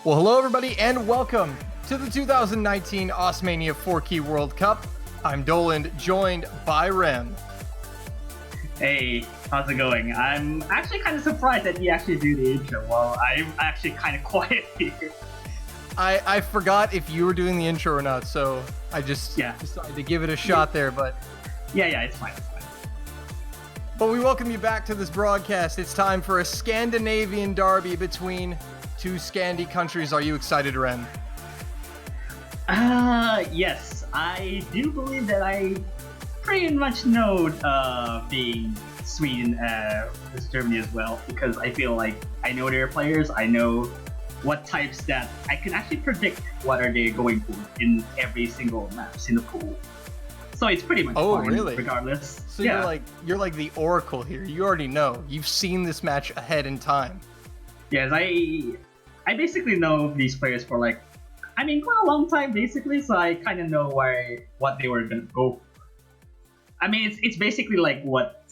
Well, hello everybody and welcome to the 2019 Osmania 4-Key World Cup. I'm Doland, joined by Rem. Hey, how's it going? I'm actually kind of surprised that you actually do the intro while I'm actually kind of quiet here. I forgot if you were doing the intro or not, so I just decided to give it a shot there, but... Yeah, it's fine. But we welcome you back to this broadcast. It's time for a Scandinavian derby between two Scandi countries. Are you excited, Ren? Yes. I do believe that I pretty much know being Sweden versus Germany as well, because I feel like I know their players. I know what types that I can actually predict what are they going for in every single match in the pool. So it's pretty much fun, really? Regardless. So you're like the oracle here. You already know. You've seen this match ahead in time. Yes, I basically know these players for quite a long time basically, so I kind of know what they were gonna go for. I mean, it's basically like what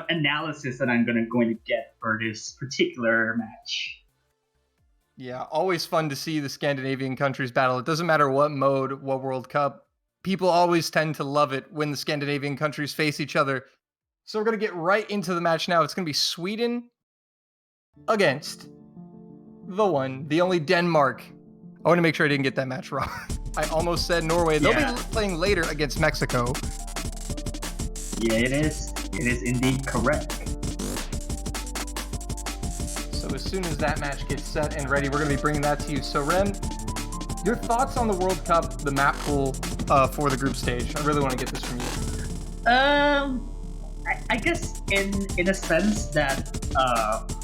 analysis that I'm going to get for this particular match. Yeah, always fun to see the Scandinavian countries battle. It doesn't matter what mode, what World Cup. People always tend to love it when the Scandinavian countries face each other. So we're going to get right into the match now. It's going to be Sweden against the only Denmark. I want to make sure I didn't get that match wrong. I almost said Norway. They'll be playing later against Mexico. Yeah, it is. It is indeed correct. So as soon as that match gets set and ready, we're going to be bringing that to you. So Ren, your thoughts on the World Cup, the map pool for the group stage? I really want to get this from you. I guess in a sense that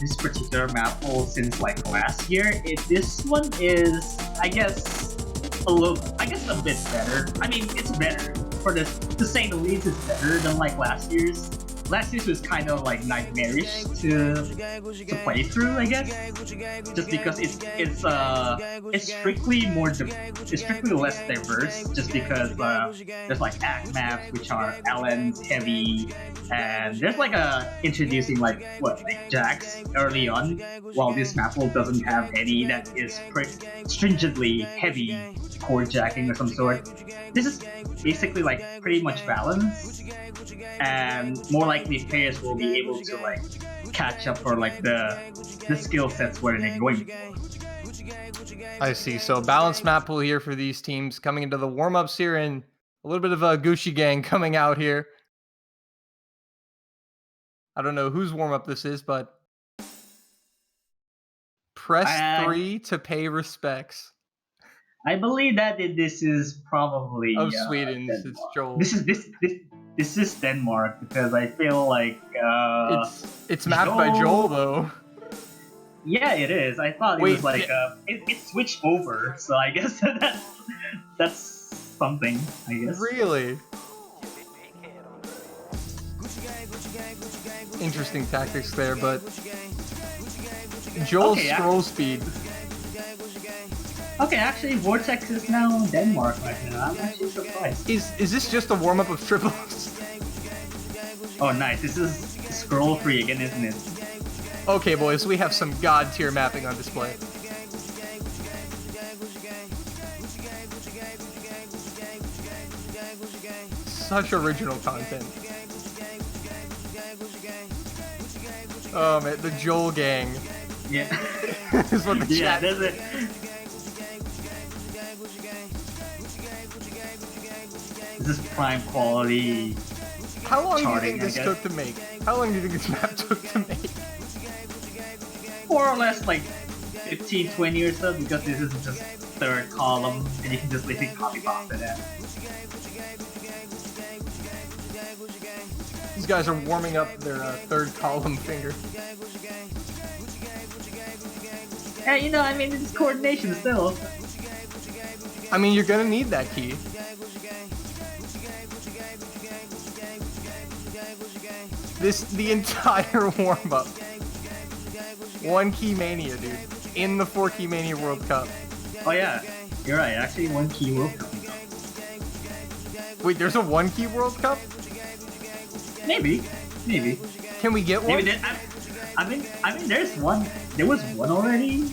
this particular map pool since last year, this one is I guess a bit better. I mean, it's better to say the least. It's better than last year's. Last year's was kind of nightmarish to play through, I guess, just because it's strictly less diverse, just because there's ag maps which are LN heavy, and there's introducing jacks early on, while this map pool doesn't have any that is stringently heavy core jacking of some sort. This is basically pretty much balanced, and more likely players will be able to catch up for the skill sets where they're going. I see. So balanced map pool here for these teams coming into the warm-ups here, and a little bit of a Gucci gang coming out here. I don't know whose warm-up this is, but press 3 to pay respects. I believe that this is probably of Sweden's. Denmark. It's Joel. This is Denmark, because I feel like it's mapped by Joel though. Yeah, it is. I thought it was it switched over, so I guess that's something. I guess. Really? Interesting tactics there, but Joel's scroll speed. Okay, actually, Vortex is now Denmark right now. I'm actually surprised. Is this just a warm-up of triples? Oh, nice. This is scroll free again, isn't it? Okay, boys, we have some god tier mapping on display. Such original content. Oh man, the Joel gang. Yeah. Is what the chat. There's it. This is prime quality. How long do you think this took to make? How long do you think this map took to make? More or less 15, 20 or so, because this is just third column, and you can just literally copy paste it. These guys are warming up their third column finger. Yeah, I mean, it's coordination still. I mean, you're gonna need that key. The entire warm-up. One key mania, dude. In the 4-Key Mania World Cup. Oh yeah, you're right. Actually, 1-Key World Cup. Wait, there's a 1-Key World Cup? Maybe. Can we get one? Maybe I mean, there's one. There was one already.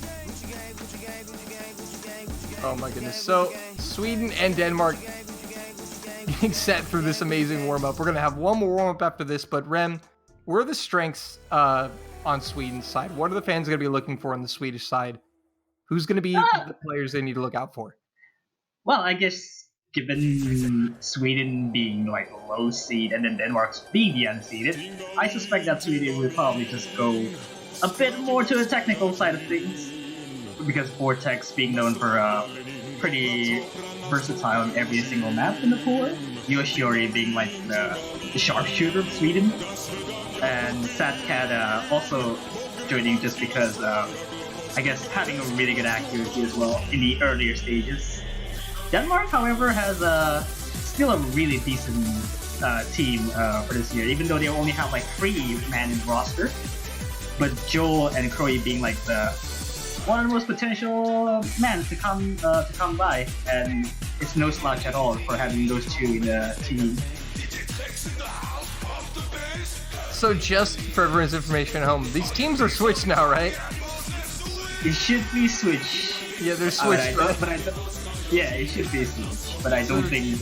Oh my goodness. So Sweden and Denmark getting set for this amazing warm-up. We're gonna have one more warm-up after this, but Rem, where are the strengths on Sweden's side? What are the fans gonna be looking for on the Swedish side? Who's gonna be the players they need to look out for? Well, I guess given Sweden being like a low seed and then Denmark's being the unseeded, I suspect that Sweden will probably just go a bit more to the technical side of things. Because Vortex being known for pretty versatile on every single map in the pool, Yoshiori being like the sharpshooter of Sweden, and Satcat also joining just because I guess having a really good accuracy as well in the earlier stages. Denmark, however, has still a really decent team for this year, even though they only have like 3 man in roster. But Joel and Croy being like the one of the most potential men to come by, and it's no slouch at all for having those 2 in the team. So just for everyone's information at home, these teams are switched now, right? It should be switched. Yeah, they're switched. Yeah, it should be switched, but I don't think.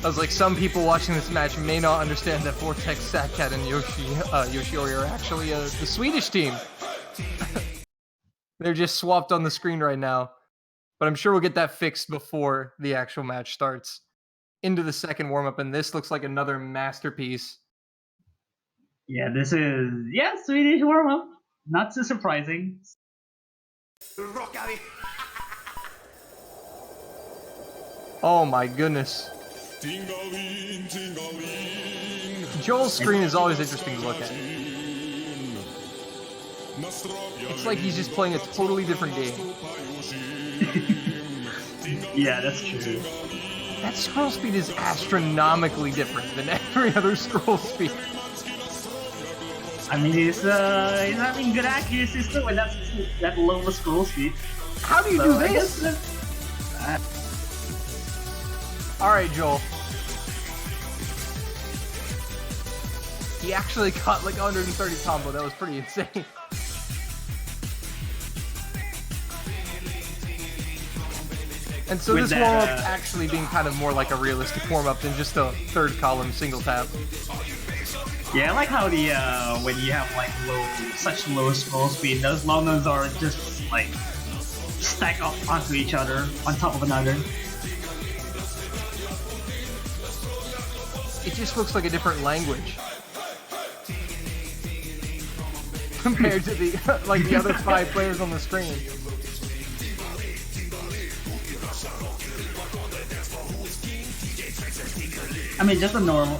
I was like, some people watching this match may not understand that Vortex, Satcat, and Yoshiori are actually the Swedish team. They're just swapped on the screen right now. But I'm sure we'll get that fixed before the actual match starts. Into the second warm-up, and this looks like another masterpiece. Yeah, this is Swedish warm-up. Not too surprising. Oh my goodness. Joel's screen is always interesting to look at. It's like he's just playing a totally different game. Yeah, that's true. That scroll speed is astronomically different than every other scroll speed. I mean, he's having good accuracy still when that's that low of a scroll speed. How do you do this? Alright, Joel. He actually caught like 130 combo. That was pretty insane. And so this warm-up actually being kind of more like a realistic warm-up than just a third column single tap. Yeah, I like how the when you have like such low scroll speed, those long nodes are just like stack up onto each other, on top of another. It just looks like a different language compared to the like the other 5 players on the screen. I mean, just a normal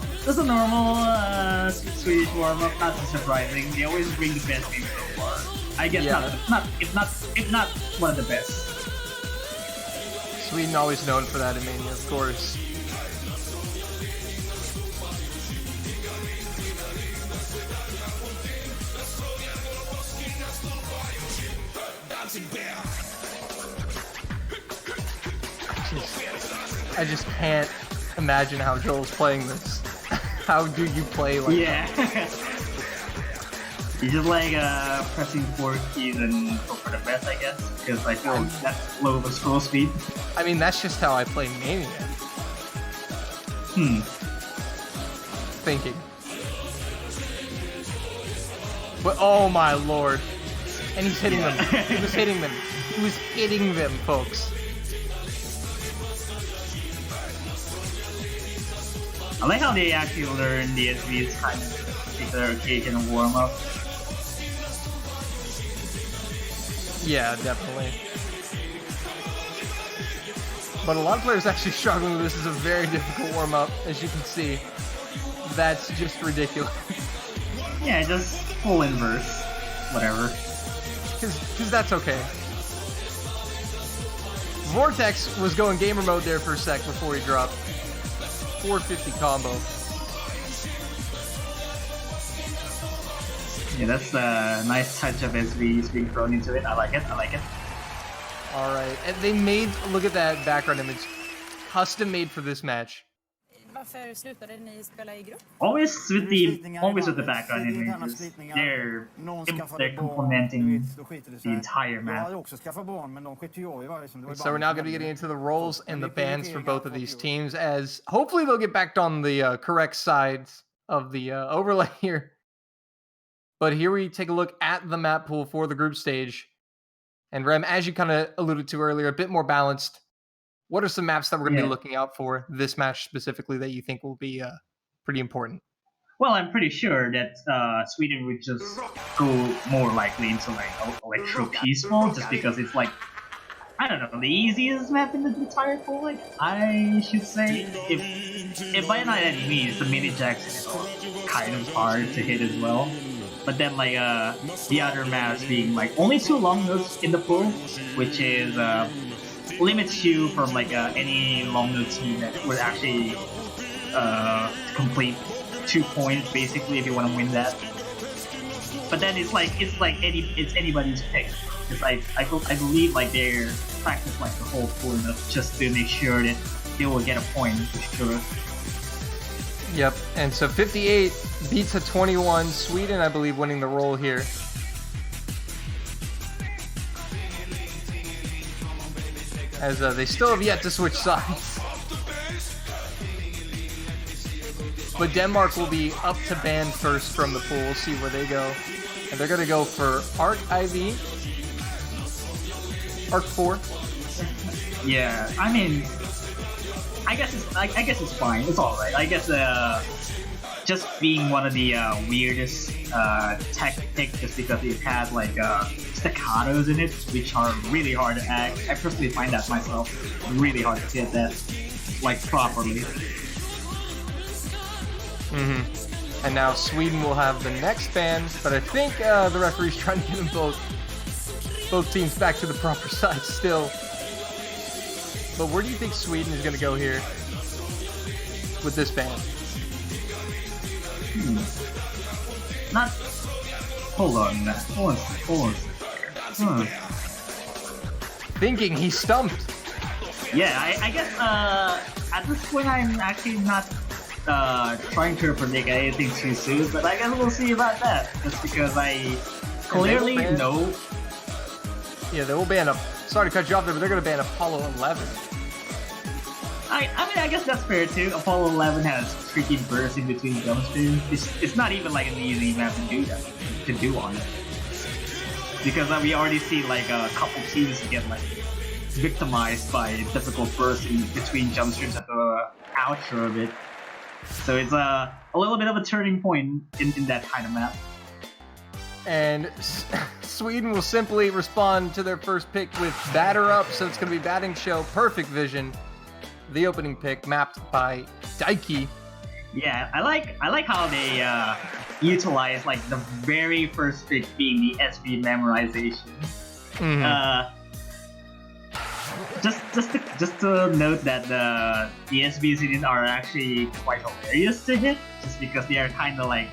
Swedish warm-up. Not too surprising. They always bring the best team so far. I guess if not one of the best. Sweden always known for that in Mania, of course. I just can't imagine how Joel's playing this. How do you play like that? He's just like pressing 4 keys and hope for the best, I guess. Because like that's low of a scroll speed. I mean, that's just how I play Mania. Thinking. But oh my lord. And he's hitting them. He was hitting them. He was hitting them, folks. I like how they actually learn the SV's kind of particular occasion of warm-up. Yeah, definitely. But a lot of players actually struggling with this. Is a very difficult warm-up, as you can see. That's just ridiculous. Yeah, just full inverse. Whatever. Because that's okay. Vortex was going gamer mode there for a sec before he dropped. 450 combo. Yeah, that's a nice touch of SVs being thrown into it. I like it. Alright, and they made, look at that background image, custom made for this match. Always with the background images. They're complementing the entire map. So we're now going to be getting into the roles and the bans for both of these teams, as hopefully they'll get back on the correct sides of the overlay here. But here we take a look at the map pool for the group stage. And Rem, as you kind of alluded to earlier, a bit more balanced. What are some maps that we're going to be looking out for this match specifically that you think will be pretty important? Well, I'm pretty sure that Sweden would just go more likely into like electro peaceful, just because it's like, I don't know, the easiest map in the entire pool. Like I should say, if by not any means the mini jacks is kind of hard to hit as well. But then like the other maps being like only 2 long notes in the pool, which is limits you from like any long note team that would actually complete 2 points basically if you want to win that. But then it's anybody's pick. It's like I believe like they're practice like the whole pool enough just to make sure that they will get a point for sure. Yep, and so 58 beats a 21. Sweden, I believe, winning the roll here. As they still have yet to switch sides. But Denmark will be up to ban first from the pool. We'll see where they go. And they're going to go for Arc IV. Arc 4. Yeah, I mean, I guess it's fine. It's all right. I guess just being one of the weirdest tech pick just because it has like staccatos in it, which are really hard to act. I personally find that myself really hard to get that like properly. And now Sweden will have the next ban, but I think the referee's trying to get them both teams back to the proper side still. But where do you think Sweden is going to go here with this ban? Not. Hold on. Thinking he's stumped. Yeah, I guess at this point I'm actually not trying to predict anything too soon, but I guess we'll see about that. Just because I clearly know. Yeah, they will ban sorry to cut you off there, but they're going to ban Apollo 11. I mean, I guess that's fair too. Apollo 11 has freaking bursts in between jump spins. It's not even like an easy map to do on it. Because we already see like a couple teams get like victimized by difficult bursts in between jump spins at the outro of it. So it's a little bit of a turning point in that kind of map. And Sweden will simply respond to their first pick with Batter Up, so it's going to be Batting Show, Perfect Vision. The opening pick mapped by Daiki. Yeah, I like how they utilize like the very first pick being the SV memorization. Just to note that the SVs in it are actually quite hilarious to hit, just because they are kind of like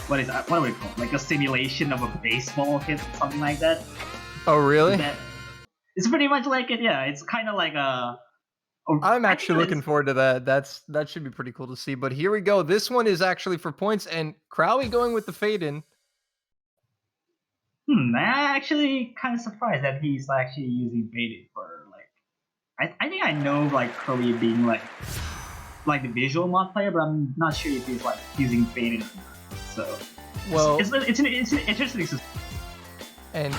what do we call it? Like a simulation of a baseball hit, something like that. Oh really? It's pretty much like it, yeah. It's kind of like I'm actually looking forward to that. That should be pretty cool to see. But here we go. This one is actually for points, and Crowley going with the fade in. I'm actually kind of surprised that he's actually using baited for like. I think I know like Crowley being like the visual mod player, but I'm not sure if he's like using baited. So well, it's an interesting system. And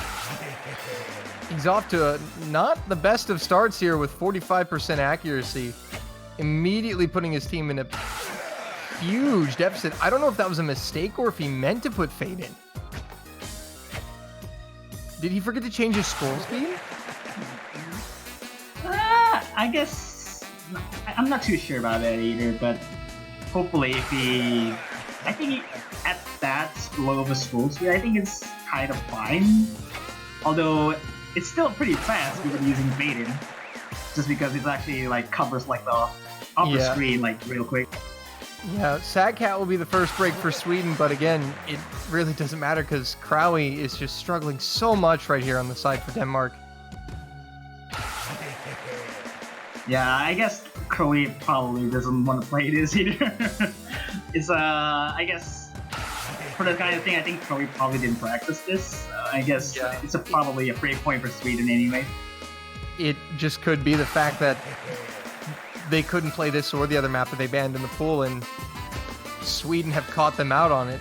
he's off to not the best of starts here with 45% accuracy, immediately putting his team in a huge deficit. I don't know if that was a mistake or if he meant to put fade in. Did he forget to change his scroll speed? I guess I'm not too sure about that either, but hopefully I think at that low of a scroll speed, I think it's kind of fine. Although it's still pretty fast even using baited, just because it actually like covers like the upper screen like real quick. Yeah, Sadcat will be the first break for Sweden, but again, it really doesn't matter because Crowley is just struggling so much right here on the side for Denmark. Yeah, I guess Crowley probably doesn't want to play this either. It's I guess for that kind of thing, I think Crowley probably didn't practice this. I guess Yeah. it's probably a free point for Sweden anyway. It just could be the fact that they couldn't play this or the other map that they banned in the pool, and Sweden have caught them out on it.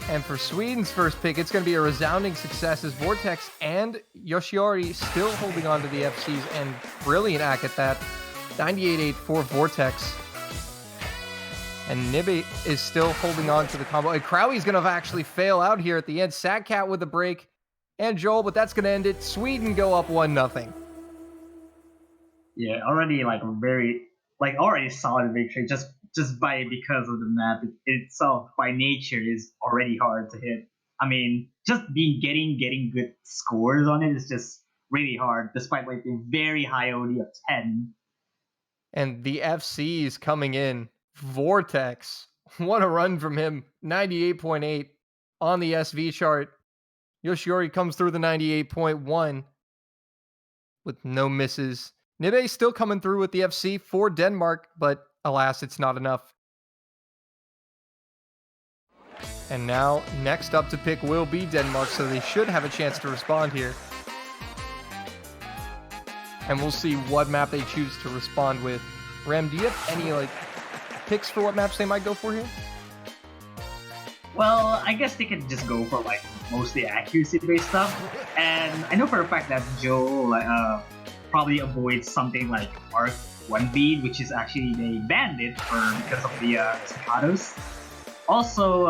And for Sweden's first pick, it's going to be a resounding success as Vortex and Yoshiori still holding on to the FCs, and brilliant act at that. 98-8 for Vortex. And Nibe is still holding on to the combo. And Crowley's going to actually fail out here at the end. Sadcat with a break. And Joel, but that's going to end it. Sweden go up 1-0. Yeah, already already solid victory just because of the map itself by nature is already hard to hit. I mean, just getting good scores on it is just really hard, despite like the very high OD of 10. And the FCs coming in. Vortex. What a run from him. 98.8 on the SV chart. Yoshiori comes through the 98.1 with no misses. Nibe still coming through with the FC for Denmark, but alas, it's not enough. And now, next up to pick will be Denmark, so they should have a chance to respond here. And we'll see what map they choose to respond with. Rem, do you have any picks for what maps they might go for here? Well, I guess they could just go for mostly accuracy-based stuff, and I know for a fact that Joe probably avoids something like Arc 1V, which is actually they banned it because of the staccatos. Also,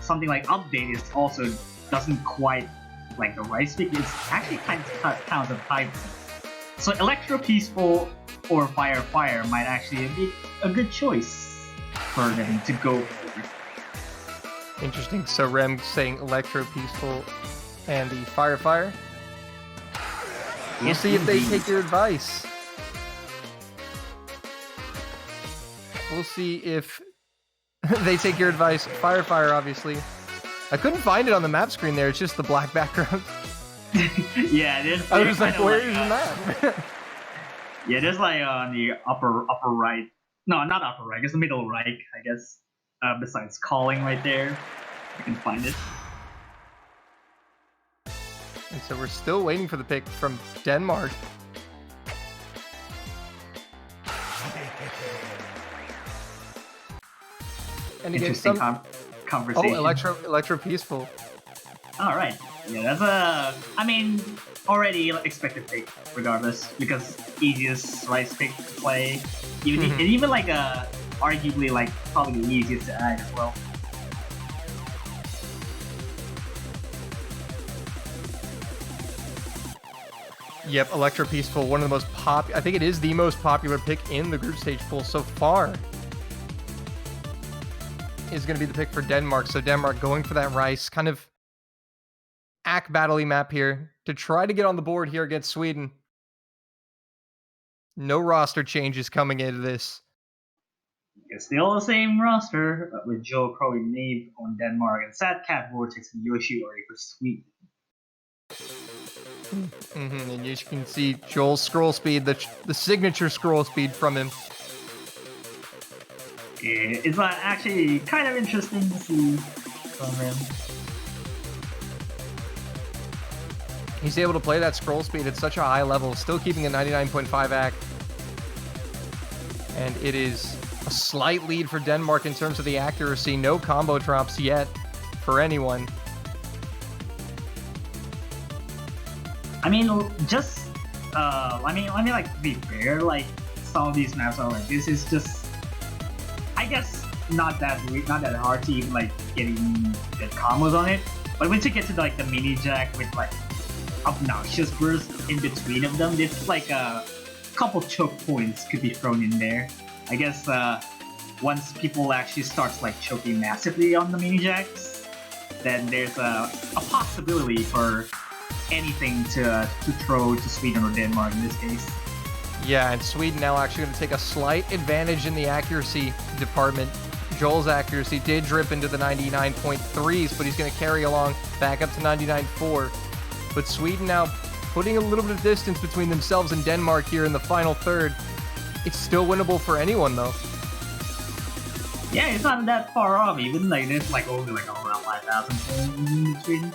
something like Update is also doesn't quite like the right speed. It's actually kind of counts as high. So Electro Peaceful or Fire Fire might actually be a good choice for them to go for. Interesting. So Rem saying Electro Peaceful and the Fire Fire. We'll see if they take your advice. We'll see if they take your advice. Fire Fire, obviously. I couldn't find it on the map screen there. It's just the black background. Yeah, I was like, where is the map? Yeah, there's on the upper right. No, not upper right. It's the middle right, I guess. Besides calling right there, you can find it. And so we're still waiting for the pick from Denmark. And again, Interesting conversation. Oh, Electro Peaceful. All right. Yeah, that's I mean, already expected pick regardless, because easiest rice pick to play. Even and even arguably probably the easiest to add as well. Yep, Electro Peaceful, one of the most I think it is the most popular pick in the group stage pool so far. Is going to be the pick for Denmark. So Denmark going for that rice, kind of act battle-y map here to try to get on the board here against Sweden. No roster changes coming into this. It's still the same roster with Joe, Crowley, Nave on Denmark, and Sadcat, Vortex, and Yoshiori for Sweden. And you can see Joel's scroll speed, the signature scroll speed from him. Yeah, it's actually kind of interesting to see from him. He's able to play that scroll speed at such a high level, still keeping a 99.5 act. And it is a slight lead for Denmark in terms of the accuracy. No combo drops yet for anyone. I mean, just to be fair, some of these maps are this is just, I guess, not that hard to even getting the combos on it. But once you get to the mini jack with obnoxious bursts in between of them, it's a couple choke points could be thrown in there. I guess once people actually start choking massively on the mini jacks, then there's a possibility for anything to throw to Sweden or Denmark in this case. Yeah, and Sweden now actually going to take a slight advantage in the accuracy department. Joel's accuracy did drip into the 99.3s, but he's going to carry along back up to 99.4. But Sweden now putting a little bit of distance between themselves and Denmark here in the final third. It's still winnable for anyone, though. Yeah, it's not that far off. Even like there's like only like around 5,000 in Sweden,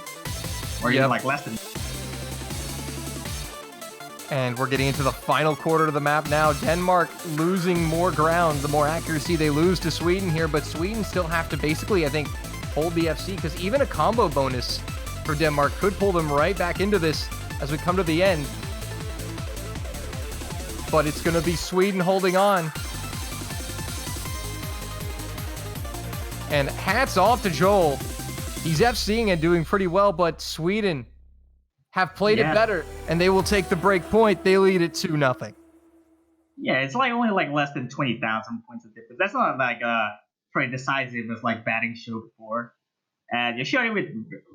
or even like less than. And we're getting into the final quarter of the map now. Denmark losing more ground, the more accuracy they lose to Sweden here, but Sweden still have to basically, I think, hold the FC, because even a combo bonus for Denmark could pull them right back into this as we come to the end. But it's going to be Sweden holding on. And hats off to Joel. He's FCing and doing pretty well, but Sweden have played it better, and they will take the break point. They lead it 2-0. Yeah, it's like only like less than 20,000 points of difference. That's not like pretty decisive as like batting show before. And you're showing with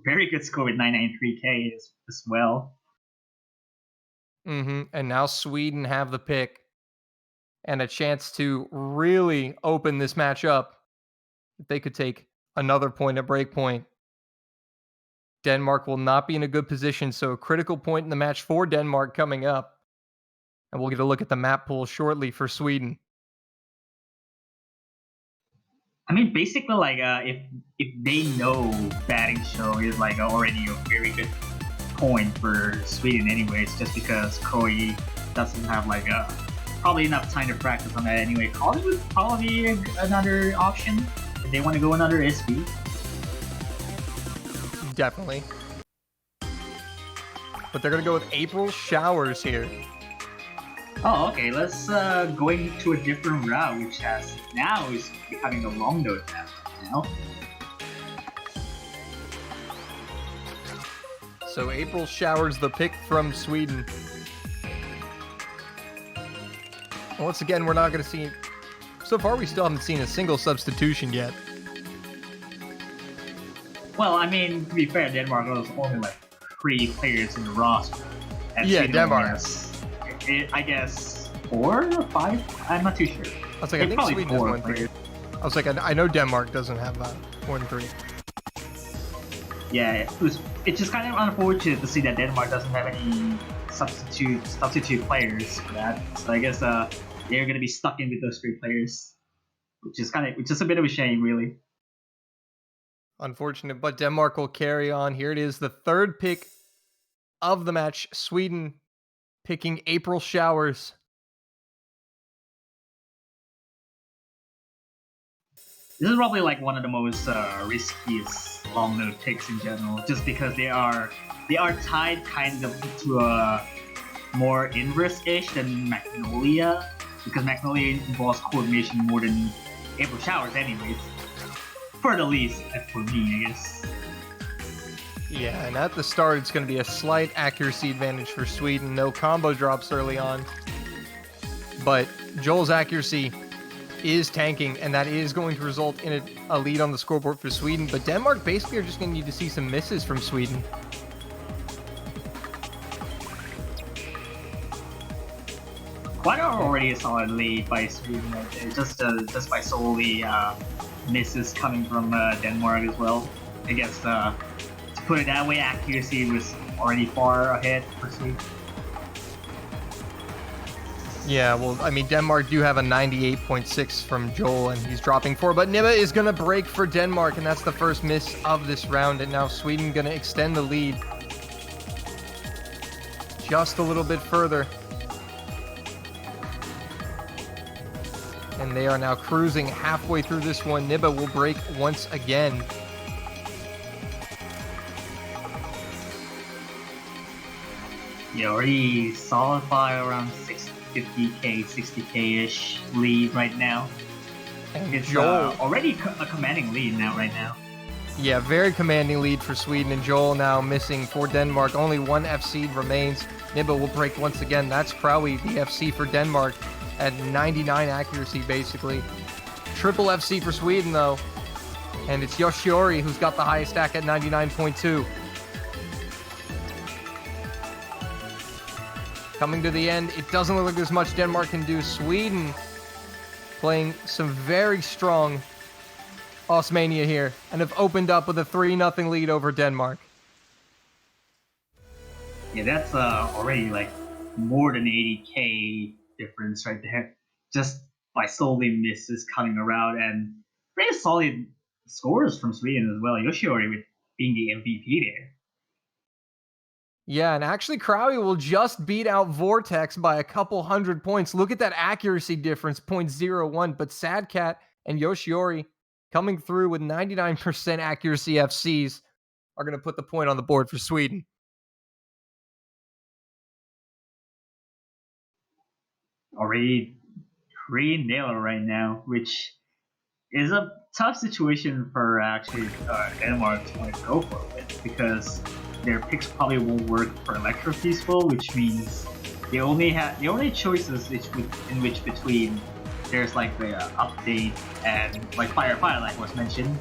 very good score with 993k as well. And now Sweden have the pick and a chance to really open this match up. If they could take another point at break point, Denmark will not be in a good position, so a critical point in the match for Denmark coming up. And we'll get a look at the map pool shortly for Sweden. I mean, basically, like, if they know batting show is like already a very good point for Sweden, anyways, just because Koi doesn't have like probably enough time to practice on that anyway. Koi would probably be another option if they want to go another SB. Definitely. But they're gonna go with April Showers here. Oh, okay. Let's going to a different route, which has now is becoming a long node map now. So April Showers, the pick from Sweden. Once again, we're not going to see. So far, we still haven't seen a single substitution yet. Well, I mean, to be fair, Denmark was only like 3 players in the roster. And Yeah, Sweden Denmark. has, I guess 4 or 5. I'm not too sure. I was like, I think probably Sweden has 4 more than 3. I was like, I know Denmark doesn't have more than 3. Yeah, it's just kind of unfortunate to see that Denmark doesn't have any substitute players for that. So I guess they're gonna be stuck in with those 3 players, which is a bit of a shame, really. Unfortunate, but Denmark will carry on. Here it is, the third pick of the match. Sweden picking April Showers. This is probably like one of the most riskiest long node picks in general, just because they are tied kind of to a more inverse-ish than Magnolia, because Magnolia involves coordination more than April Showers anyways. For the least, for me, I guess. Yeah, and at the start, it's going to be a slight accuracy advantage for Sweden. No combo drops early on. But Joel's accuracy is tanking, and that is going to result in a lead on the scoreboard for Sweden. But Denmark basically are just going to need to see some misses from Sweden. Quite already a solid lead by Sweden, right there, just by solely misses coming from Denmark as well. I guess to put it that way, accuracy was already far ahead for Sweden. Yeah, well, I mean, Denmark do have a 98.6 from Joel, and he's dropping 4. But Nibba is going to break for Denmark, and that's the first miss of this round. And now Sweden going to extend the lead just a little bit further. And they are now cruising halfway through this one. Nibba will break once again. Yeah, already solidify around 50k, 60k-ish lead right now. And It's Joel, already a commanding lead now, right now. yeah, very commanding lead for Sweden. And Joel now missing for Denmark. Only 1 FC remains. Nibba will break once again. That's probably the FC for Denmark at 99 accuracy, basically. Triple FC for Sweden, though. And it's Yoshiori who's got the highest stack at 99.2. Coming to the end, it doesn't look like there's much Denmark can do. Sweden playing some very strong Osmania here and have opened up with a 3-0 lead over Denmark. Yeah, that's already like more than 80K difference right there, just by solely misses coming around, and pretty solid scores from Sweden as well. Yoshiori with being the MVP there. Yeah, and actually Krawi will just beat out Vortex by a couple hundred points. Look at that accuracy difference, 0.01. But Sadcat and Yoshiori coming through with 99% accuracy FCs are going to put the point on the board for Sweden. Already 3-0 right now, which is a tough situation for actually Denmark to want to go for it because their picks probably won't work for Electro Peaceful, which means they only have the only choices in which between there's like the update and like Fire like was mentioned,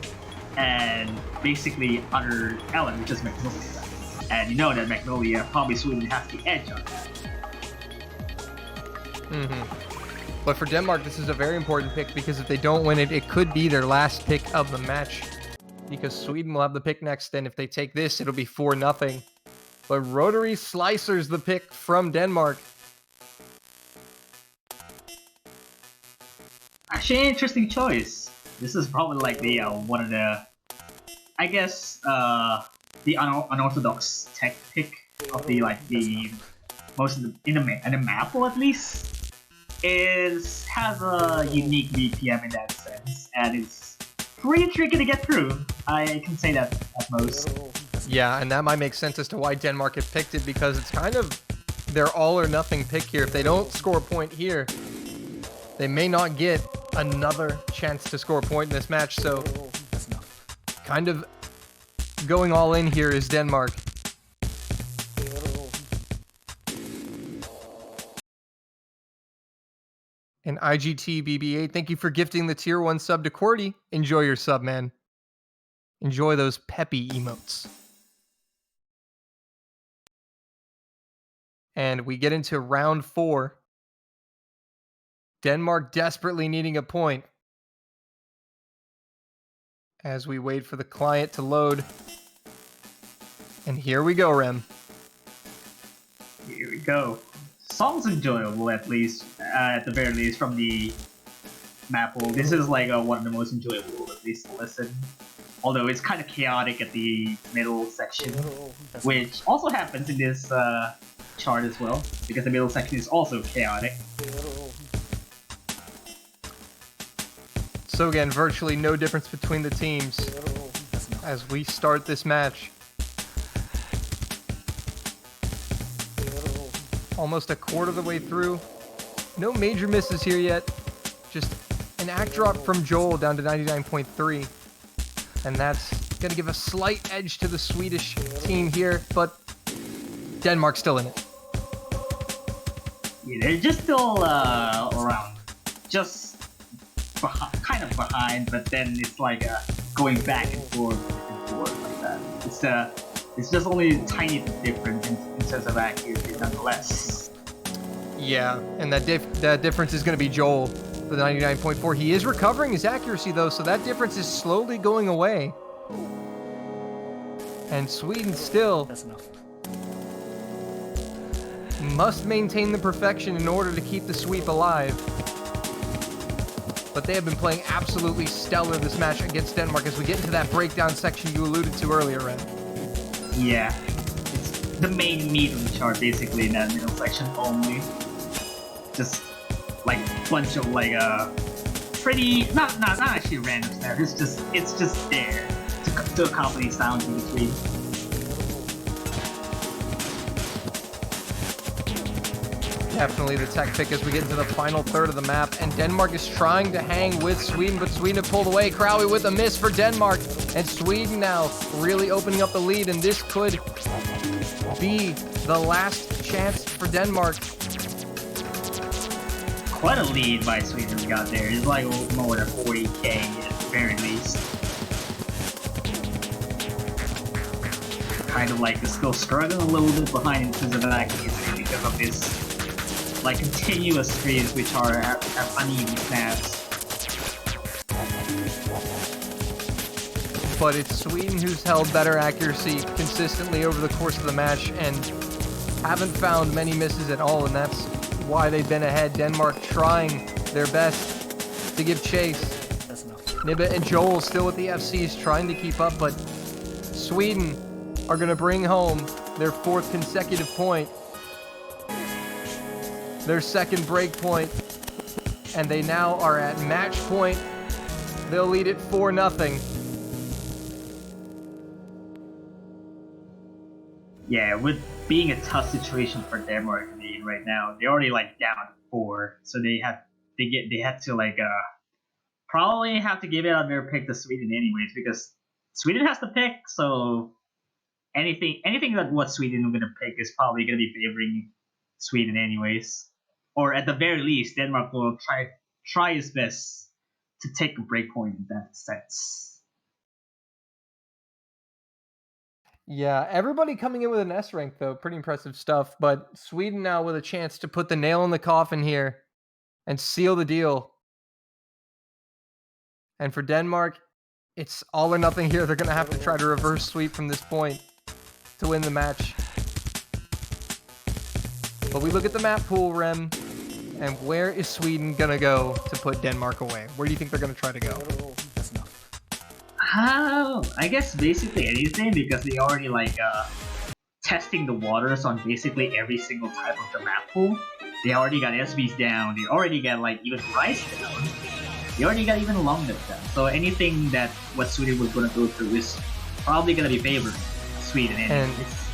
and basically other element which is Magnolia, and you know that Magnolia probably Sweden has the edge on that. But for Denmark, this is a very important pick because if they don't win it, it could be their last pick of the match. Because Sweden will have the pick next, and if they take this, it'll be 4-0. But Rotary Slicer's the pick from Denmark. Actually, an interesting choice. This is probably like the one of the, I guess, the unorthodox tech pick of the most of in the map, or at least has a unique BPM in that sense, and it's pretty tricky to get through. I can say that at most. Yeah, and that might make sense as to why Denmark had picked it, because it's kind of their all or nothing pick here. If they don't score a point here, they may not get another chance to score a point in this match. So kind of going all in here is Denmark. And IGT BB8, thank you for gifting the tier 1 sub to Cordy. Enjoy your sub, man. Enjoy those peppy emotes. And we get into round 4. Denmark desperately needing a point. As we wait for the client to load. And here we go, Rem. Here we go. Song's enjoyable, at the very least, from the map pool. This is like one of the most enjoyable, at least to listen. Although it's kind of chaotic at the middle section, which also happens in this chart as well, because the middle section is also chaotic. So again, virtually no difference between the teams as we start this match. Almost a quarter of the way through. No major misses here yet. Just an act drop from Joel down to 99.3. And that's going to give a slight edge to the Swedish team here, but Denmark's still in it. Yeah, they're just still around. Just kind of behind, but then it's like going back and forth like that. It's just only a tiny bit different in terms of accuracy, nonetheless. Yeah, and that difference is going to be Joel for the 99.4. He is recovering his accuracy, though, so that difference is slowly going away. And Sweden still must maintain the perfection in order to keep the sweep alive. But they have been playing absolutely stellar this match against Denmark as we get into that breakdown section you alluded to earlier, Ren. Yeah, it's the main meat of the chart, basically, in that middle section only. Just like a bunch of like pretty not actually random snares. It's just there to accompany sounds in between. Definitely the tech pick as we get into the final third of the map, and Denmark is trying to hang with Sweden, but Sweden have pulled away. Crowley with a miss for Denmark, and Sweden now really opening up the lead, and this could be the last chance for Denmark. Quite a lead by Sweden's got there. It's like more than 40K at the very least. Kind of like still struggling a little bit behind in terms of accuracy because of this like continuous streams which have uneven snaps. But it's Sweden who's held better accuracy consistently over the course of the match, and haven't found many misses at all, and that's why they've been ahead. Denmark trying their best to give chase. That's enough. Nibba and Joel still with the FCs trying to keep up, but Sweden are going to bring home their 4th consecutive point, their 2nd break point, and they now are at match point. They'll lead it 4-0. Yeah, with being a tough situation for Denmark right now, they're already like down 4, so they had to like probably have to give it on their pick to Sweden anyways, because Sweden has to pick. So anything that what Sweden are gonna pick is probably gonna be favoring Sweden anyways, or at the very least, Denmark will try his best to take a break point in that sense. Yeah, everybody coming in with an S rank, though. Pretty impressive stuff. But Sweden now with a chance to put the nail in the coffin here and seal the deal. And for Denmark, it's all or nothing here. They're going to have to try to reverse sweep from this point to win the match. But we look at the map pool, Rem, and where is Sweden going to go to put Denmark away? Where do you think they're going to try to go? That's enough. I guess basically anything, because they already like testing the waters on basically every single type of the map pool. They already got SBs down. They already got like even Rice down. They already got even Longnet down. So anything that what Sweden was gonna go through is probably gonna be favored Sweden anyways.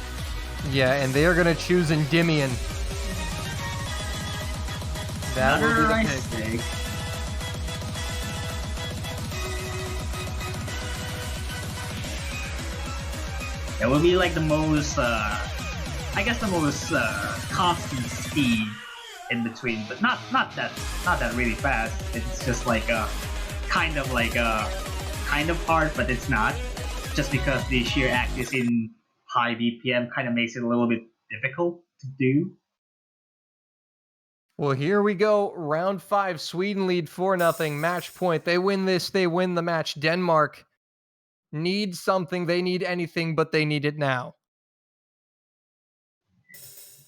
And they are gonna choose Endymion. That will be the Rice pick. pick. It will be like the most, I guess the most constant speed in between, but not that really fast. It's just like kind of hard, but it's not. Just because the sheer accuracy in high BPM kind of makes it a little bit difficult to do. Well, here we go. Round 5. Sweden lead 4-0. Match point. They win this. They win the match. Denmark need something. They need anything, but they need it now.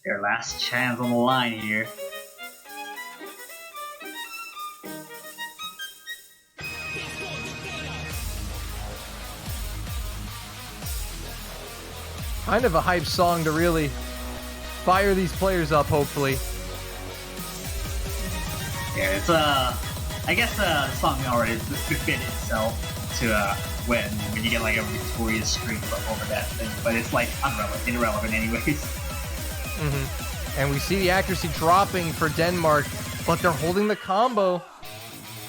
Their last chance on the line here. Kind of a hype song to really fire these players up, hopefully. Yeah, it's I guess the song already fit itself to when you get like a victorious streak over that thing, but it's like irrelevant anyways. And we see the accuracy dropping for Denmark, but they're holding the combo.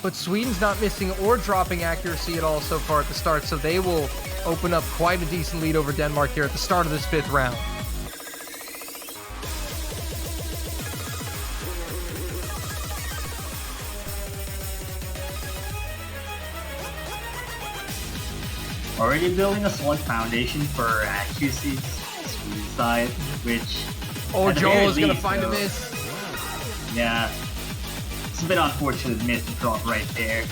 But Sweden's not missing or dropping accuracy at all so far at the start, so they will open up quite a decent lead over Denmark here at the start of this 5th round. Already building a solid foundation for accuracy Sweden side, which Joel is going to find a miss. Yeah, it's a bit unfortunate miss to drop right there.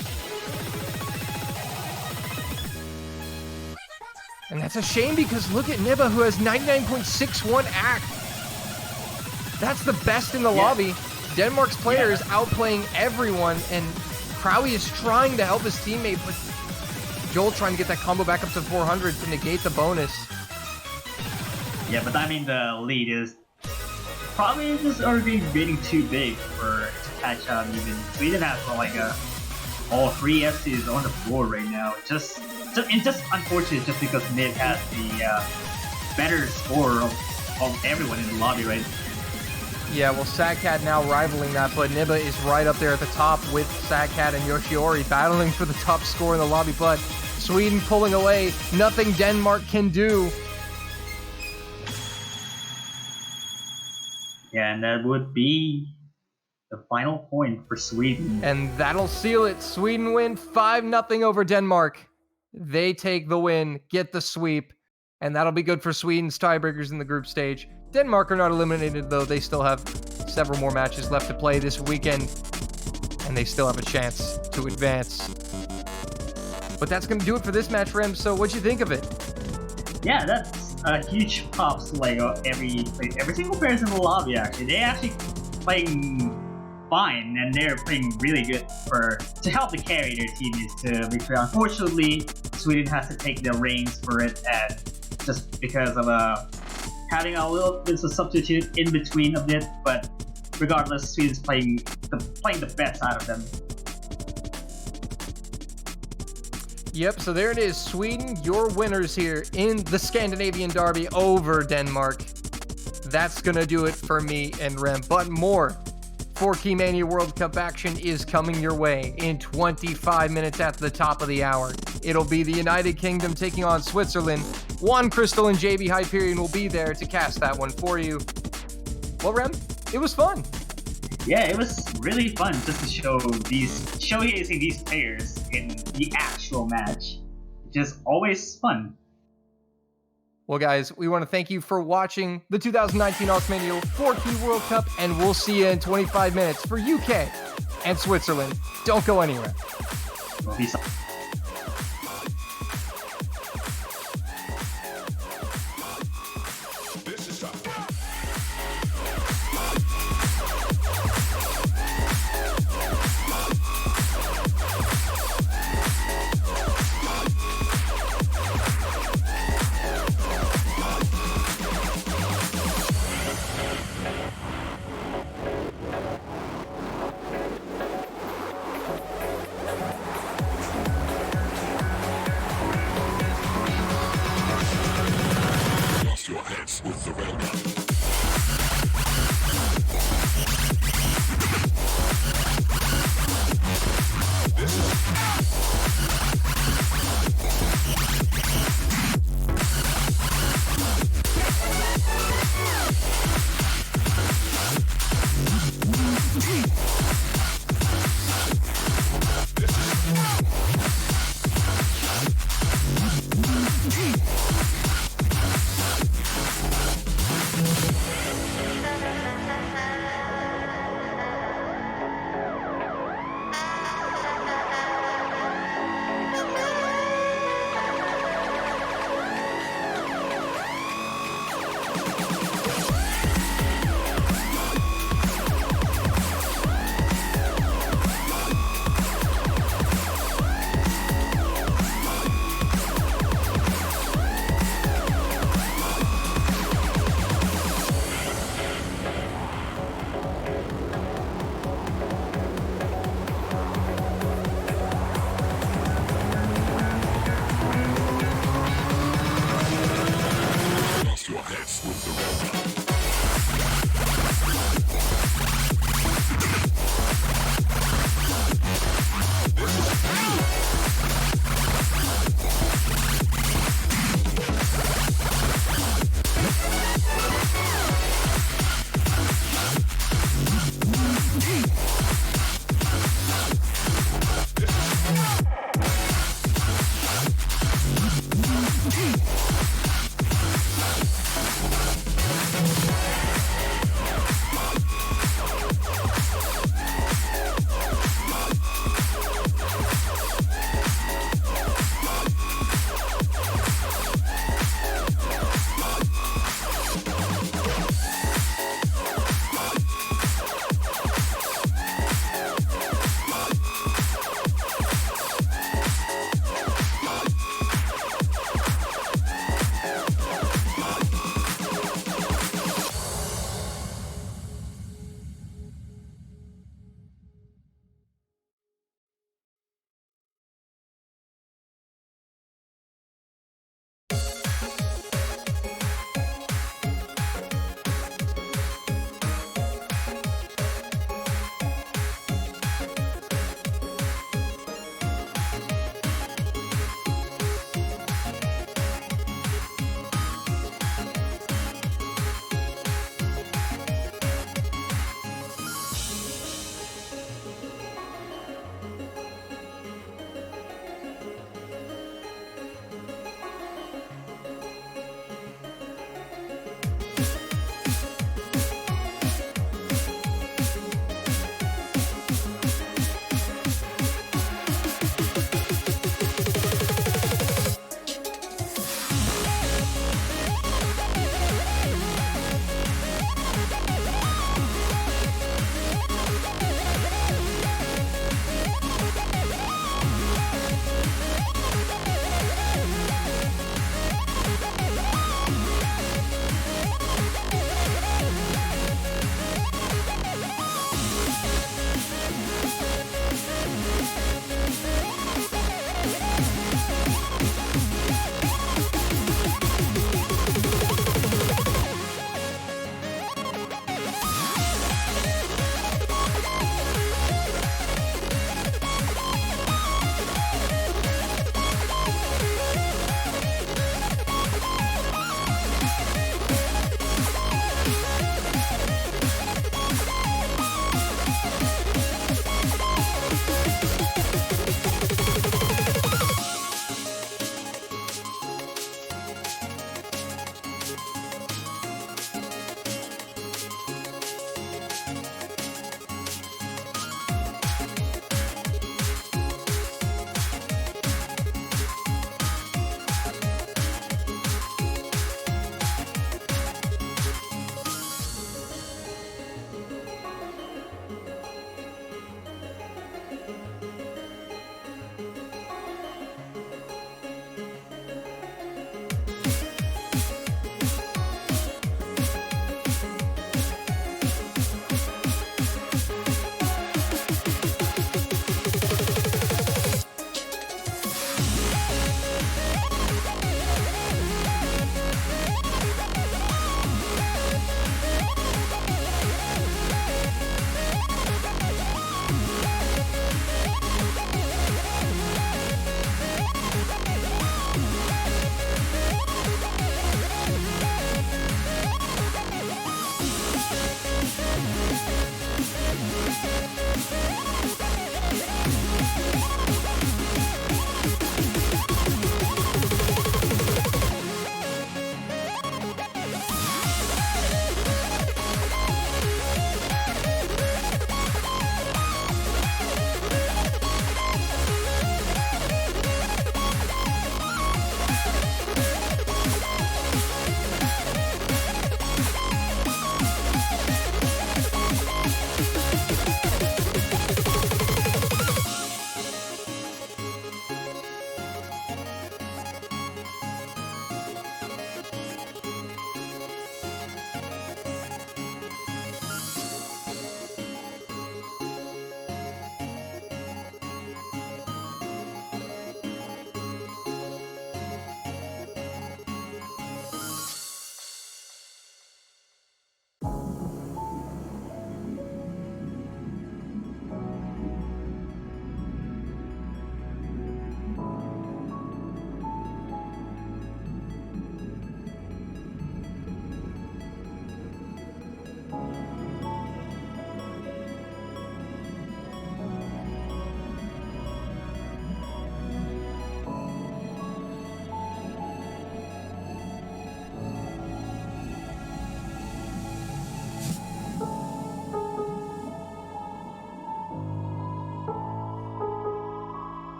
And that's a shame because look at Nibba, who has 99.61 act. That's the best in the lobby. Denmark's player is outplaying everyone, and Crowie is trying to help his teammate, but Joel trying to get that combo back up to 400 to negate the bonus. Yeah, but I mean the lead is probably just already getting too big to catch up. Even Sweden has like all 3 FCs on the floor right now. It's just unfortunate just because Nib has the better score of everyone in the lobby right now. Yeah, well, Sadcat now rivaling that, but Nibba is right up there at the top with Sadcat and Yoshiori battling for the top score in the lobby, but Sweden pulling away. Nothing Denmark can do. Yeah, and that would be the final point for Sweden. And that'll seal it. Sweden win 5-0 over Denmark. They take the win, get the sweep, and that'll be good for Sweden's tiebreakers in the group stage. Denmark are not eliminated, though. They still have several more matches left to play this weekend, and they still have a chance to advance. But that's going to do it for this match, Rem. So what'd you think of it? Yeah, that's huge props to like every single person in the lobby. Actually, they actually playing fine and they're playing really good for to help the carry their team is to victory. Unfortunately, Sweden has to take the reins for it, and just because of having a little bit of a substitute in between a bit. But regardless, Sweden's playing the best out of them. Yep, so there it is. Sweden, your winners here in the Scandinavian Derby over Denmark. That's going to do it for me and Rem. But more 4Key Mania World Cup action is coming your way in 25 minutes at the top of the hour. It'll be the United Kingdom taking on Switzerland. Juan Crystal and JB Hyperion will be there to cast that one for you. Well, Rem, it was fun. Yeah, it was really fun just to showcasing these players in the actual match. Just always fun. Well, guys, we want to thank you for watching the 2019 Osmania 4Key World Cup, and we'll see you in 25 minutes for UK and Switzerland. Don't go anywhere. Peace.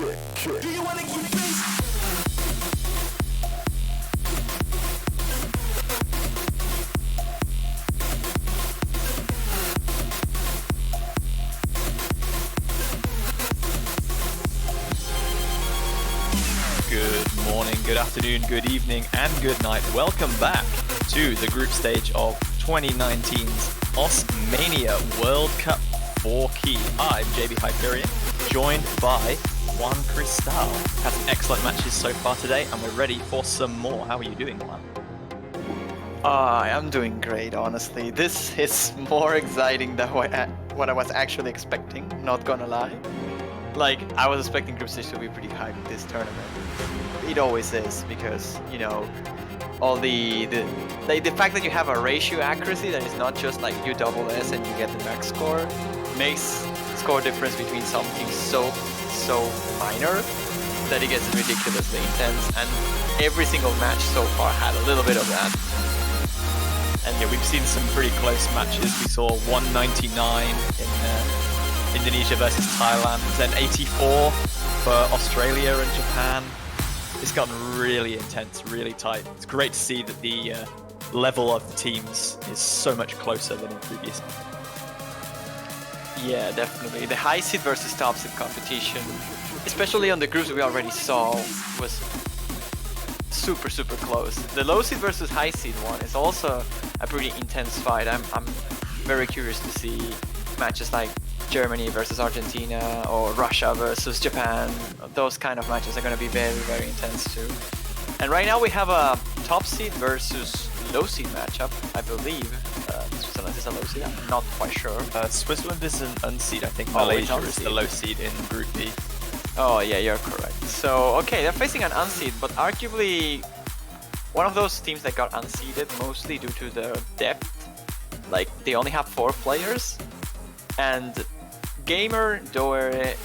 Do you wanna get busy? Good morning, good afternoon, good evening, and good night. Welcome back to the group stage of 2019's Mania World Cup 4-Key. I'm JB Hyperion, joined by Juan Cristal. Had some excellent matches so far today, and we're ready for some more. How are you doing, Juan? I'm doing great, honestly. This is more exciting than what I was actually expecting, not gonna lie. Like, I was expecting group stage to be pretty hyped this tournament. It always is, because, you know, all the fact that you have a ratio accuracy that is not just like you double S and you get the max score makes score difference between some teams so minor that it gets ridiculously intense, and every single match so far had a little bit of that. And yeah, we've seen some pretty close matches. We saw 199 in Indonesia versus Thailand, then 84 for Australia and Japan. It's gotten really intense, really tight. It's great to see that the level of the teams is so much closer than in previous. Yeah, definitely. The high seed versus top seed competition, especially on the groups we already saw, was super close. The low seed versus high seed one is also a pretty intense fight. I'm very curious to see matches like Germany versus Argentina or Russia versus Japan. Those kind of matches are going to be very intense too. And right now we have a top seed versus low seed matchup, I believe. Switzerland is a low seed, I'm not quite sure. Switzerland is an unseed. I think Malaysia is the low seed in Group B. Oh yeah, you're correct. So, okay, they're facing an unseed, but arguably one of those teams that got unseeded mostly due to their depth. Like, they only have 4 players, and Gamer, Doere,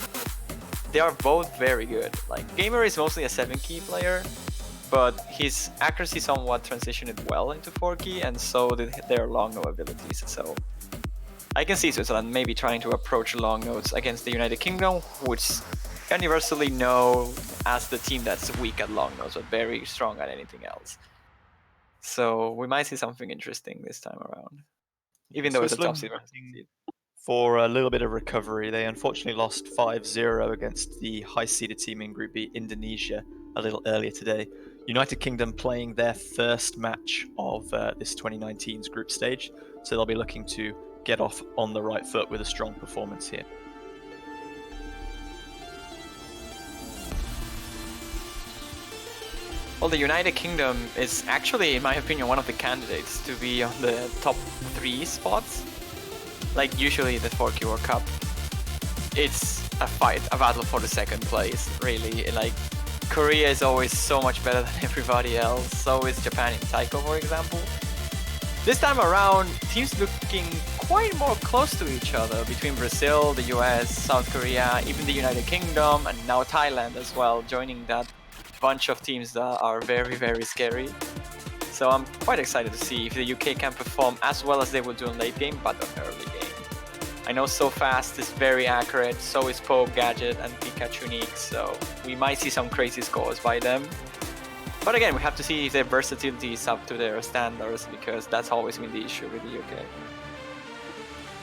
they are both very good. Like, Gamer is mostly a 7-key player, but his accuracy somewhat transitioned well into 4-key, and so did their long note abilities. So I can see Switzerland maybe trying to approach long notes against the United Kingdom, which universally know as the team that's weak at long notes, but very strong at anything else. So we might see something interesting this time around, even though it's a top seed. For a little bit of recovery, they unfortunately lost 5-0 against the high-seeded team in Group B, Indonesia, a little earlier today. United Kingdom playing their first match of this 2019's group stage, so they'll be looking to get off on the right foot with a strong performance here. Well, the United Kingdom is actually, in my opinion, one of the candidates to be on the top 3 spots. Like, usually the 4-key World Cup, it's a fight, a battle for the second place, really. Like, Korea is always so much better than everybody else, so is Japan in Taiko, for example. This time around, teams looking quite more close to each other between Brazil, the US, South Korea, even the United Kingdom, and now Thailand as well, joining that bunch of teams that are very scary. So I'm quite excited to see if the UK can perform as well as they will do in late game, but on early game. I know So Fast is very accurate, so is Pope, Gadget, and Pikachu Unique, so we might see some crazy scores by them. But again, we have to see if their versatility is up to their standards, because that's always been the issue with the UK.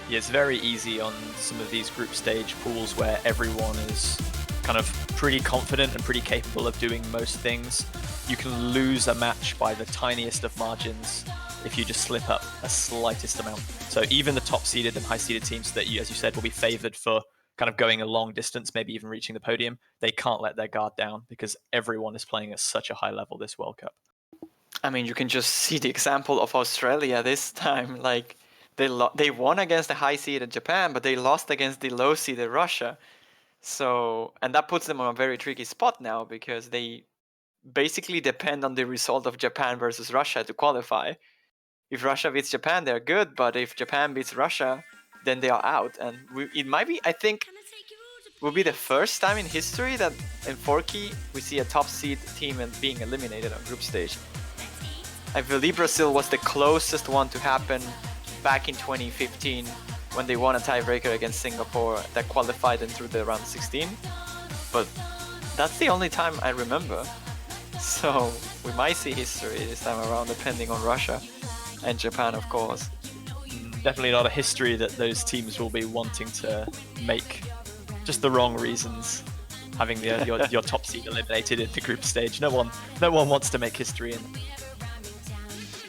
Yeah, it's very easy on some of these group stage pools where everyone is kind of pretty confident and pretty capable of doing most things. You can lose a match by the tiniest of margins if you just slip up a slightest amount. So even the top-seeded and high-seeded teams that, you, as you said, will be favored for kind of going a long distance, maybe even reaching the podium, they can't let their guard down because everyone is playing at such a high level this World Cup. I mean, you can just see the example of Australia this time. Like, they won against the high-seeded Japan, but they lost against the low-seeded Russia. So, and that puts them on a very tricky spot now because they basically depend on the result of Japan versus Russia to qualify. If Russia beats Japan, they're good, but if Japan beats Russia, then they are out. And it might be, I think, will be the first time in history that in 4-key we see a top seed team and being eliminated on group stage. I believe Brazil was the closest one to happen back in 2015 when they won a tiebreaker against Singapore that qualified them through the round 16. But that's the only time I remember. So we might see history this time around, depending on Russia and Japan, of course. Definitely not a history that those teams will be wanting to make, just the wrong reasons. Having your top seed eliminated in the group stage, no one wants to make history in.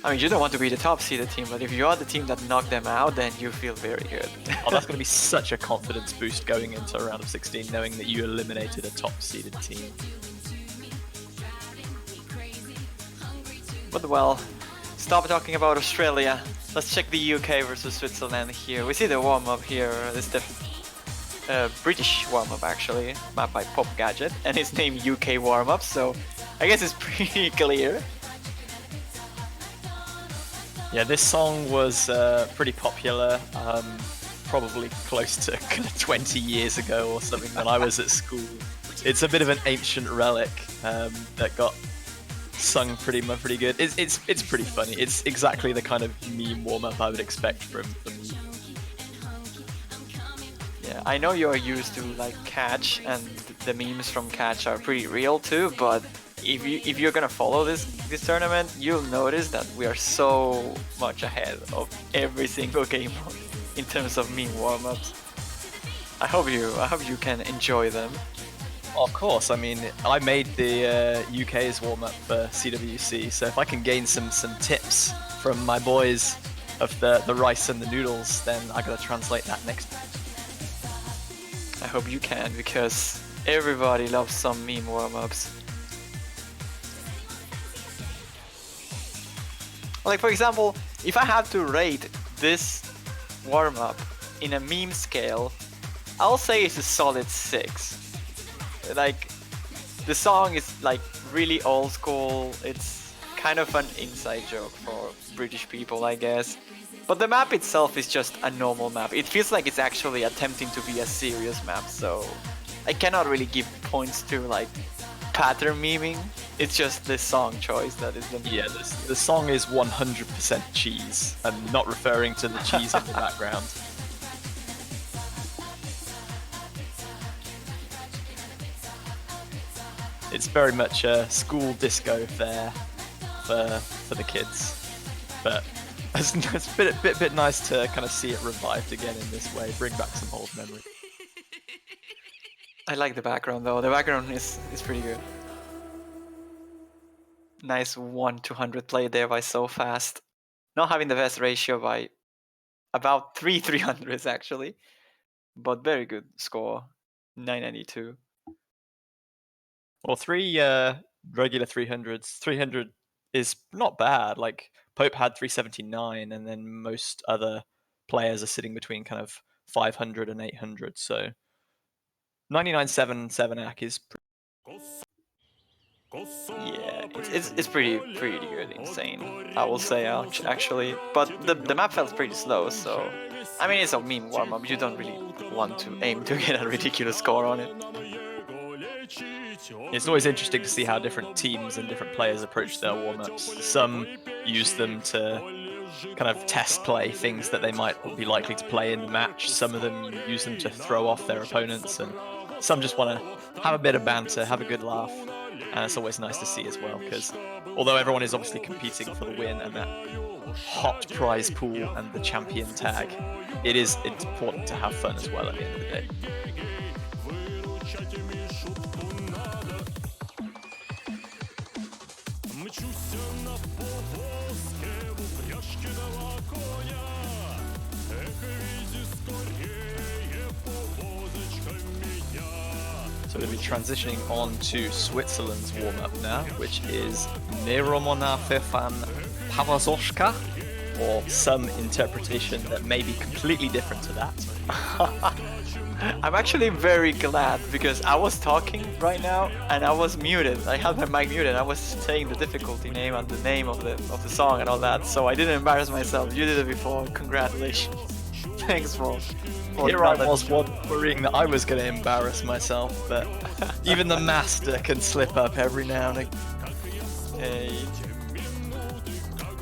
I mean, you don't want to be the top seeded team, but if you are the team that knocked them out, then you feel very good. Oh, that's going to be such a confidence boost going into a round of 16, knowing that you eliminated a top seeded team. But well, stop talking about Australia. Let's check the UK versus Switzerland here. We see the warm-up here. This is the British warm-up actually, made by Pop Gadget, and it's named UK warm-up, so I guess it's pretty clear. Yeah, this song was pretty popular, probably close to 20 years ago or something when I was at school. It's a bit of an ancient relic that got sung pretty good. It's pretty funny. It's exactly the kind of meme warm-up I would expect from you. Yeah, I know you're used to like Catch, and the memes from Catch are pretty real too, but if you're gonna follow this tournament, you'll notice that we are so much ahead of every single game in terms of meme warm-ups. I hope you can enjoy them. Of course, I mean, I made the UK's warm-up for CWC, so if I can gain some tips from my boys of the rice and the noodles, then I gotta translate that next. I hope you can, because everybody loves some meme warm-ups. Like for example, if I had to rate this warm-up in a meme scale, I'll say it's a solid 6. Like, the song is like really old school. It's kind of an inside joke for British people, I guess. But the map itself is just a normal map. It feels like it's actually attempting to be a serious map, so I cannot really give points to like pattern memeing. It's just the song choice that is the meme. Yeah, the song is 100% cheese. I'm not referring to the cheese in the background. It's very much a school disco fair for the kids, but it's a bit nice to kind of see it revived again in this way, bring back some old memory. I like the background though. The background is pretty good. Nice 1-200 play there by So Fast. Not having the best ratio by about 3 300s actually, but very good score, 992. Well, 3 regular 300s. 300 is not bad. Like Pope had 379, and then most other players are sitting between kind of 500 and 800. So 99.77 is. Yeah, it's pretty good, insane. I will say actually, but the map felt pretty slow. So I mean, it's a meme warm up. You don't really want to aim to get a ridiculous score on it. It's always interesting to see how different teams and different players approach their warm-ups. Some use them to kind of test play things that they might be likely to play in the match. Some of them use them to throw off their opponents, and some just want to have a bit of banter, have a good laugh. And it's always nice to see as well, because although everyone is obviously competing for the win and that hot prize pool and the champion tag, it is important to have fun as well at the end of the day. So we're going to be transitioning on to Switzerland's warm-up now, which is Neromona Fefan Pavazoshka, or some interpretation that may be completely different to that. I'm actually very glad, because I was talking right now and I was muted. I had my mic muted. I was saying the difficulty name and the name of the song and all that, so I didn't embarrass myself. You did it before. Congratulations. Thanks for Here I was worrying that I was going to embarrass myself, but even the master can slip up every now and again. Hey.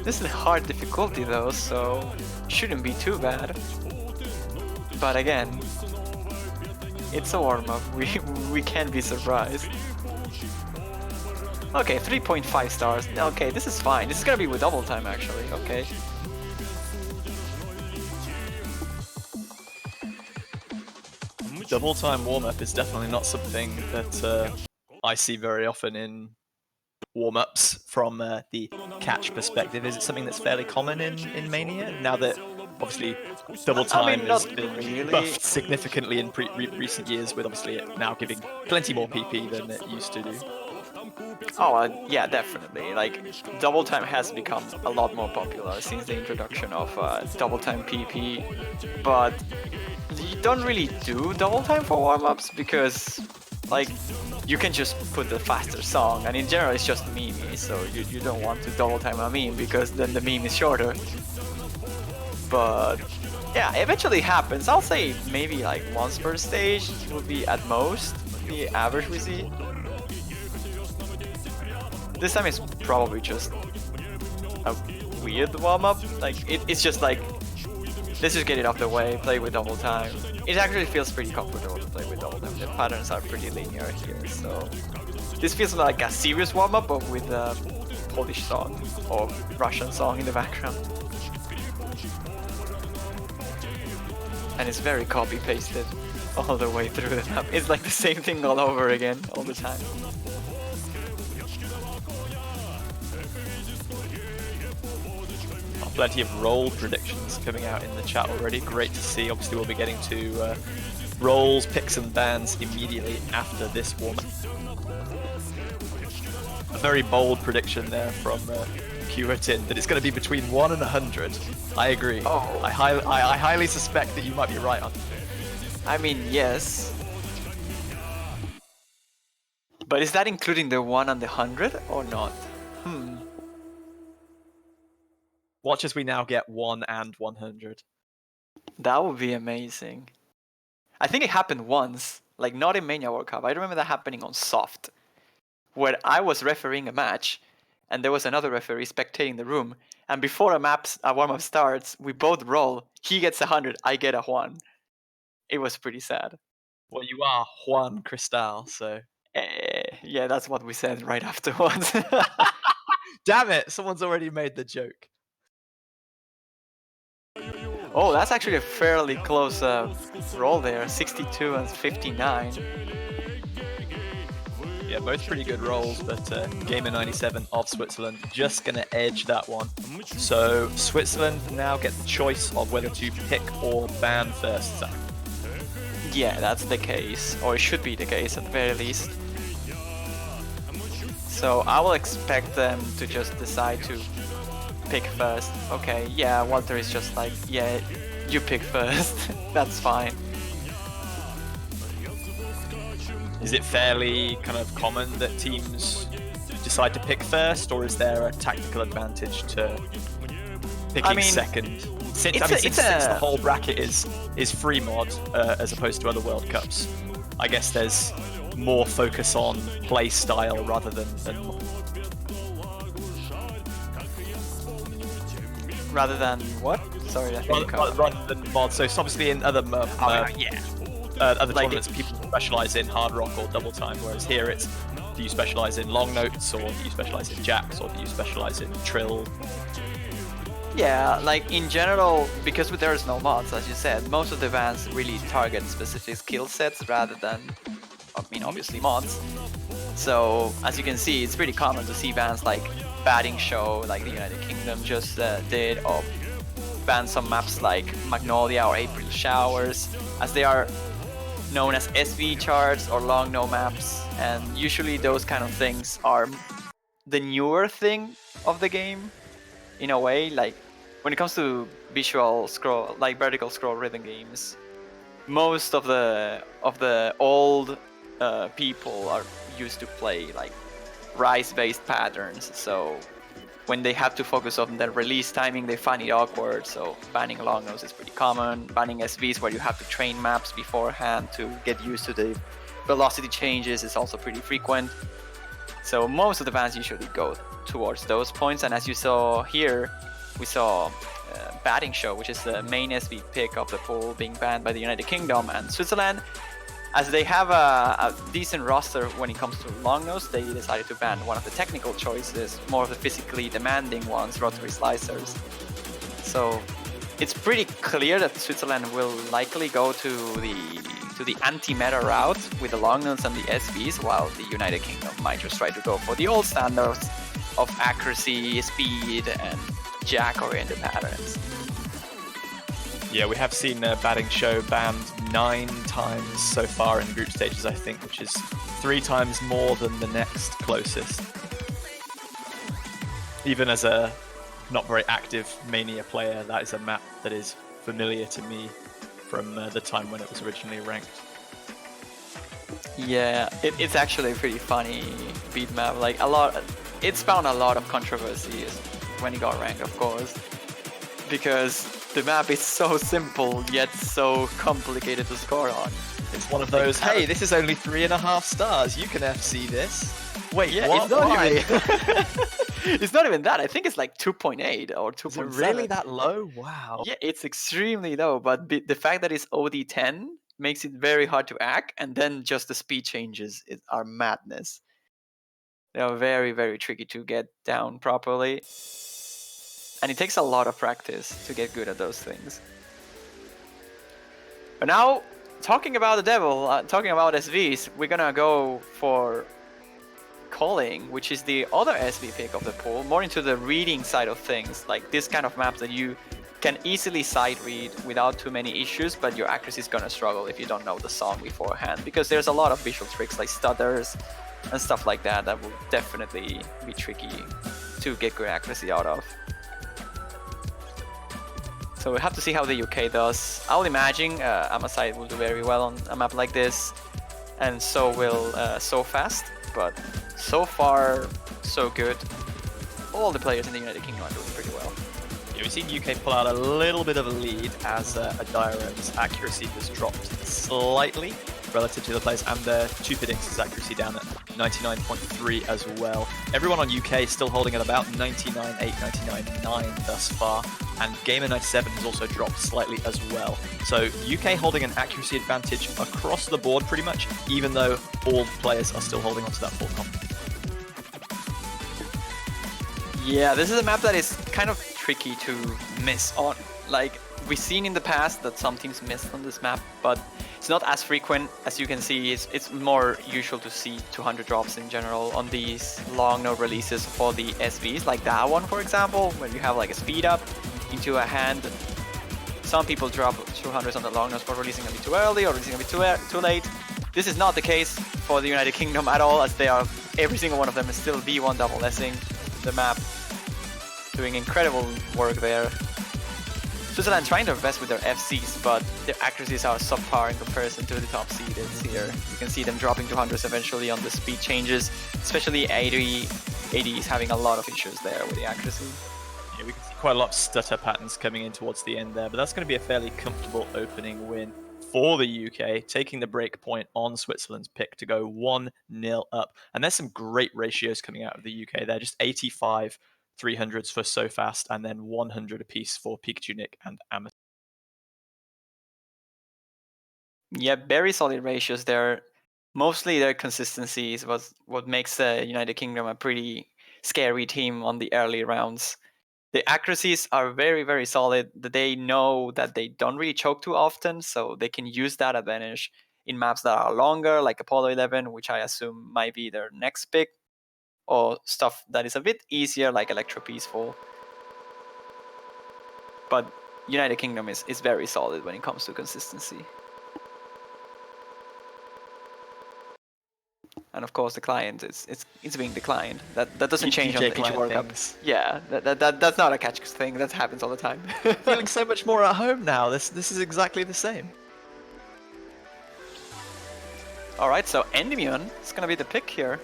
This is a hard difficulty though, so shouldn't be too bad. But again, it's a warm-up. We can't be surprised. Okay, 3.5 stars. Okay, this is fine. This is gonna be with double time actually. Okay. Double time warm-up is definitely not something that I see very often in warm-ups from the catch perspective. Is it something that's fairly common in Mania now that obviously double time has not been really. buffed significantly in recent years, with obviously it now giving plenty more PP than it used to do? Oh, yeah, definitely. Like, double time has become a lot more popular since the introduction of double time PP, but you don't really do double time for warm-ups because, like, you can just put the faster song, and in general it's just meme, so you don't want to double time a meme because then the meme is shorter. But yeah, eventually happens. I'll say maybe like once per stage would be at most the average we see. This time it's probably just a weird warm-up. Like it's just like, let's just get it off the way, play with double time. It actually feels pretty comfortable to play with double time. The patterns are pretty linear here, so this feels like a serious warm-up, but with a Polish song or Russian song in the background. And it's very copy-pasted all the way through the map. It's like the same thing all over again, all the time. Plenty of roll predictions coming out in the chat already. Great to see. Obviously, we'll be getting to rolls, picks, and bans immediately after this warm-up. A very bold prediction there from Puritin that it's going to be between 1 and 100. I agree. Oh. I highly suspect that you might be right on. I mean, yes. But is that including the 1 and the 100 or not? Watch as we now get 1 and 100. That would be amazing. I think it happened once, like not in Mania World Cup. I remember that happening on soft, where I was refereeing a match, and there was another referee spectating the room, and before a warm-up starts, we both roll. He gets 100, I get a 1. It was pretty sad. Well, you are Juan Cristal, so... Yeah, that's what we said right afterwards. Damn it! Someone's already made the joke. Oh, that's actually a fairly close roll there, 62 and 59. Yeah, both pretty good rolls, but Gamer97 of Switzerland just going to edge that one. So Switzerland now get the choice of whether to pick or ban first, Zach. Yeah, that's the case, or it should be the case at the very least. So I will expect them to just decide to pick first. Okay, yeah, Walter is just like, yeah, you pick first. That's fine. Is it fairly kind of common that teams decide to pick first, or is there a tactical advantage to picking second? Since the whole bracket is free mod as opposed to other World Cups, I guess there's more focus on play style rather than Rather than what? Sorry, I think rather than mod. So it's obviously in other other tournaments, people specialize in hard rock or double time, whereas here it's, do you specialize in long notes, or do you specialize in jacks, or do you specialize in trill? Yeah, like in general, because there's no mods, as you said, most of the bans really target specific skill sets rather than, I mean, obviously mods. So as you can see, it's pretty common to see bans like Batting Show, like the United Kingdom just did, or ban some maps like Magnolia or April Showers, as they are known as SV charts or long no maps, and usually those kind of things are the newer thing of the game in a way. Like when it comes to visual scroll, like vertical scroll rhythm games, most of the old people are used to play like rise-based patterns, so when they have to focus on their release timing, they find it awkward. So banning long nose is pretty common. Banning SVs, where you have to train maps beforehand to get used to the velocity changes, is also pretty frequent. So most of the bans usually go towards those points. And as you saw here, we saw Batting Show, which is the main SV pick of the pool, being banned by the United Kingdom and Switzerland. as they have a decent roster when it comes to long nose, they decided to ban one of the technical choices, more of the physically demanding ones, rotary slicers. So it's pretty clear that Switzerland will likely go to the anti-meta route with the long nodes and the SVs, while the United Kingdom might just try to go for the old standards of accuracy, speed, and jack-oriented patterns. Yeah, we have seen Batting Show banned 9 times so far in group stages, I think, which is 3 times more than the next closest. Even as a not very active Mania player, that is a map that is familiar to me from the time when it was originally ranked. Yeah, it's actually a pretty funny beat map. Like it spawned a lot of controversies when it got ranked, of course, because the map is so simple yet so complicated to score on. It's one of those, hey, this is only 3.5 stars, you can FC this. Wait, yeah, what? It's not Why? even it's not even that. I think it's like 2.8 or 2.7. Is it really that low? Wow. Yeah, it's extremely low, but the fact that it's OD10 makes it very hard to hack, and then just the speed changes are madness. They are very, very tricky to get down properly. And it takes a lot of practice to get good at those things. But now, talking about the devil, talking about SVs, we're gonna go for Calling, which is the other SV pick of the pool, more into the reading side of things, like this kind of maps that you can easily sight read without too many issues, but your accuracy is gonna struggle if you don't know the song beforehand, because there's a lot of visual tricks like stutters and stuff like that that will definitely be tricky to get good accuracy out of. So we'll have to see how the UK does. I'll imagine Amasite will do very well on a map like this, and so will So Fast, but so far, so good. All the players in the United Kingdom are doing pretty well. Yeah, we've seen UK pull out a little bit of a lead as Adira's accuracy has dropped slightly relative to the players, and Tupidinx's accuracy down at 99.3 as well. Everyone on UK is still holding at about 99.8, 99.9 thus far, and Gamer97 has also dropped slightly as well. So UK holding an accuracy advantage across the board pretty much, even though all players are still holding onto that full comp. Yeah, this is a map that is kind of tricky to miss on. Like, we've seen in the past that some teams missed on this map, but it's not as frequent. As you can see, it's more usual to see 200 drops in general on these long node releases for the SVs, like that one, for example, where you have like a speed up into a hand. Some people drop 200s on the long nodes for releasing a bit too early or releasing a bit too late. This is not the case for the United Kingdom at all, as they are, every single one of them is still V1 double S-ing the map, doing incredible work there. Switzerland trying their best with their FCs, but their accuracies are subpar in comparison to the top seededs here. You can see them dropping 200s eventually on the speed changes, especially 80 is having a lot of issues there with the accuracy. Yeah, we can see quite a lot of stutter patterns coming in towards the end there, but that's going to be a fairly comfortable opening win for the UK, taking the break point on Switzerland's pick to go 1-0 up. And there's some great ratios coming out of the UK there, just 85 300s for So Fast, and then 100 apiece for Pikachu Nick and Amethyst. Yeah, very solid ratios there. Mostly their consistency is what makes the United Kingdom a pretty scary team on the early rounds. The accuracies are very, very solid. They know that they don't really choke too often, so they can use that advantage in maps that are longer, like Apollo 11, which I assume might be their next pick, or stuff that is a bit easier, like Electro Peaceful. But United Kingdom is very solid when it comes to consistency. And of course, the client it's being declined. That doesn't change on the each World Cup. Yeah, that's not a catch thing. That happens all the time. Feeling so much more at home now. This is exactly the same. All right, so Endymion is gonna be the pick here.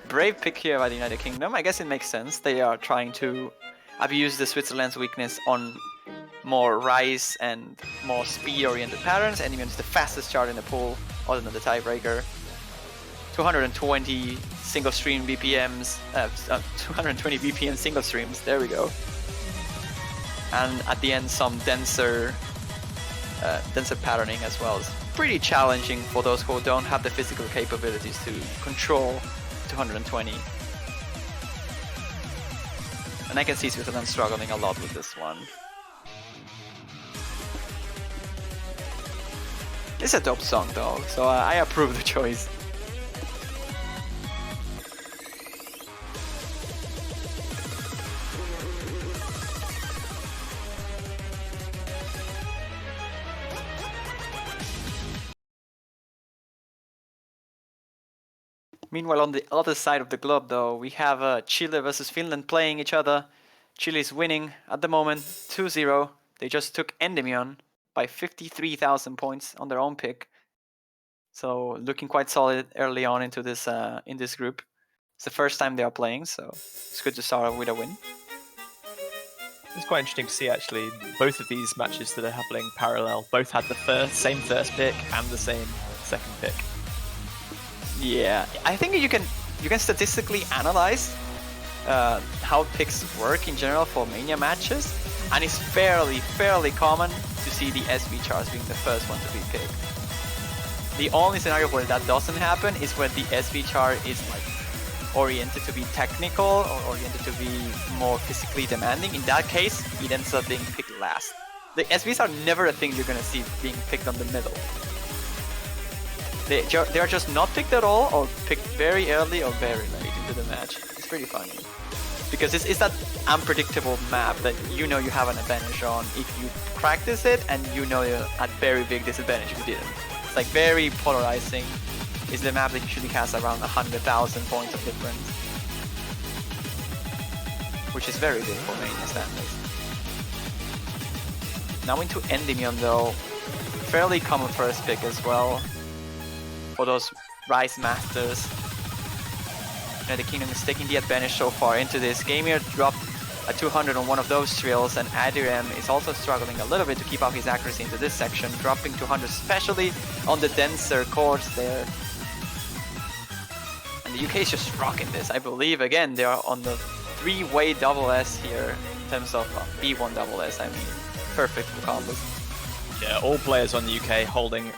Brave pick here by the United Kingdom. I guess it makes sense. They are trying to abuse the Switzerland's weakness on more rise and more speed-oriented patterns. Endymion is the fastest chart in the pool, other than the tiebreaker. 220 single stream BPMs, 220 BPM single streams, there we go. And at the end, some denser denser patterning as well is pretty challenging for those who don't have the physical capabilities to control 220. And I can see Switzerland struggling a lot with this one. It's a dope song though, so I approve the choice. Meanwhile, on the other side of the globe though, we have Chile versus Finland playing each other. Chile is winning at the moment, 2-0. They just took Endymion by 53,000 points on their own pick. So looking quite solid early on into this in this group. It's the first time they are playing, so it's good to start with a win. It's quite interesting to see actually both of these matches that are happening parallel. Both had the same first pick and the same second pick. Yeah, I think you can statistically analyze how picks work in general for Mania matches, and it's fairly common to see the SV chars being the first one to be picked. The only scenario where that doesn't happen is when the SV char is like oriented to be technical or oriented to be more physically demanding. In that case, it ends up being picked last. The SVs are never a thing you're gonna see being picked on the middle. They are just not picked at all, or picked very early or very late into the match. It's pretty funny. Because it's that unpredictable map that you know you have an advantage on if you practice it, and you know you're at very big disadvantage if you didn't. It's like very polarizing. It's the map that usually has around 100,000 points of difference. Which is very big for Mania standards. Now into Endymion though. Fairly common first pick as well. For those Rise Masters. United Kingdom is taking the advantage so far into this. Gamer dropped a 200 on one of those drills, and Adirem is also struggling a little bit to keep up his accuracy into this section, dropping 200 especially on the denser cores there. And the UK is just rocking this. I believe, again, they are on the three-way double S here in terms of B1 double S, I mean. Perfect for combos. Yeah, all players on the UK holding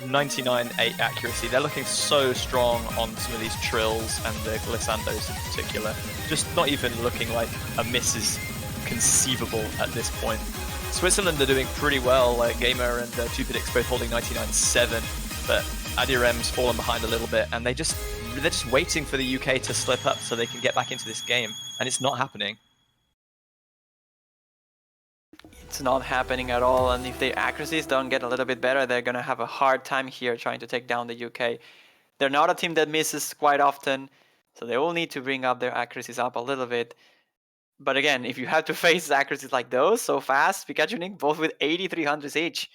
99.8 accuracy. They're looking so strong on some of these trills and the glissandos in particular. Just not even looking like a miss is conceivable at this point. Switzerland are doing pretty well. Gamer and 2Pidix both holding 99.7, but Adirem's fallen behind a little bit, and they're just waiting for the UK to slip up so they can get back into this game, and it's not happening. It's not happening at all, and if their accuracies don't get a little bit better, they're gonna have a hard time here trying to take down the UK. They're not a team that misses quite often, so they will need to bring up their accuracies up a little bit. But again, if you have to face accuracies like those so fast, Pikachu Nick both with 8300s each,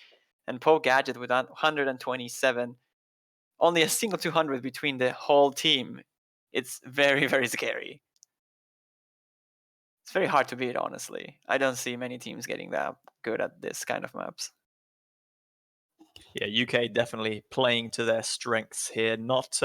and Poe Gadget with 127, only a single 200 between the whole team. It's very, very scary. It's very hard to beat, honestly. I don't see many teams getting that good at this kind of maps. Yeah, UK definitely playing to their strengths here, not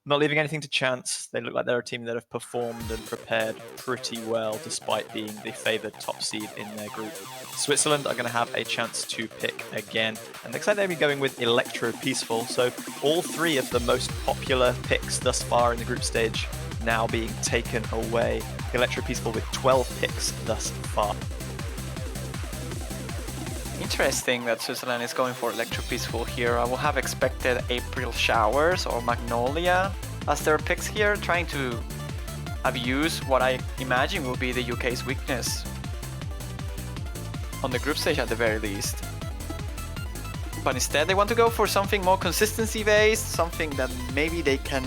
leaving anything to chance. They look like they're a team that have performed and prepared pretty well despite being the favoured top seed in their group. Switzerland are going to have a chance to pick again, and looks like they'll be going with Electro Peaceful, so all three of the most popular picks thus far in the group stage now being taken away. Electro Peaceful with 12 picks thus far. Interesting that Switzerland is going for Electro Peaceful here. I will have expected April Showers or Magnolia as their picks here, trying to abuse what I imagine will be the UK's weakness on the group stage at the very least. But instead they want to go for something more consistency based, something that maybe they can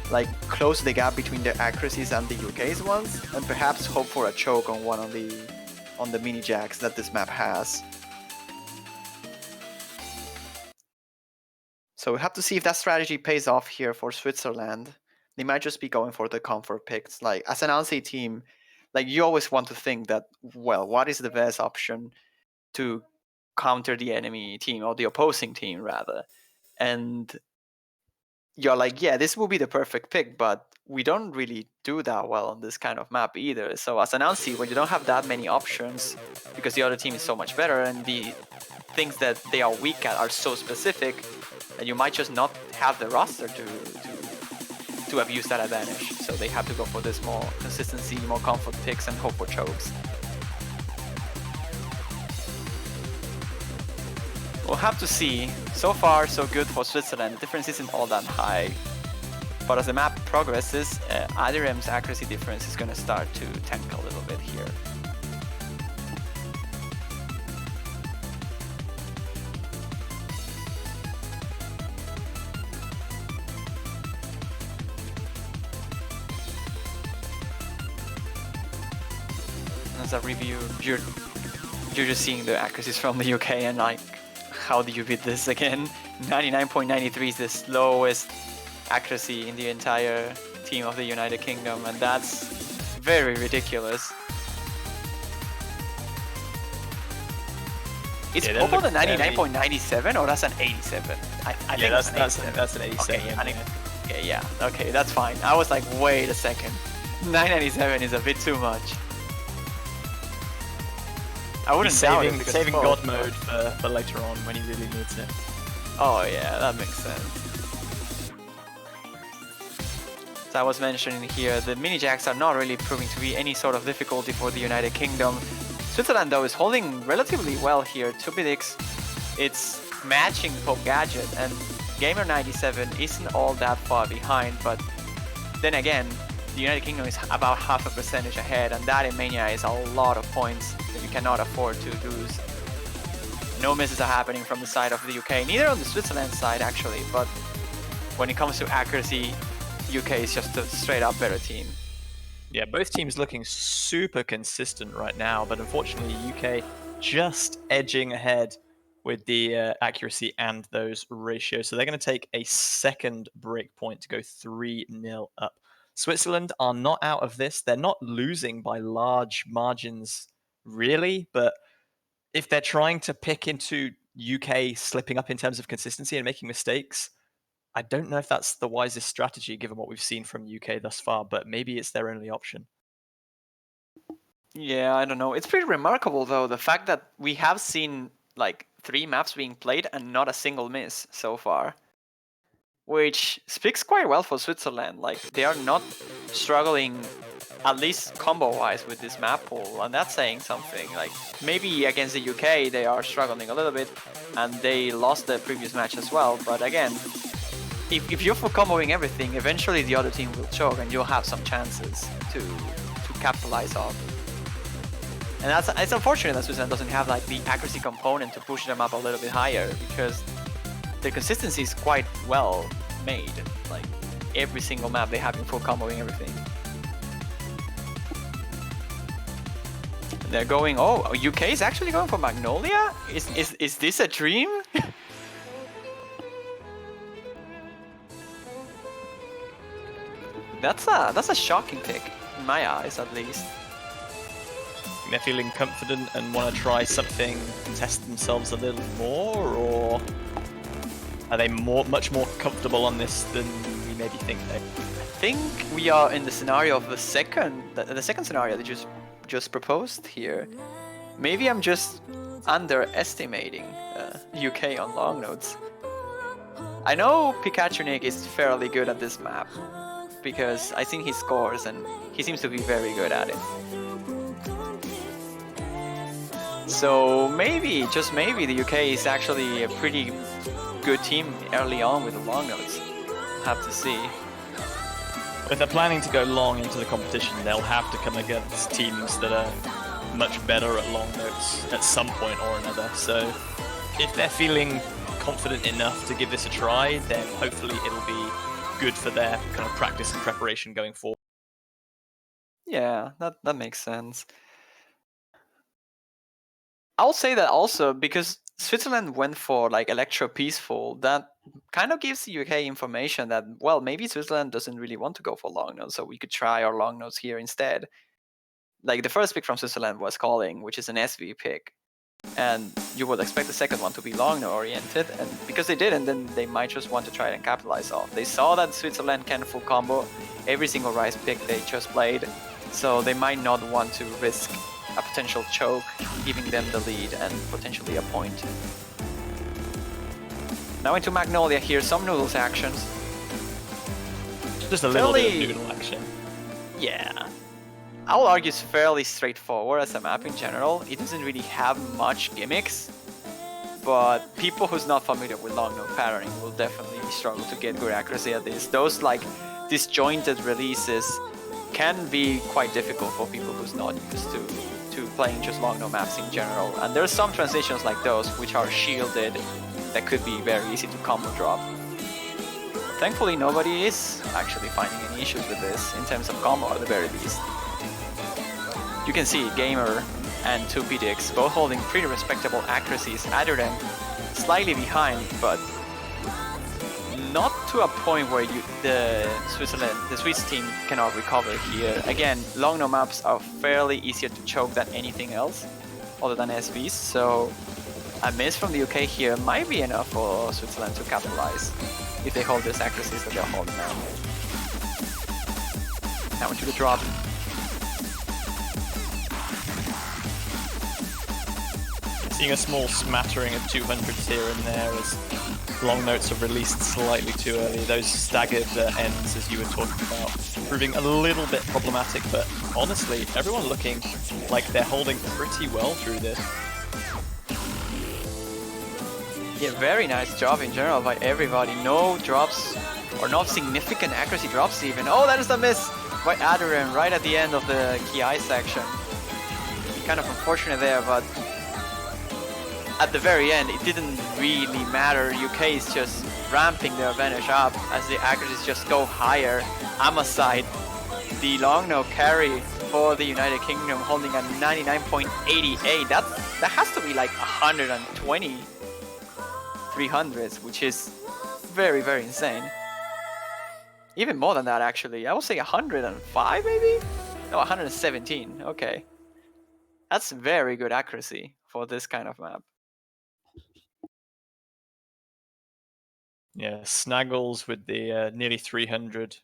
like close the gap between their accuracies and the UK's ones, and perhaps hope for a choke on one of the mini jacks that this map has. So we have to see if that strategy pays off here for Switzerland. They might just be going for the comfort picks. Like as an LC team, like you always want to think that, well, what is the best option to counter the enemy team or the opposing team rather? And you're like, yeah, this will be the perfect pick, but we don't really do that well on this kind of map either. So as an Ansi, when you don't have that many options, because the other team is so much better and the things that they are weak at are so specific, and you might just not have the roster to abuse that advantage. So they have to go for this more consistency, more comfort picks, and hope for chokes. We'll have to see. So far, so good for Switzerland. The difference isn't all that high. But as the map progresses, Adirem's accuracy difference is going to start to tank a little bit here. As a review, you're just seeing the accuracies from the UK and like, how do you beat this again? 99.93 is the slowest accuracy in the entire team of the United Kingdom, and that's very ridiculous. Is Popo the 99.97 or that's an 87? I think that's an 87. Okay, yeah, okay, that's fine. I was like, wait a second, 997 is a bit too much. I wouldn't saving God mode for later on when he really needs it. Oh yeah, that makes sense. As I was mentioning here, the mini jacks are not really proving to be any sort of difficulty for the United Kingdom. Switzerland though is holding relatively well here. 2bit. It's matching Pope Gadget, and Gamer97 isn't all that far behind, but then again, the United Kingdom is about half a percentage ahead, and that in Mania is a lot of points that you cannot afford to lose. No misses are happening from the side of the UK, neither on the Switzerland side actually, but when it comes to accuracy, UK is just a straight up better team. Yeah, both teams looking super consistent right now, but unfortunately UK just edging ahead with the accuracy and those ratios. So they're going to take a second break point to go 3-0 up. Switzerland are not out of this. They're not losing by large margins, really, but if they're trying to pick into UK slipping up in terms of consistency and making mistakes, I don't know if that's the wisest strategy given what we've seen from UK thus far, but maybe it's their only option. Yeah, I don't know. It's pretty remarkable though, the fact that we have seen like 3 maps being played and not a single miss so far. Which speaks quite well for Switzerland. Like, they are not struggling, at least combo-wise, with this map pool, and that's saying something. Like, maybe against the UK they are struggling a little bit, and they lost the previous match as well, but again, if you're for comboing everything, eventually the other team will choke, and you'll have some chances to capitalize on. And it's unfortunate that Switzerland doesn't have like the accuracy component to push them up a little bit higher, because the consistency is quite well made. Like, every single map they have been full comboing everything. They're going, oh, UK is actually going for Magnolia? Is this a dream? That's a shocking pick, in my eyes at least. They're feeling confident and want to try something and test themselves a little more, or are they much more comfortable on this than we maybe think they? I think we are in the scenario of the second scenario that you just proposed here. Maybe I'm just underestimating UK on long nodes. I know Pikachu Nick is fairly good at this map, because I think he scores and he seems to be very good at it. So maybe, just maybe, the UK is actually a pretty good team early on with the long nodes. We'll have to see. If they're planning to go long into the competition, they'll have to come against teams that are much better at long nodes at some point or another. So if they're feeling confident enough to give this a try, then hopefully it'll be good for their kind of practice and preparation going forward. Yeah, that makes sense. I'll say that also because Switzerland went for like Electro Peaceful, that kind of gives the UK information that, well, maybe Switzerland doesn't really want to go for long nodes, so we could try our long nodes here instead. Like, the first pick from Switzerland was Calling, which is an SV pick. And you would expect the second one to be long no oriented, and because they didn't, then they might just want to try and capitalize off. They saw that Switzerland can full combo every single Rise pick they just played, so they might not want to risk a potential choke, giving them the lead and potentially a point. Now into Magnolia here, some Noodles actions. Just a little bit of noodle action. Yeah. I will argue it's fairly straightforward as a map in general. It doesn't really have much gimmicks, but people who's not familiar with long no patterning will definitely struggle to get good accuracy at this. Those like disjointed releases can be quite difficult for people who's not used to playing just long no maps in general. And there's some transitions like those which are shielded that could be very easy to combo drop. Thankfully, nobody is actually finding any issues with this in terms of combo at the very least. You can see Gamer and 2PDX both holding pretty respectable accuracies, Adurem slightly behind, but not to a point where the Swiss team cannot recover here. Again, long no maps are fairly easier to choke than anything else other than SVs, so a miss from the UK here might be enough for Switzerland to capitalize if they hold these accuracies that they're holding now. Now into the drop. Seeing a small smattering of 200s here and there as long notes are released slightly too early. Those staggered ends, as you were talking about, proving a little bit problematic, but honestly, everyone looking like they're holding pretty well through this. Yeah, very nice job in general by everybody. No drops, or no significant accuracy drops even. Oh, that is the miss by Adurem right at the end of the Ki section. Kind of unfortunate there, but at the very end, it didn't really matter. UK is just ramping their advantage up as the accuracies just go higher. Amoside, the long no carry for the United Kingdom, holding a 99.88. That has to be like 120 300s, which is very, very insane. Even more than that, actually. I would say 105, maybe? No, 117. Okay. That's very good accuracy for this kind of map. Yeah, Snaggles with the nearly 300s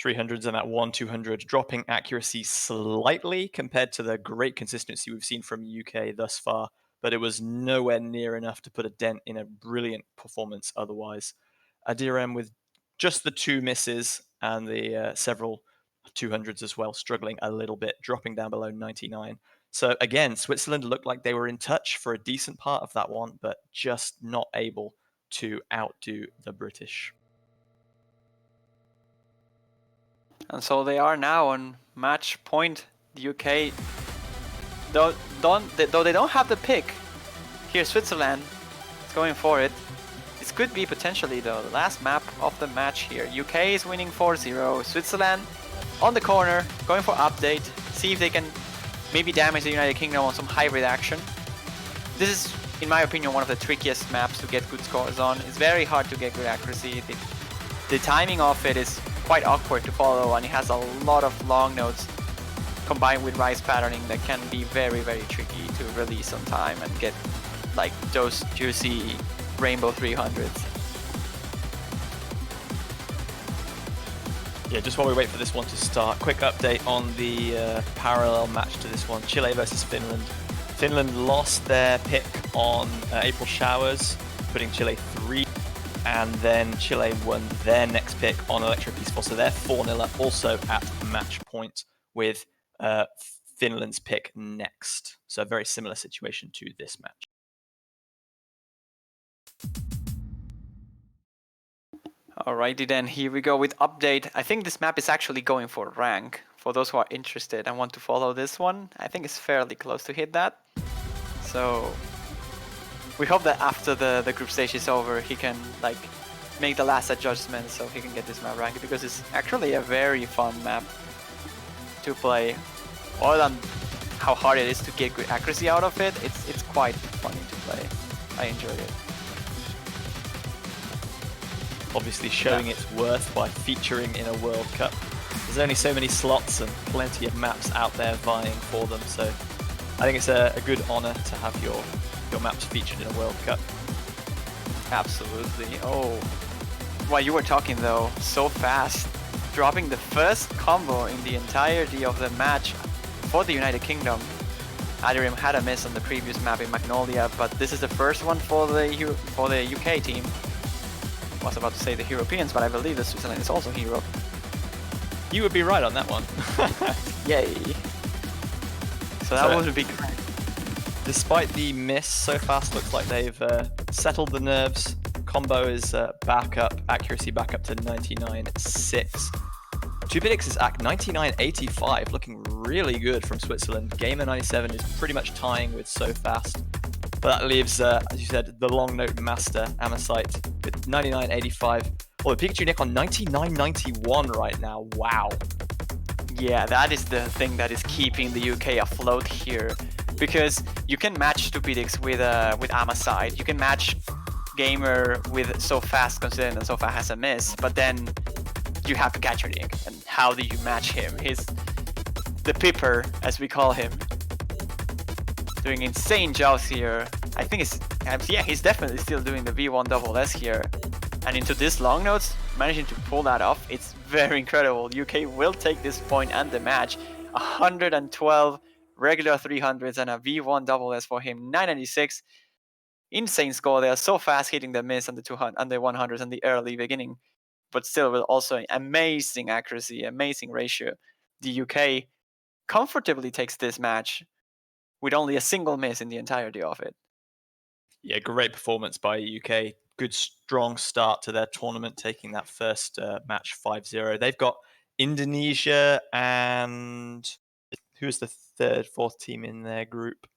and that 1-200, dropping accuracy slightly compared to the great consistency we've seen from UK thus far, but it was nowhere near enough to put a dent in a brilliant performance otherwise. Adurem with just the 2 misses and the several 200s as well, struggling a little bit, dropping down below 99. So again, Switzerland looked like they were in touch for a decent part of that one, but just not able to outdo the British. And so they are now on match point. The UK, though they don't have the pick, here Switzerland is going for it. This could be potentially the last map of the match here. UK is winning 4-0. Switzerland on the corner, going for update. See if they can maybe damage the United Kingdom on some hybrid action. This is, in my opinion, one of the trickiest maps to get good scores on. It's very hard to get good accuracy. The timing of it is quite awkward to follow, and it has a lot of long notes combined with rise patterning that can be very, very tricky to release on time and get like those juicy rainbow 300s. Yeah, just while we wait for this one to start, quick update on the parallel match to this one, Chile versus Finland. Finland lost their pick on April Showers, putting Chile 3, and then Chile won their next pick on Electro Peaceful, so they're 4-0 up, also at match point with Finland's pick next. So a very similar situation to this match. Alrighty then, here we go with update. I think this map is actually going for rank. For those who are interested and want to follow this one, I think it's fairly close to hit that. So we hope that after the group stage is over, he can like make the last adjustment so he can get this map ranked, because it's actually a very fun map to play. Other than how hard it is to get good accuracy out of it, it's quite funny to play. I enjoy it. Obviously showing its worth by featuring in a World Cup. There's only so many slots and plenty of maps out there vying for them, so I think it's a good honor to have your maps featured in a World Cup. Absolutely. Oh, while you were talking though, so fast, dropping the first combo in the entirety of the match for the United Kingdom. Adrium had a miss on the previous map in Magnolia, but this is the first one for the UK team. I was about to say the Europeans, but I believe that Switzerland is also Europe. You would be right on that one. Yay! So that would be correct. Despite the miss, so fast looks like they've settled the nerves. Combo is back up, accuracy back up to 99.6. 2Bidix is at 99.85, looking really good from Switzerland. Gamer 97 is pretty much tying with so fast. But that leaves, as you said, the long note master, Amosite, with 99.85. Oh, the Pikachu Nick on 99.91 right now. Wow. Yeah, that is the thing that is keeping the UK afloat here. Because you can match Stupidix with Amosite. You can match Gamer with So Fast, considering that So Fast has a miss. But then you have to catch your Nick. And how do you match him? He's the Pipper, as we call him. Doing insane jobs here. I think he's definitely still doing the V1SS here. And into this long notes, managing to pull that off, it's very incredible. UK will take this point and the match. 112 regular 300s and a V1SS for him, 996. Insane score. They are so fast hitting the miss on the 200 and the 100s in the early beginning, but still with also amazing accuracy, amazing ratio. The UK comfortably takes this match with only a single miss in the entirety of it. Yeah, great performance by UK. Good, strong start to their tournament, taking that first match 5-0. They've got Indonesia and who's the fourth team in their group?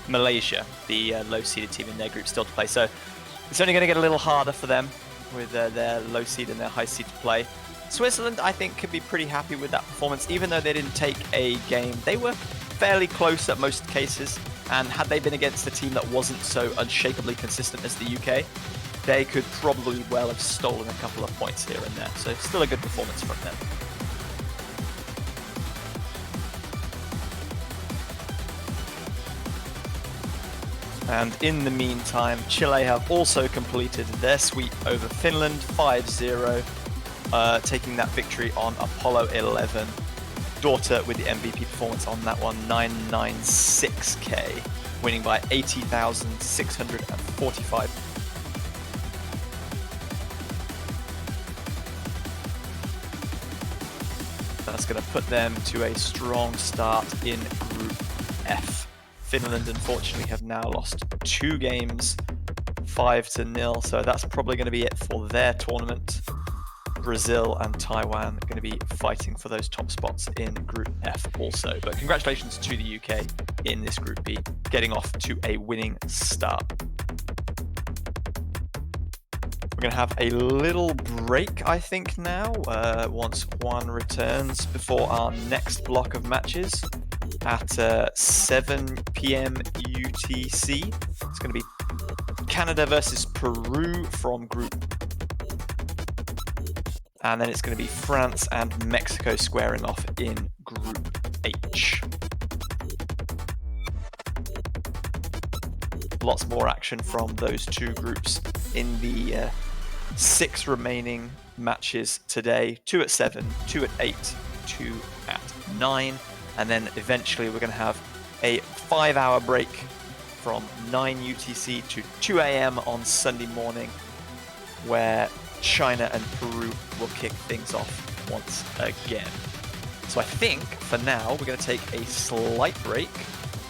Malaysia, the low-seeded team in their group, still to play. So it's only going to get a little harder for them with their low seed and their high seed to play. Switzerland, I think, could be pretty happy with that performance. Even though they didn't take a game, they were fairly close at most cases. And had they been against a team that wasn't so unshakably consistent as the UK, they could probably well have stolen a couple of points here and there. So still a good performance from them. And in the meantime, Chile have also completed their sweep over Finland 5-0, taking that victory on Apollo 11. Daughter with the MVP performance on that one, 996k, winning by 80,645. That's going to put them to a strong start in Group F. Finland, unfortunately, have now lost 2 games, 5-0, so that's probably going to be it for their tournament. Brazil and Taiwan are going to be fighting for those top spots in Group F also. But congratulations to the UK in this Group B, getting off to a winning start. We're going to have a little break, I think, now, once Juan returns before our next block of matches at 7 p.m. UTC. It's going to be Canada versus Peru from Group. And then it's going to be France and Mexico squaring off in Group H. Lots more action from those 2 groups in the 6 remaining matches today. 2 at 7, 2 at 8, 2 at 9. And then eventually we're going to have a 5-hour break from 9 UTC to 2 a.m. on Sunday morning, where China and Peru will kick things off once again. So I think for now we're going to take a slight break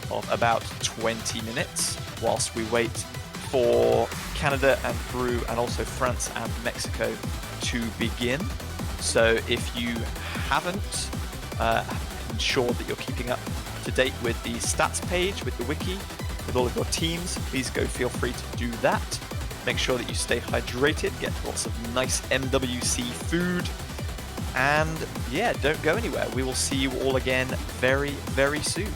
of about 20 minutes whilst we wait for Canada and Peru and also France and Mexico to begin. So if you haven't ensured that you're keeping up to date with the stats page, with the wiki, with all of your teams, please feel free to do that. Make sure that you stay hydrated, get lots of nice MWC food, and yeah, don't go anywhere. We will see you all again very, very soon.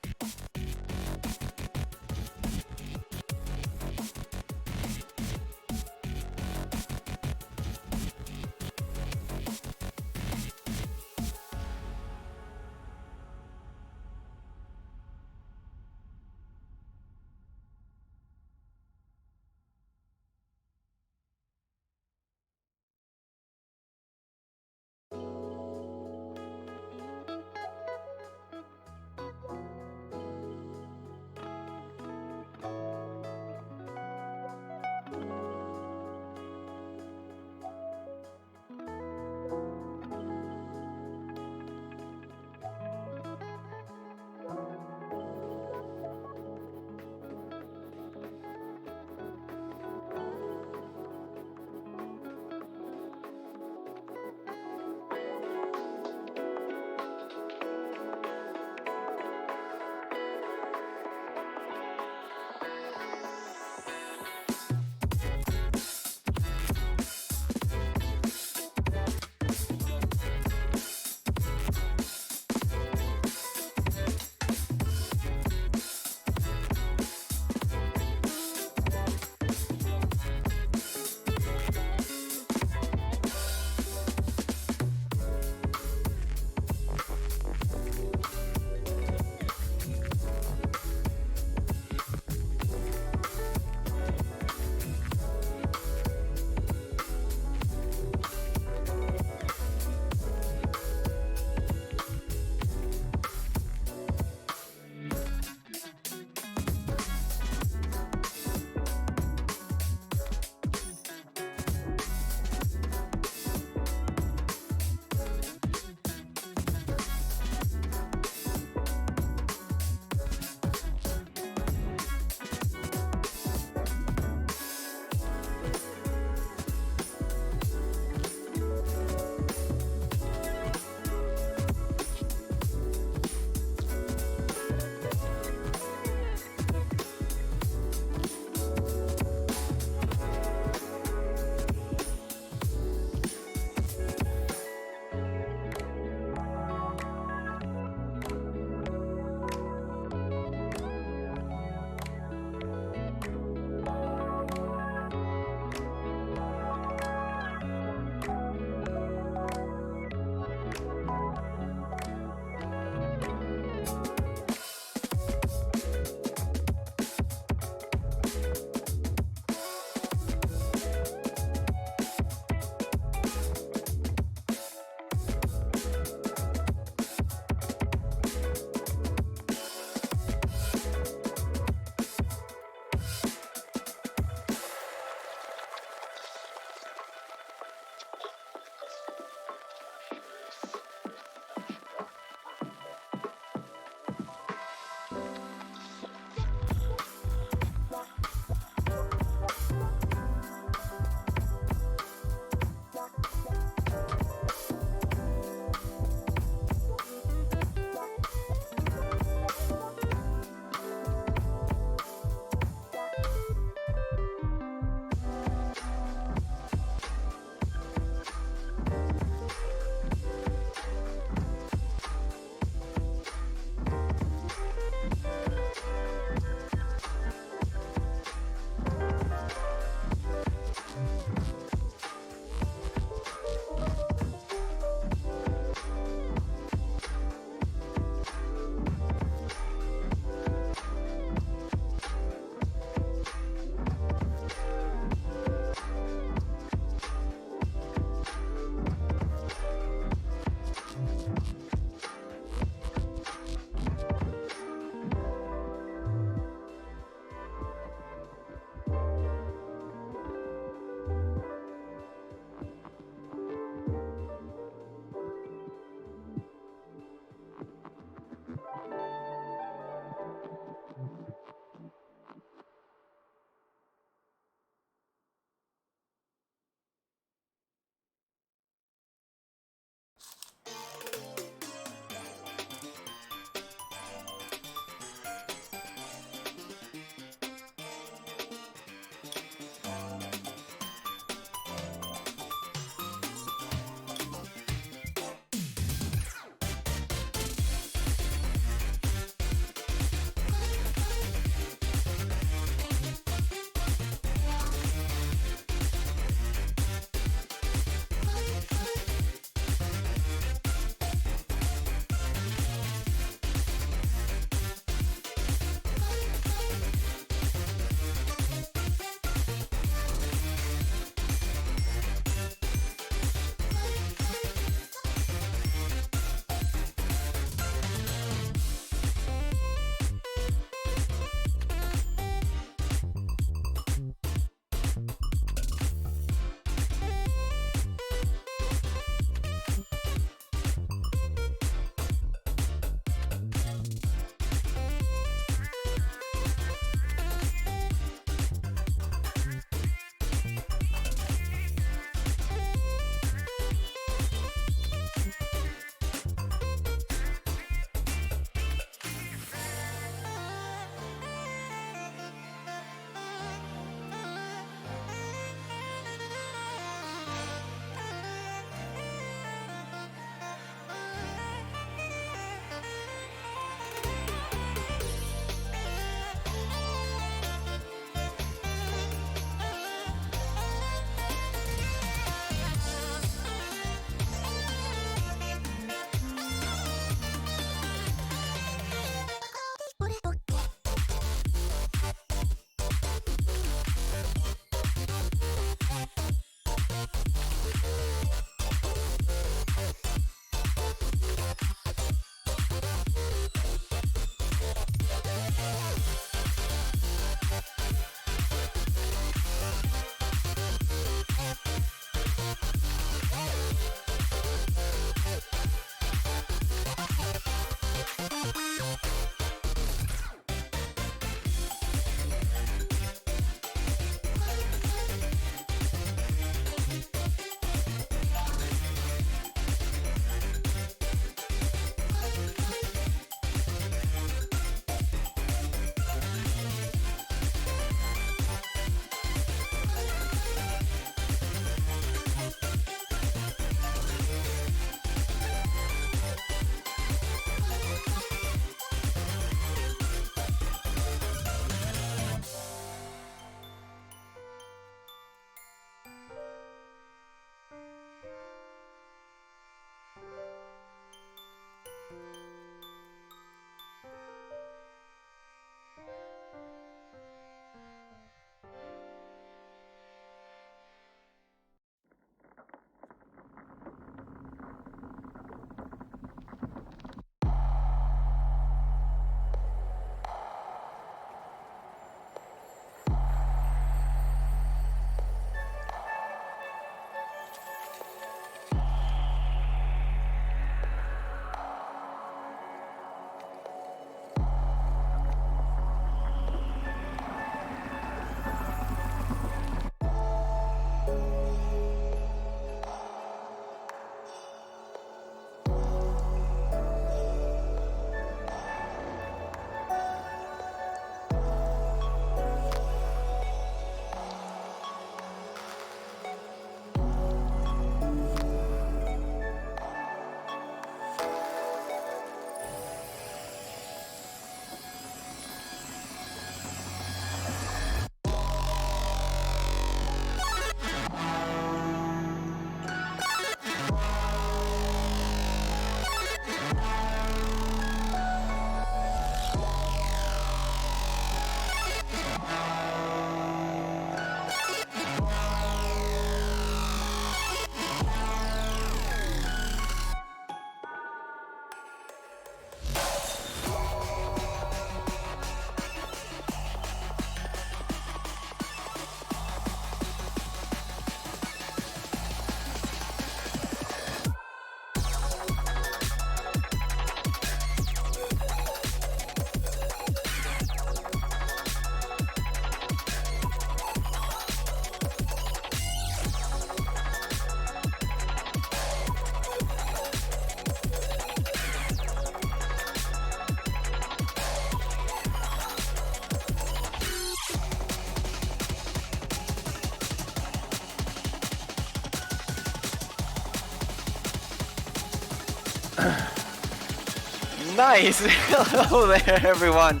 Nice! Hello there, everyone,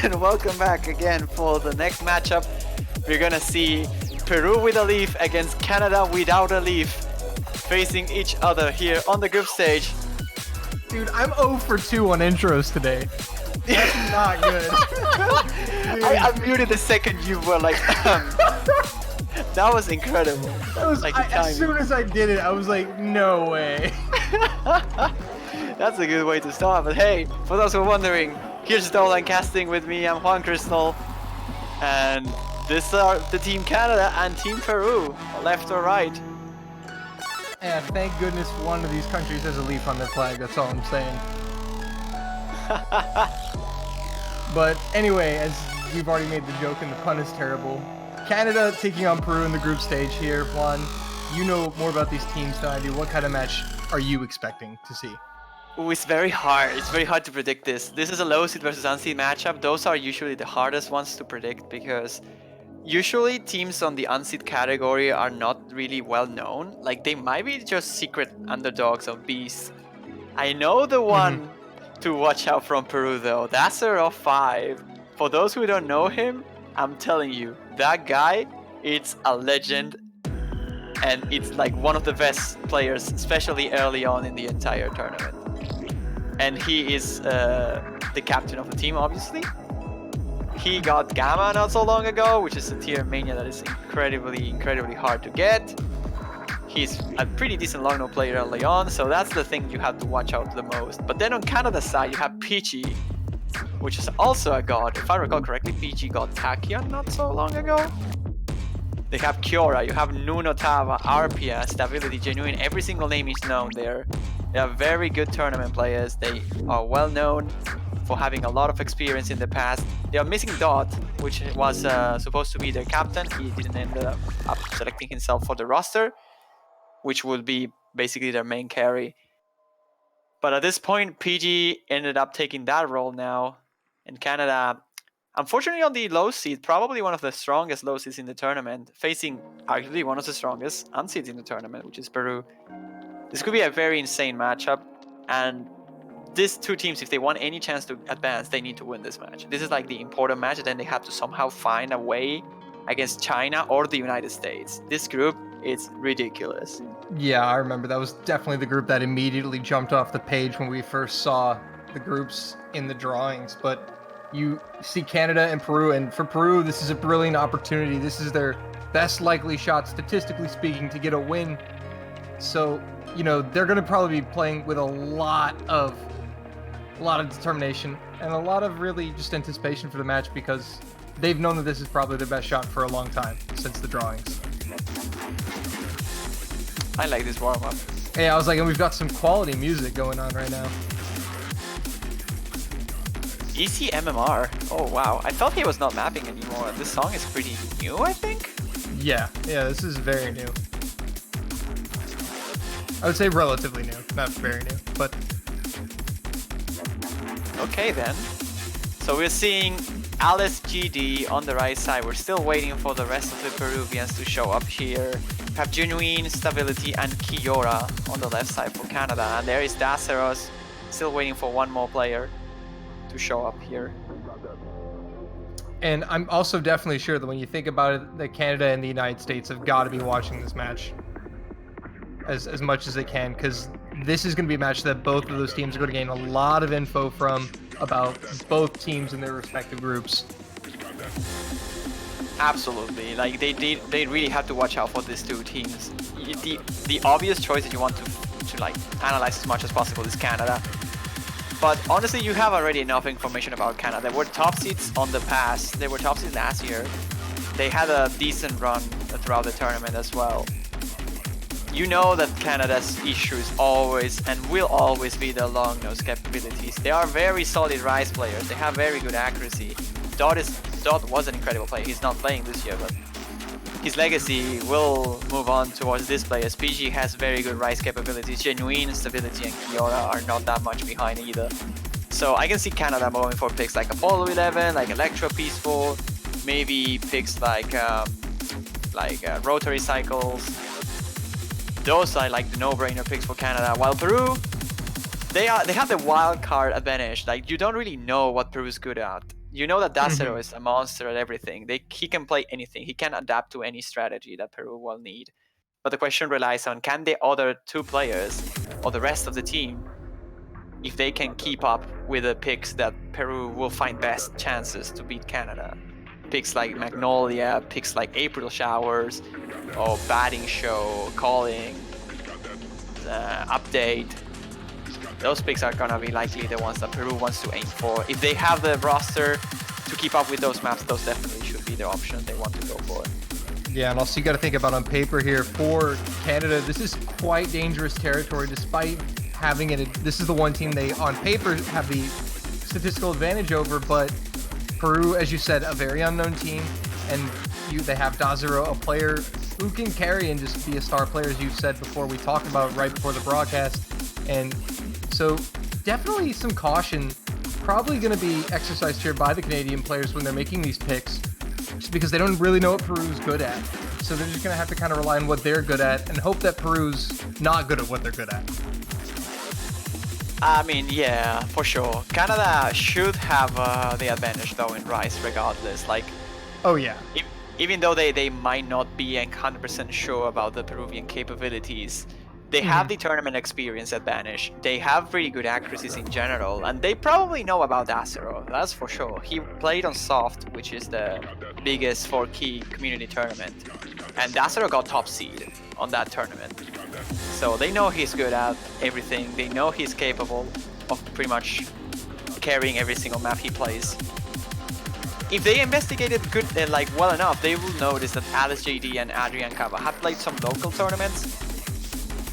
and welcome back again for the next matchup. We're gonna see Peru with a leaf against Canada without a leaf, facing each other here on the group stage. Dude, I'm 0 for 2 on intros today. That's not good. I muted the second you were like, that was incredible. That was, like as soon as I did it, I was like, no way. That's a good way to start, but hey, for those who are wondering, here's Stolen Casting with me, I'm Juan Crystal, and this are the Team Canada and Team Peru, left or right. Yeah, thank goodness one of these countries has a leaf on their flag, that's all I'm saying. But anyway, as we've already made the joke and the pun is terrible, Canada taking on Peru in the group stage here. Juan, you know more about these teams than I do. What kind of match are you expecting to see? Ooh, it's very hard. It's very hard to predict this. This is a low seed versus unseed matchup. Those are usually the hardest ones to predict because usually teams on the unseed category are not really well known. Like they might be just secret underdogs of beasts. I know the one to watch out from Peru though. Dasser of 5. For those who don't know him, I'm telling you, that guy, it's a legend. And it's like one of the best players, especially early on in the entire tournament. And he is the captain of the team, obviously. He got Gamma not so long ago, which is a tier mania that is incredibly hard to get. He's a pretty decent long no player early on, so that's the thing you have to watch out the most. But then on Canada's side, you have Peachy, which is also a god. If I recall correctly, Peachy got Tachyon not so long ago. They have Kiora, you have Nuno Tava, Arpia, Stability, Genuine, every single name is known there. They are very good tournament players. They are well known for having a lot of experience in the past. They are missing Dot, which was supposed to be their captain. He didn't end up selecting himself for the roster, which would be basically their main carry. But at this point, PG ended up taking that role now. And Canada, unfortunately on the low seed, probably one of the strongest low seeds in the tournament, facing arguably one of the strongest unseeds in the tournament, which is Peru. This could be a very insane matchup, and these two teams, if they want any chance to advance, they need to win this match. This is like the important match, and then they have to somehow find a way against China or the United States. This group is ridiculous. Yeah, I remember. That was definitely the group that immediately jumped off the page when we first saw the groups in the drawings. But you see Canada and Peru, and for Peru, this is a brilliant opportunity. This is their best likely shot, statistically speaking, to get a win. So, you know, they're going to probably be playing with a lot of determination and a lot of really just anticipation for the match because they've known that this is probably their best shot for a long time since the drawings. I like this warm-up. Hey, I was like, and we've got some quality music going on right now. EC MMR. Oh wow, I thought he was not mapping anymore. This song is pretty new, I think? Yeah, this is very new. I would say relatively new, not very new, but... Okay then. So we're seeing Alice GD on the right side. We're still waiting for the rest of the Peruvians to show up here. We have Genuine, Stability, and Kiora on the left side for Canada. And there is Daceros, still waiting for one more player to show up here. And I'm also definitely sure that when you think about it, that Canada and the United States have got to be watching this match as much as they can, because this is going to be a match that both of those teams are going to gain a lot of info from about both teams in their respective groups. Absolutely, like they really have to watch out for these two teams. The obvious choice that you want to like analyze as much as possible is Canada. But honestly, you have already enough information about Canada. They were top seeds on the past. They were top seeds last year. They had a decent run throughout the tournament as well. You know that Canada's issue is always and will always be their long nose capabilities. They are very solid Rise players. They have very good accuracy. Dot was an incredible player. He's not playing this year, but his legacy will move on towards this player. PG has very good Rise capabilities. Genuine, Stability, and Kiora are not that much behind either. So I can see Canada going for picks like Apollo 11, like Electro Peaceful, maybe picks like Rotary Cycles. Those are like the no-brainer picks for Canada. While Peru, they have the wild card advantage. Like you don't really know what Peru's good at. You know that Dacero is a monster at everything. He can play anything. He can adapt to any strategy that Peru will need. But the question relies on, can the other two players or the rest of the team, if they can keep up with the picks that Peru will find best chances to beat Canada. Picks like Magnolia, picks like April Showers, or Batting Show, Calling, Update. Those picks are gonna be likely the ones that Peru wants to aim for. If they have the roster to keep up with those maps, those definitely should be the option they want to go for. Yeah, and also you got to think about on paper here for Canada, this is quite dangerous territory despite having it. This is the one team they on paper have the statistical advantage over, but Peru, as you said, a very unknown team, and they have Dazero, a player who can carry and just be a star player, as you said before. We talked about right before the broadcast, and so definitely some caution probably going to be exercised here by the Canadian players when they're making these picks, just because they don't really know what Peru's good at. So they're just going to have to kind of rely on what they're good at and hope that Peru's not good at what they're good at. I mean, yeah, for sure. Canada should have the advantage though in Rise regardless. Like, oh yeah. Even though they might not be 100% sure about the Peruvian capabilities, they have the tournament experience advantage. They have pretty good accuracies in general, and they probably know about Dacero, that's for sure. He played on Soft, which is the biggest 4-key community tournament, and Dacero got top seed on that tournament. So they know he's good at everything. They know he's capable of pretty much carrying every single map he plays. If they investigated good, well enough, they will notice that Alice JD and Adrian Cava have played some local tournaments,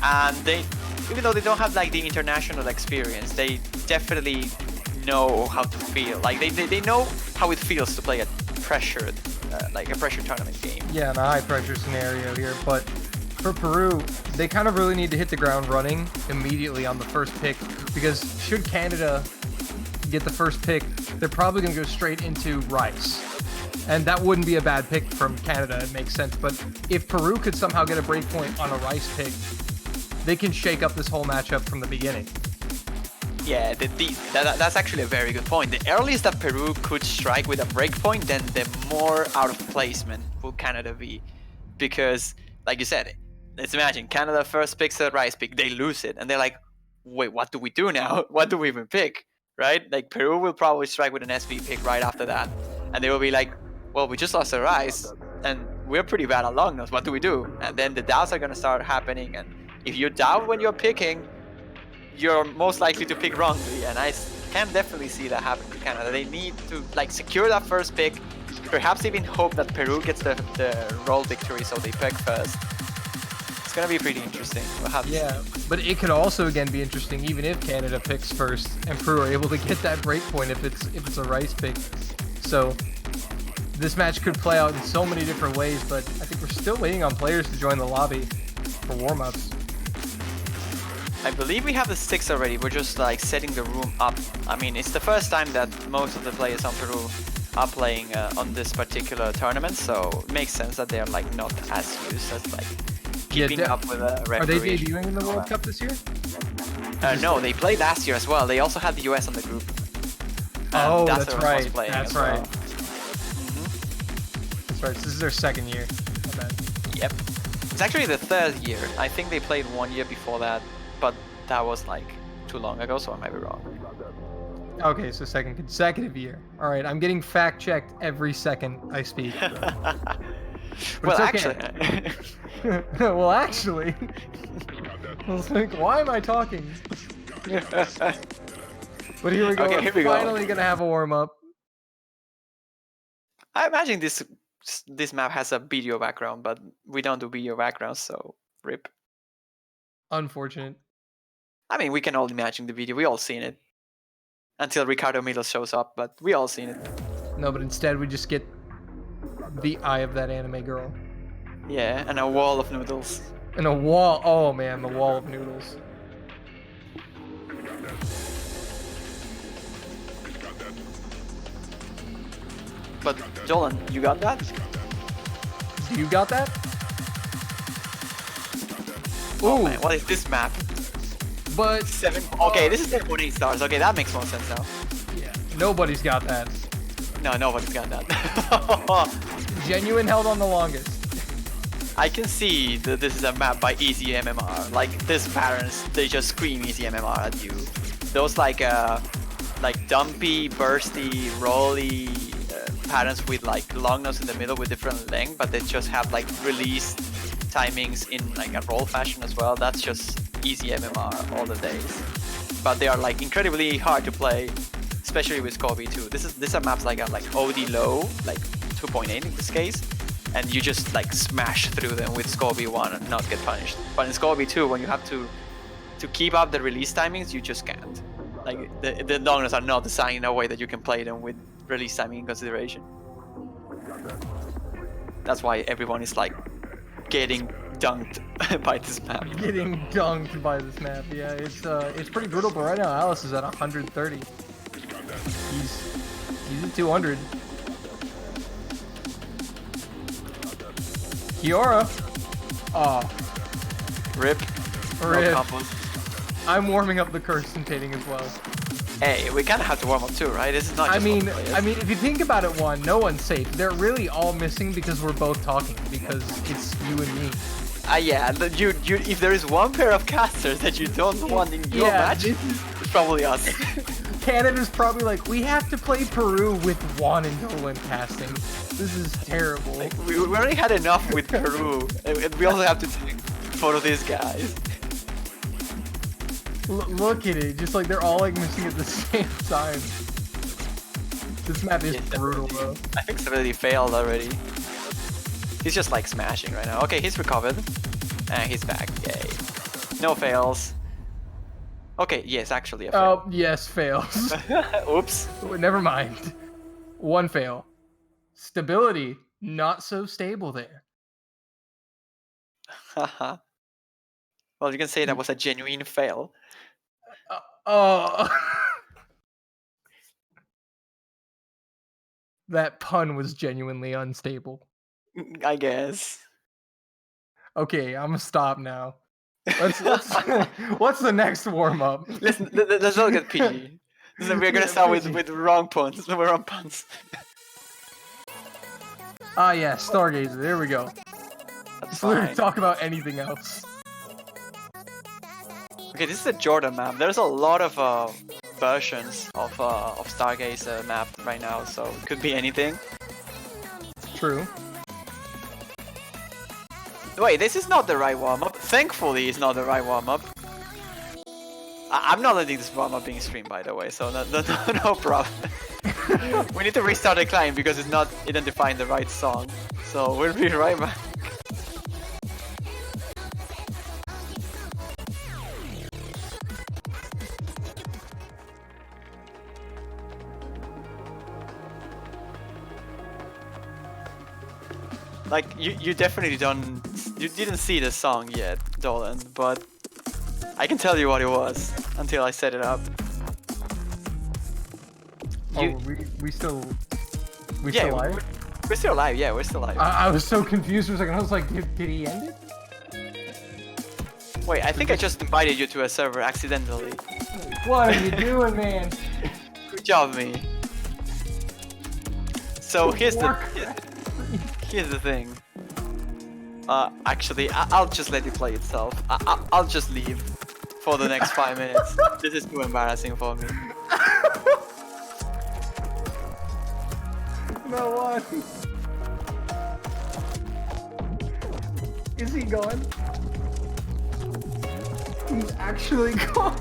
and they, even though they don't have like the international experience, they definitely know how to feel. Like they know how it feels to play a pressured, like a pressure tournament game. Yeah, in a high pressure scenario here, but for Peru, they kind of really need to hit the ground running immediately on the first pick, because should Canada get the first pick, they're probably going to go straight into Rice. And that wouldn't be a bad pick from Canada, it makes sense. But if Peru could somehow get a breakpoint on a Rice pick, they can shake up this whole matchup from the beginning. Yeah, that's actually a very good point. The earliest that Peru could strike with a breakpoint, then the more out of placement will Canada be. Because, like you said, let's imagine Canada first picks a Rice pick, they lose it, and they're like, wait, what do we do now? What do we even pick? Right? Like Peru will probably strike with an SV pick right after that, and they will be like, well, we just lost a Rice, and we're pretty bad at long nose. What do we do? And then the doubts are gonna start happening, and if you doubt when you're picking, you're most likely to pick wrongly, and I can definitely see that happen to Canada. They need to like secure that first pick, perhaps even hope that Peru gets the roll victory so they pick first. It's gonna be pretty interesting. We'll have to see. But it could also again be interesting even if Canada picks first and Peru are able to get that break point if it's a Rice pick. So this match could play out in so many different ways, but I think we're still waiting on players to join the lobby for warm-ups. I believe we have the 6 already. We're just like setting the room up. I mean, it's the first time that most of the players on Peru are playing on this particular tournament, so it makes sense that they're like not as used as like keeping up with a referee. Are they debuting in the World Cup this year? No, they played last year as well. They also had the US on the group. Oh, that's right. That's right. Well. That's right. So this is their second year. Yep. It's actually the 3rd year. I think they played 1 year before that, but that was like too long ago, so I might be wrong. Okay, so second consecutive year. All right, I'm getting fact-checked every second I speak. Well, okay. Well, actually. I was like, why am I talking? But here we go. Okay, here we Finally gonna have a warm-up. I imagine this map has a video background, but we don't do video backgrounds, so rip. Unfortunate. I mean, we can all imagine the video. We all seen it. Until Ricardo Milos shows up, but we all seen it. No, but instead we just get the eye of that anime girl. Yeah, and a wall of noodles. And a wall. Oh man, the wall of noodles. But Dolan, you got that? You got that? Oh man, what is this map? But 7. Okay, this is 7.8 stars. Okay, that makes more sense now. yeah, nobody's got that. No, nobody's got that. Genuine held on the longest. I can see that this is a map by easy MMR. Like these patterns, they just scream easy MMR at you. Those like dumpy, bursty, rolly patterns with like long nodes in the middle with different length, but they just have like release timings in like a roll fashion as well. That's just easy MMR all the days. But they are like incredibly hard to play, especially with Scorby 2. These are maps like OD low, like 2.8 in this case, and you just like smash through them with Scorby 1 and not get punished. But in Scorby 2, when you have to keep up the release timings, you just can't. Like the long nodes are not designed in a way that you can play them with release timing in consideration. That's why everyone is like getting dunked by this map. Getting dunked by this map. Yeah, it's pretty brutal. But right now, Alice is at 130. He's at 200. Kiora. Oh, Rip. Rip. No combos. I'm warming up the Kirsten-tating as well. Hey, we kind of have to warm up too, right? This is not just I mean, if you think about it, no one's safe. They're really all missing because we're both talking. Because it's you and me. Yeah. You. If there is one pair of casters that you don't want in your match, it's probably us. Canada's probably like, we have to play Peru with Juan and Dolan casting. This is terrible. Like, we already had enough with Peru, and we also have to take photo these guys. Look at it, just like they're all like missing at the same time. This map is brutal, bro. I think Stability failed already. He's just like smashing right now. Okay, he's recovered. And he's back. Yay. No fails. Okay, yes, actually a fail. Oh, yes, fails. Oops. Never mind. One fail. Stability, not so stable there. Haha. Well, you can say that was a genuine fail. Oh. That pun was genuinely unstable. I guess. Okay, I'm gonna stop now. Let's what's the next warm up? Listen, let's not get PG. Listen, we're gonna start with wrong puns. Wrong puns. Ah, yeah, Stargazer. There we go. That's Let's fine. talk about anything else. Okay, this is a Jordan map. There's a lot of versions of Stargazer map right now, so it could be anything. True. Wait, this is not the right warm-up. Thankfully, it's not the right warm-up. I'm not letting this warm-up being streamed, by the way, so no problem. We need to restart the client because it's not identifying the right song. So we'll be right back. Like, you definitely you didn't see the song yet, Dolan, but I can tell you what it was until I set it up. We still Yeah, live? We're still alive, yeah, we're still alive. I was so confused for a second. I was like, did he end it? Wait, I think I just invited you to a server accidentally. What are you doing, man? Good job, me. So here's the thing. Actually, I'll just let it play itself. I'll just leave for the next 5 minutes. This is too embarrassing for me. No one. Is he gone? He's actually gone.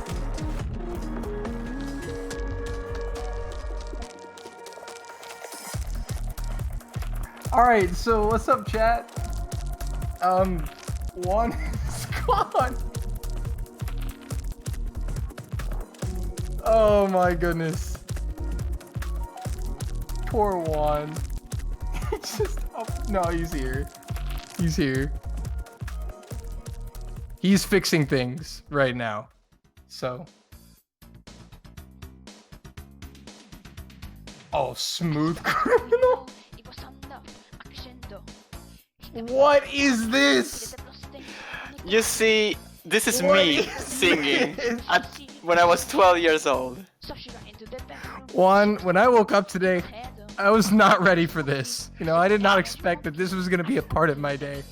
Alright, so what's up, chat? Juan is gone. Oh my goodness. Poor Juan. He's just up. No, he's here. He's here. He's fixing things right now. So. Oh, smooth criminal. What is this? You see, This is me singing when I was 12 years old. Juan, when I woke up today, I was not ready for this. You know, I did not expect that this was gonna be a part of my day.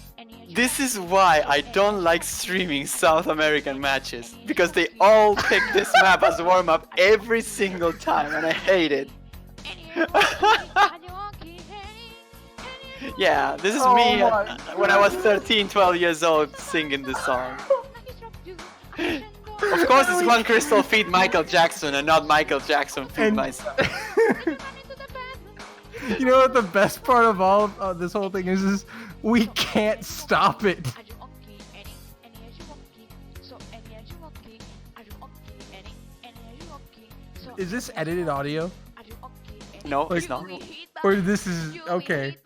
This is why I don't like streaming South American matches, because they all pick this map as warm-up every single time, and I hate it. Yeah, this is me when I was 13, 12 years old singing this song. Of course, it's One Crystal feed Michael Jackson and not Michael Jackson feed myself. You know what the best part of all of this whole thing is we can't stop it. Is this edited audio? No, it's not. Or this is okay.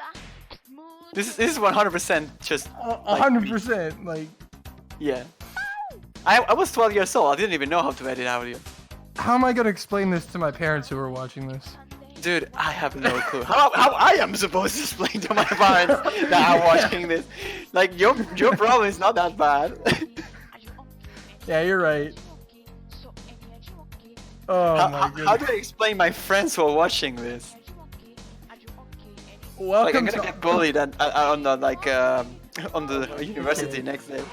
This is 100% just. 100%. Like, yeah. I was 12 years old. I didn't even know how to edit audio. how am I gonna explain this to my parents who are watching this? Dude, I have no clue. How I am supposed to explain to my parents that I'm watching this? Like, your problem is not that bad. Yeah, you're right. Oh my goodness. How do I explain my friends who are watching this? Like, I'm Welcome gonna to get bullied on the university next day.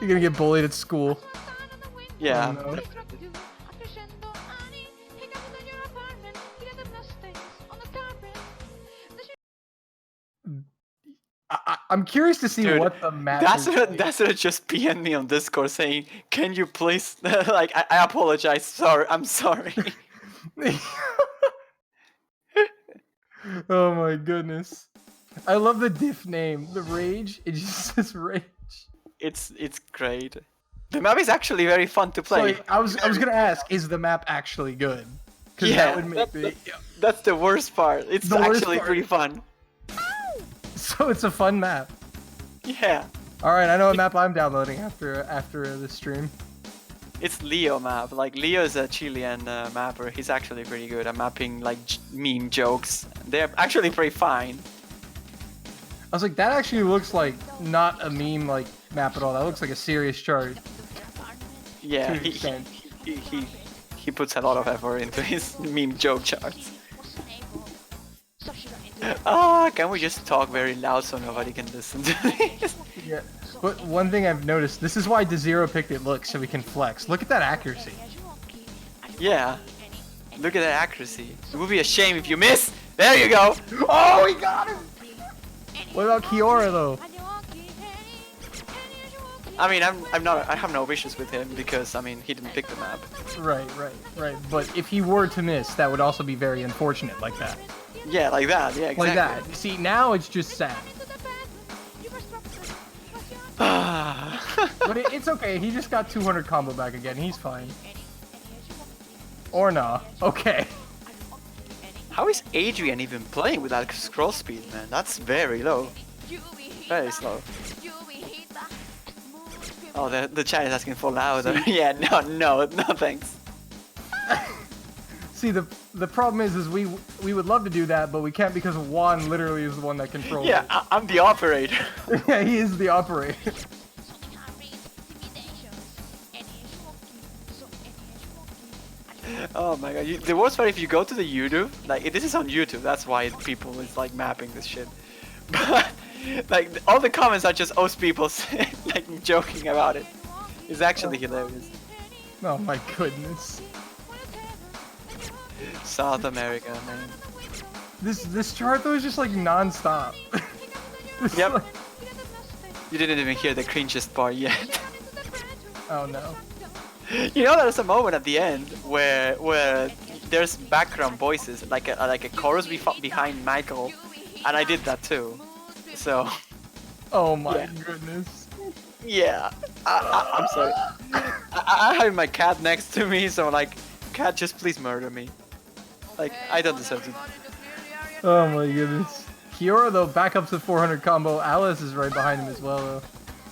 You're gonna get bullied at school. Yeah. Oh, no. I'm curious to see Dude, what the map That's is. what just PM'd me on Discord saying, "Can you please like I apologize. Sorry, I'm sorry." Oh my goodness. I love the diff name. The Rage. It just says Rage. It's great. The map is actually very fun to play. So I was gonna ask, is the map actually good? 'Cause Yeah, that would make the, that's the worst part. It's The worst actually part. pretty fun. so it's a fun map. Yeah. Alright, I know what map I'm downloading after this stream. It's Leo map. Like, Leo is a Chilean mapper. He's actually pretty good at mapping like meme jokes. They're actually pretty fine. I was like, that actually looks like not a meme like map at all. That looks like a serious chart. Yeah, To an he extent. puts a lot of effort into his meme joke charts. Ah, can we just talk very loud so nobody can listen to this? Yeah. But one thing I've noticed, this is why DeZero picked it look, so we can flex. Look at that accuracy. Yeah. Look at that accuracy. It would be a shame if you miss. There you go. Oh, we got him! What about Kiora though? I mean, I have no issues with him because I mean he didn't pick the map. Right. But if he were to miss, that would also be very unfortunate like that. Yeah, like that. Yeah, exactly. Like that. See, now it's just sad. But it's okay, he just got 200 combo back again, he's fine. Or nah. Okay. How is Adrian even playing with that scroll speed, man? That's very low. Very slow. Oh, the chat is asking for louder. Yeah, no thanks. See, the problem is we would love to do that, but we can't because Juan literally is the one that controls Yeah, it. I'm the operator. Yeah, he is the operator. Oh my god, the worst part, if you go to the YouTube, like, this is on YouTube, that's why people is like mapping this shit. But like all the comments are just us people like joking about it. It's actually hilarious. Oh my goodness. South America, man. This chart though is just like non-stop. Yep. Like, You didn't even hear the cringiest part yet. oh no. You know, there's a moment at the end where there's background voices, like a chorus behind Michael, and I did that too. So Oh my Yeah. goodness. yeah, I'm sorry. I have my cat next to me, so like, cat, just please murder me. Like, I don't deserve to. Oh my goodness. Kiora though, back up to 400 combo. Alice is right behind him as well though.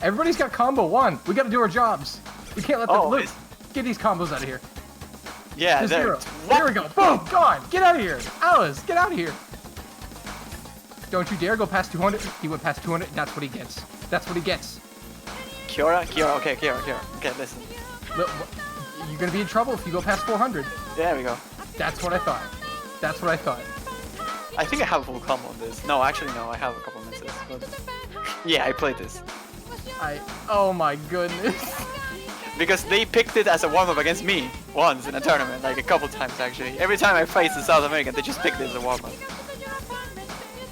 Everybody's got combo 1. We gotta do our jobs. We can't let them Oh, loose. Get these combos out of here. Yeah, To there. zero. There we go. Boom. Gone. Get out of here. Alice, get out of here. Don't you dare go past 200. He went past 200. That's what he gets. That's what he gets. Kiora? Kiora, okay, Kiora. Okay, listen. Look, you're gonna be in trouble if you go past 400. There we go. That's what I thought. That's what I thought. I think I have full combo on this. No, actually no, I have a couple misses. But... yeah, I played this. Oh my goodness. Because they picked it as a warm-up against me once in a tournament, like a couple times actually. Every time I face the South American, they just picked it as a warm-up.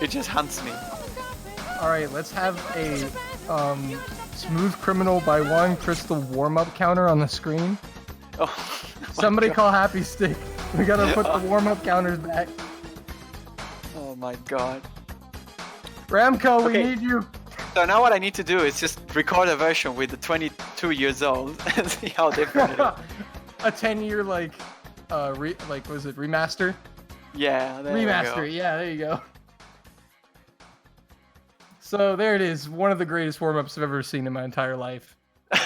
It just hunts me. Alright, let's have a Smooth Criminal by One Crystal warm-up counter on the screen. Oh, Somebody call Happy Stick. We gotta put the warm-up counters back. Oh my god. Ramco, we Okay. need you. So now what I need to do is just record a version with the 22 years old and see how different it is. A 10-year was it remaster? Yeah, there Remaster, we yeah, there you go. So there it is, one of the greatest warm-ups I've ever seen in my entire life. go.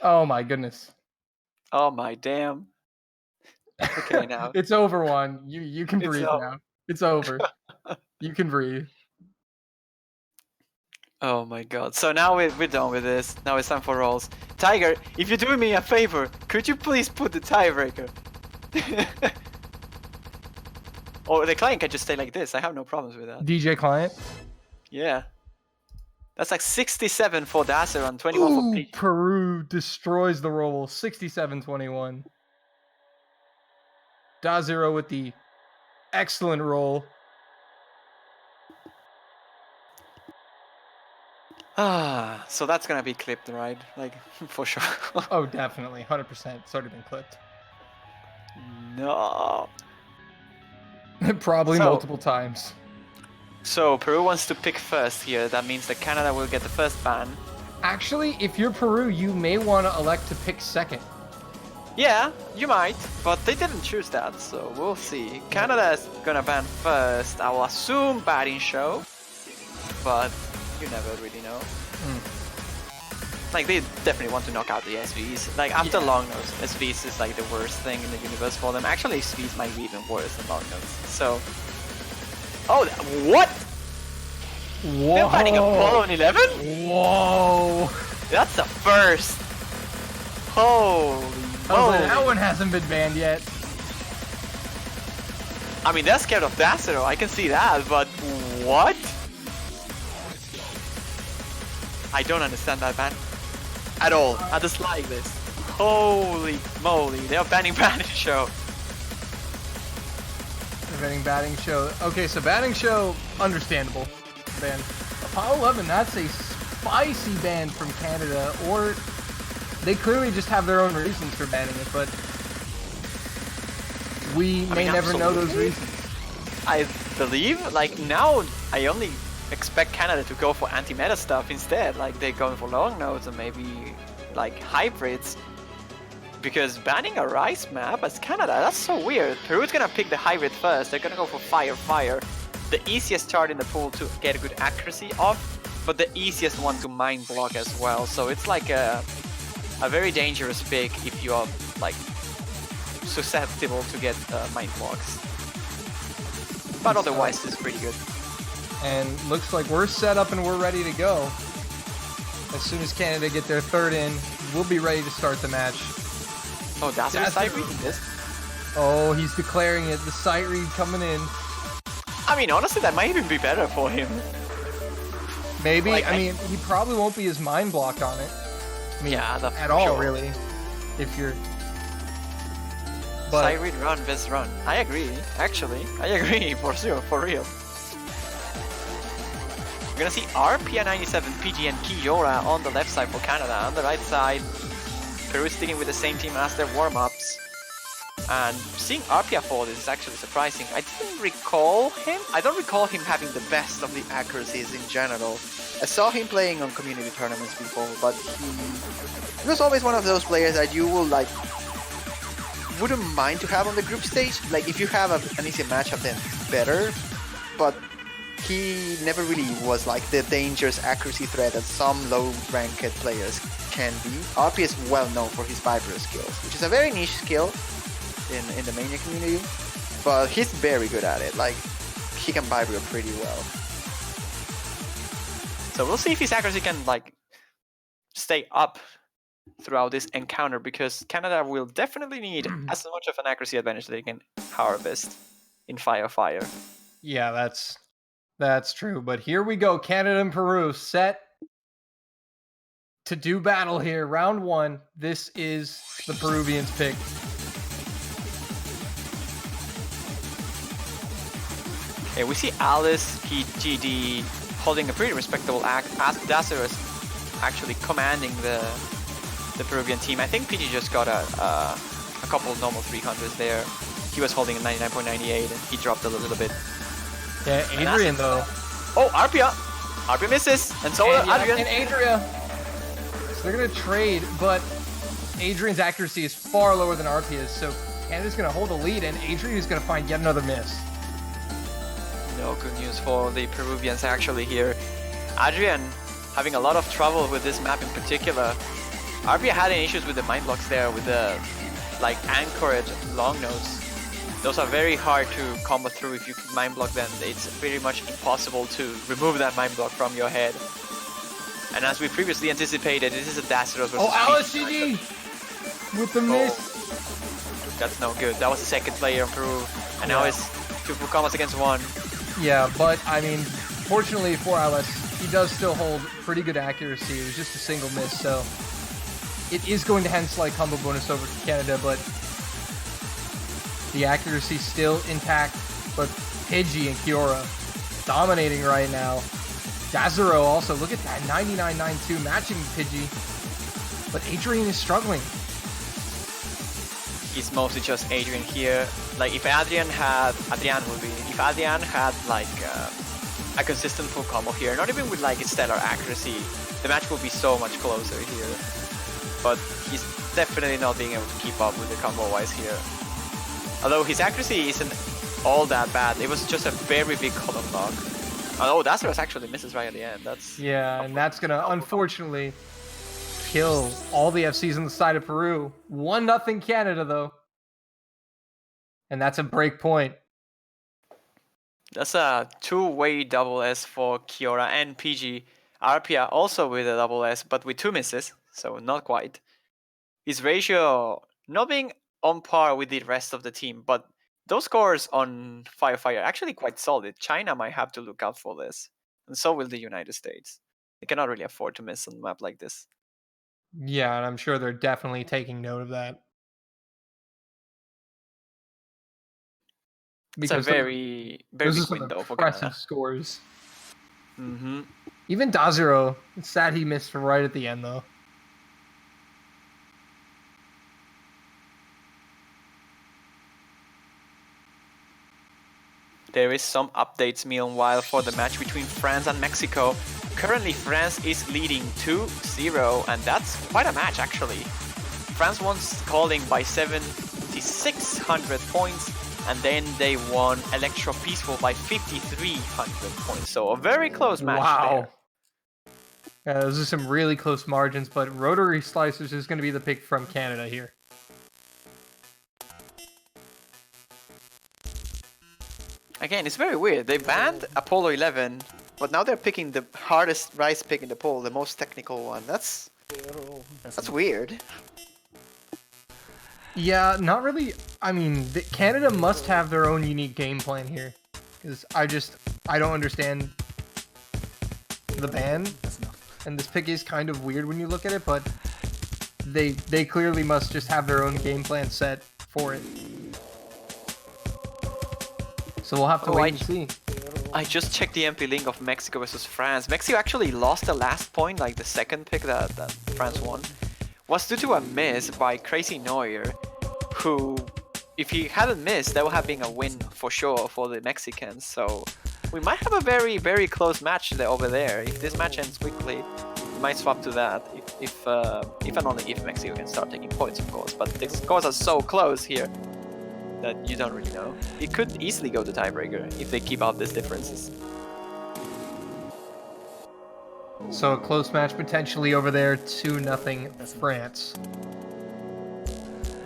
Oh my goodness. Oh my damn. Okay, now. It's over, Juan. You can It's breathe over. now. It's over. You can breathe. Oh my god. So now we're done with this. Now it's time for rolls. Tiger, if you're doing me a favor, could you please put the tiebreaker? Or the client can just stay like this. I have no problems with that. DJ Client. Yeah. That's like 67 for Dazzler and 21 for Ooh, Peach. Peru destroys the roll. 67-21. Da0 with the excellent roll. Ah, so that's gonna be clipped, right? Like, for sure. Oh, definitely. 100%. It's already been clipped. No. Probably So- multiple times. So Peru wants to pick first here. That means that Canada will get the first ban. Actually, if you're Peru, you may want to elect to pick second. Yeah, you might, but they didn't choose that, so we'll see. Canada is gonna ban first. I will assume batting show, but you never really know. Like, they definitely want to knock out the SVs. Like, after long notes, SVs is like the worst thing in the universe for them. Actually, SVs might be even worse than long notes. So, oh, what? Whoa. They're banning Apollo in 11? Whoa. That's the first. Holy Oh, that moly. one hasn't been banned yet. I mean, they're scared of Dazzler, I can see that, but what? I don't understand that ban at all. I just like this. Holy moly, they're banning Batting Show. Preventing batting show. Okay, so batting show, understandable. Ban. Apollo 11, that's a spicy ban from Canada, or they clearly just have their own reasons for banning it, but we may never know those absolutely. reasons. I believe, like, now I only expect Canada to go for anti-meta stuff instead. Like, they're going for long nodes and maybe, like, hybrids. Because banning a Rice map as Canada, that's so weird. Peru's gonna pick the hybrid first. They're gonna go for Fire. The easiest chart in the pool to get a good accuracy of, but the easiest one to mind block as well. So it's like a very dangerous pick if you are, like, susceptible to get mind blocks. But otherwise, it's pretty good. And looks like we're set up and we're ready to go. As soon as Canada get their third in, we'll be ready to start the match. Oh, that's a side reading this. Oh, he's declaring it. The sight read coming in. I mean, honestly, that might even be better for him. Maybe. Like, I mean, he probably won't be as mind blocked on it. I mean, Yeah, that's at for all, sure. really. If you're. But Side read run, best run. I agree, actually. I agree, for sure, for real. We're gonna see RPA97, PG, and Kiora on the left side for Canada. On the right side, Peru is sticking with the same team as their warm-ups. And seeing RPA fall is actually surprising. I don't recall him having the best of the accuracies in general. I saw him playing on community tournaments before, but he was always one of those players that you will, like, wouldn't mind to have on the group stage. Like, if you have an easy matchup, then better. But he never really was like the dangerous accuracy threat that some low-ranked players can be. RP is well known for his Viper skills, which is a very niche skill in the mania community, but he's very good at it. Like, he can Viper pretty well. So we'll see if his accuracy can like stay up throughout this encounter, because Canada will definitely need as much of an accuracy advantage that they can harvest in Fire. Yeah, that's true. But here we go. Canada and Peru set to do battle here. Round 1. This is the Peruvians pick. Okay, we see Alice PGD holding a pretty respectable act as Dazzler actually commanding the Peruvian team. I think PG just got a couple normal 300s there. He was holding a 99.98 and he dropped a little bit. Yeah, Adrian though. Oh, Arpia! Arpia misses, and so And, yeah, Adrian. and Adria. So they're gonna trade, but Adrian's accuracy is far lower than Arpia's, so Canada's gonna hold the lead, and Adrian is gonna find yet another miss. No good news for the Peruvians actually here. Adrian having a lot of trouble with this map in particular. Arpia had issues with the mind blocks there, with the like anchored long nodes. Those are very hard to combo through. If you mind block them, it's pretty much impossible to remove that mind block from your head. And as we previously anticipated, this is a Dazzler versus LCD with the miss. That's no good. That was the second player in Peru, and now it's 2 full combos against 1. Yeah, but I mean, fortunately for Alice, he does still hold pretty good accuracy. It was just a single miss, so it is going to hand slight combo bonus over to Canada, but the accuracy still intact. But Pidgey and Kiora dominating right now. Dazzaro also, look at that, 99.92 matching Pidgey. But Adrian is struggling. It's mostly just Adrian here. Like if Adrian had like a consistent full combo here, not even with like a stellar accuracy, the match would be so much closer here. But he's definitely not being able to keep up with the combo wise here. Although his accuracy isn't all that bad, it was just a very big column block. Oh, Dazzler actually misses right at the end. That's and that's gonna unfortunately kill all the FCs on the side of Peru. 1-0 Canada though. And that's a break point. That's a 2-way double S for Kiora and PG. Arpia also with a double S, but with 2 misses, so not quite. His ratio not being on par with the rest of the team, but those scores on Fire are actually quite solid. China might have to look out for this, and so will the United States. They cannot really afford to miss on a map like this. Yeah, and I'm sure they're definitely taking note of that. It's a very big window for Canada. Scores. Mm-hmm. Even Dazzaro, it's sad he missed right at the end though. There is some updates meanwhile for the match between France and Mexico. Currently France is leading 2-0, and that's quite a match actually. France won calling by 7,600 points, and then they won Electro Peaceful by 5,300 points. So a very close match there. Yeah, those are some really close margins, but Rotary Slicers is going to be the pick from Canada here. Again, it's very weird. They banned Apollo 11, but now they're picking the hardest rice pick in the poll, the most technical one. That's weird. Yeah, not really. I mean, Canada must have their own unique game plan here, because I don't understand the ban, and this pick is kind of weird when you look at it, but they clearly must just have their own game plan set for it. So we'll have to wait and see. I just checked the MP link of Mexico versus France. Mexico actually lost the last point, like the second pick that France won, was due to a miss by Crazy Neuer, who, if he hadn't missed, that would have been a win for sure for the Mexicans. So we might have a very, very close match over there. If this match ends quickly, we might swap to that. If and only if Mexico can start taking points, of course. But the scores are so close here that you don't really know. It could easily go to tiebreaker if they keep up these differences. So a close match potentially over there, 2-0 France.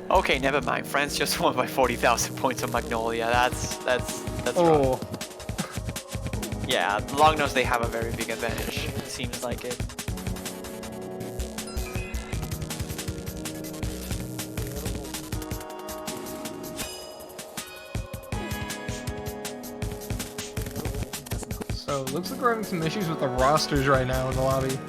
Okay, never mind. France just won by 40,000 points on Magnolia. That's Oh. rough. Yeah, long nose they have a very big advantage. seems like it. So looks like we're having some issues with the rosters right now in the lobby.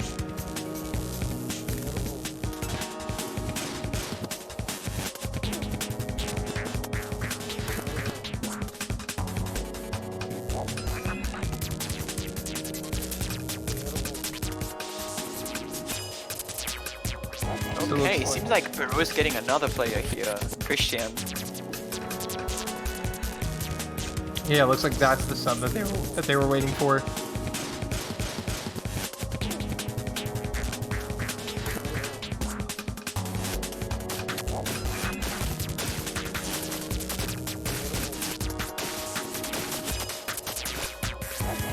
Okay, seems like Peru is getting another player here, Christian. Yeah, looks like that's the sub that they were waiting for.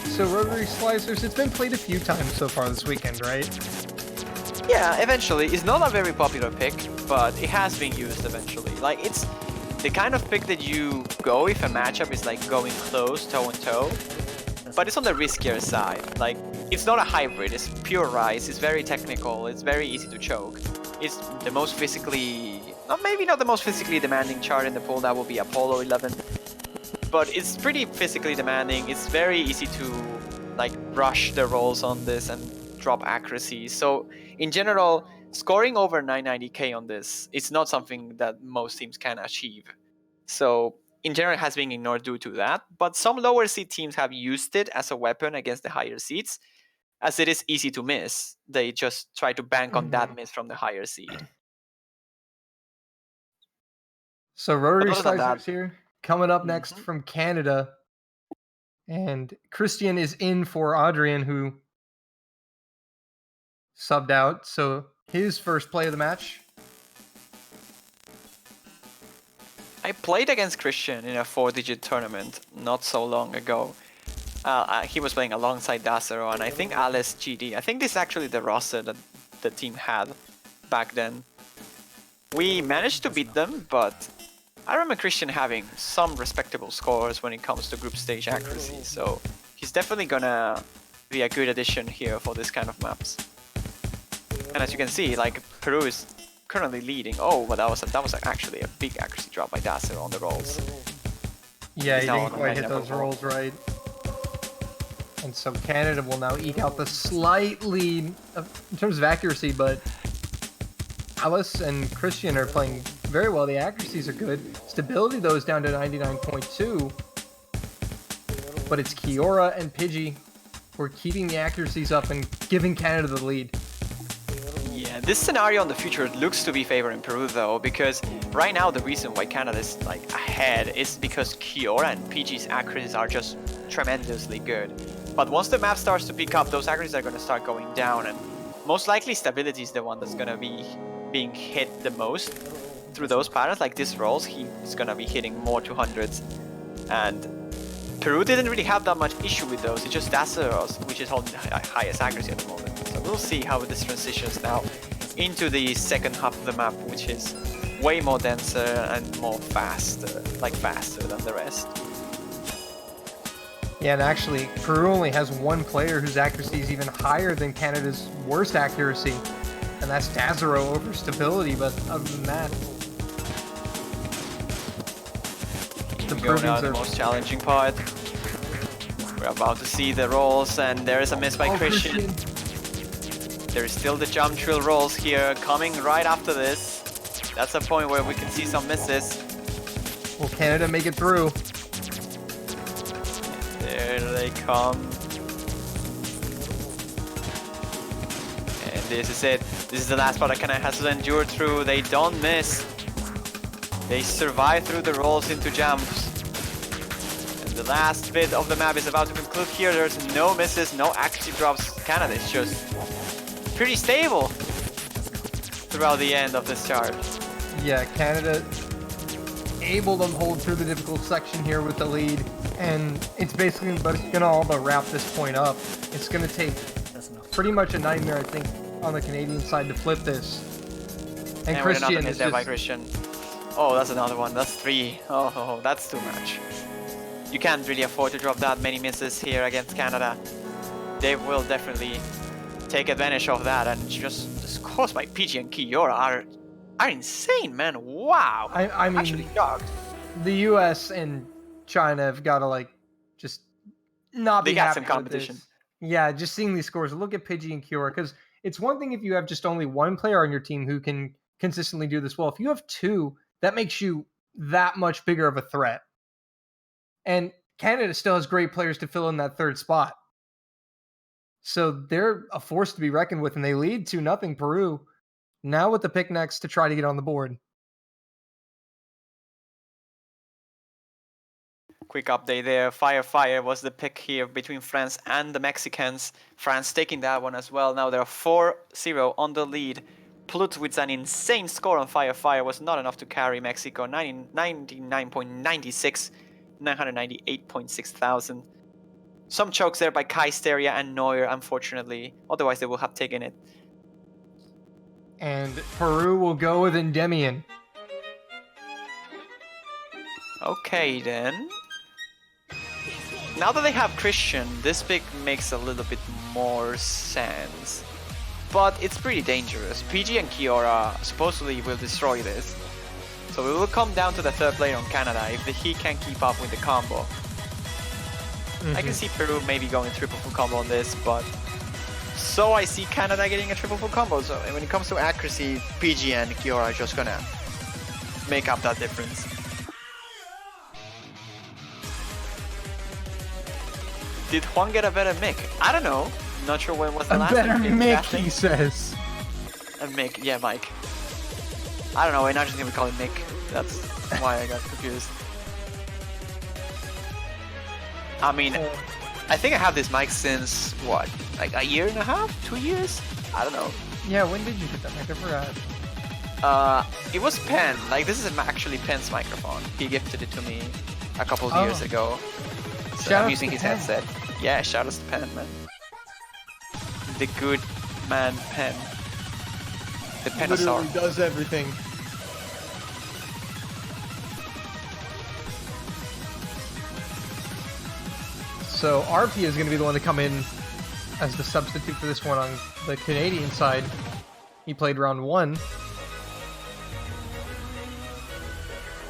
So rotary slicers, it's been played a few times so far this weekend, right? Yeah, eventually. It's not a very popular pick, but it has been used eventually. Like, it's the kind of pick that you go if a matchup is like going close, toe-and-toe, but it's on the riskier side. Like, it's not a hybrid, it's pure Rise, it's very technical, it's very easy to choke. It's the most physically... maybe not the most physically demanding chart in the pool, that will be Apollo 11. But it's pretty physically demanding, it's very easy to like rush the rolls on this and drop accuracy. So in general, scoring over 990k on this, it's not something that most teams can achieve. So in general, it has been ignored due to that. But some lower seed teams have used it as a weapon against the higher seeds, as it is easy to miss. They just try to bank on that miss from the higher seed. So rotary other than slicers that- here. Coming up next from Canada. And Christian is in for Adrian, who subbed out. So his first play of the match. I played against Christian in a 4-digit tournament not so long ago. He was playing alongside Dasero and I think Alice GD. I think this is actually the roster that the team had back then. We managed to beat them, but I remember Christian having some respectable scores when it comes to group stage accuracy, so he's definitely gonna be a good addition here for this kind of maps. And as you can see, like, Peru is currently leading. Oh, but that was actually a big accuracy drop by Dasser on the rolls. Yeah, he He's now didn't on the quite hit mania those before. rolls right. And so Canada will now eke out the slight lead in terms of accuracy, but Alice and Christian are playing very well. The accuracies are good. Stability, though, is down to 99.2. But it's Kiora and Pidgey who are keeping the accuracies up and giving Canada the lead. Yeah, this scenario in the future looks to be favoring Peru though, because right now the reason why Canada is like ahead is because Kiora and Pidgey's accuracies are just tremendously good. But once the map starts to pick up, those accuracies are going to start going down, and most likely stability is the one that's going to be being hit the most through those patterns. Like this rolls, he's going to be hitting more 200s, and Peru didn't really have that much issue with those. It's just Daceros, which is holding the highest accuracy at the moment. So we'll see how this transitions now into the second half of the map, which is way more denser and more faster than the rest. Yeah, and actually, Peru only has one player whose accuracy is even higher than Canada's worst accuracy, and that's Dazero over stability, but other than that... The go now the most challenging part. We're about to see the rolls, and there is a miss by Christian. There is still the jump drill rolls here, coming right after this. That's a point where we can see some misses. Will Canada make it through? There they come. And this is it. This is the last part that Canada has to endure through. They don't miss. They survive through the rolls into jumps. And the last bit of the map is about to conclude here. There's no misses, no accuracy drops. Canada is just pretty stable throughout the end of this chart. Yeah, Canada able to hold through the difficult section here with the lead. And it's basically gonna all but wrap this point up. It's gonna take pretty much a nightmare, I think, on the Canadian side to flip this. And Christian is there by just... Christian. Oh, that's another one. That's 3. Oh, that's too much. You can't really afford to drop that many misses here against Canada. They will definitely take advantage of that, and just the scores by PG and Kiora are insane, man. Wow. I mean, actually shocked. the U.S. and China have got to like just not They be got happy some with competition. this. Yeah, just seeing these scores. Look at Pidgey and Kiora, because it's one thing if you have just only one player on your team who can consistently do this well. If you have two, that makes you that much bigger of a threat. And Canada still has great players to fill in that third spot. So they're a force to be reckoned with, and they lead 2-0 Peru. Now with the pick next to try to get on the board. Quick update there. Fire was the pick here between France and the Mexicans. France taking that one as well. Now they're 4-0 on the lead. Plut with an insane score on Fire was not enough to carry Mexico. 99.96, 998.6 thousand. Some chokes there by Kaisteria and Neuer, unfortunately. Otherwise, they will have taken it. And Peru will go with Endymion. Okay, then. Now that they have Christian, this pick makes a little bit more sense. But it's pretty dangerous. PG and Kiora supposedly will destroy this. So it will come down to the third player on Canada if he can keep up with the combo. I can see Peru maybe going triple full combo on this, but so I see Canada getting a triple full combo. So when it comes to accuracy, PG and Kiora are just gonna make up that difference. Did Juan get a better mic? I don't know. Not sure when was the last better time mic, he says. A mic, yeah, Mike. I don't know. In Argentina we call it mic. That's why I got confused. I mean, I think I have this mic since, what, like a year and a half? 2 years? I don't know. Yeah, when did you get that mic? I forgot. It was Penn. Like, this is actually Penn's microphone. He gifted it to me a couple of years ago. So Shout I'm outs using to his Penn. headset. Yeah, shout outs to Penn, man. The good man Penn. The Pennosaur. Literally does everything. So RP is going to be the one to come in as the substitute for this one on the Canadian side. He played round 1.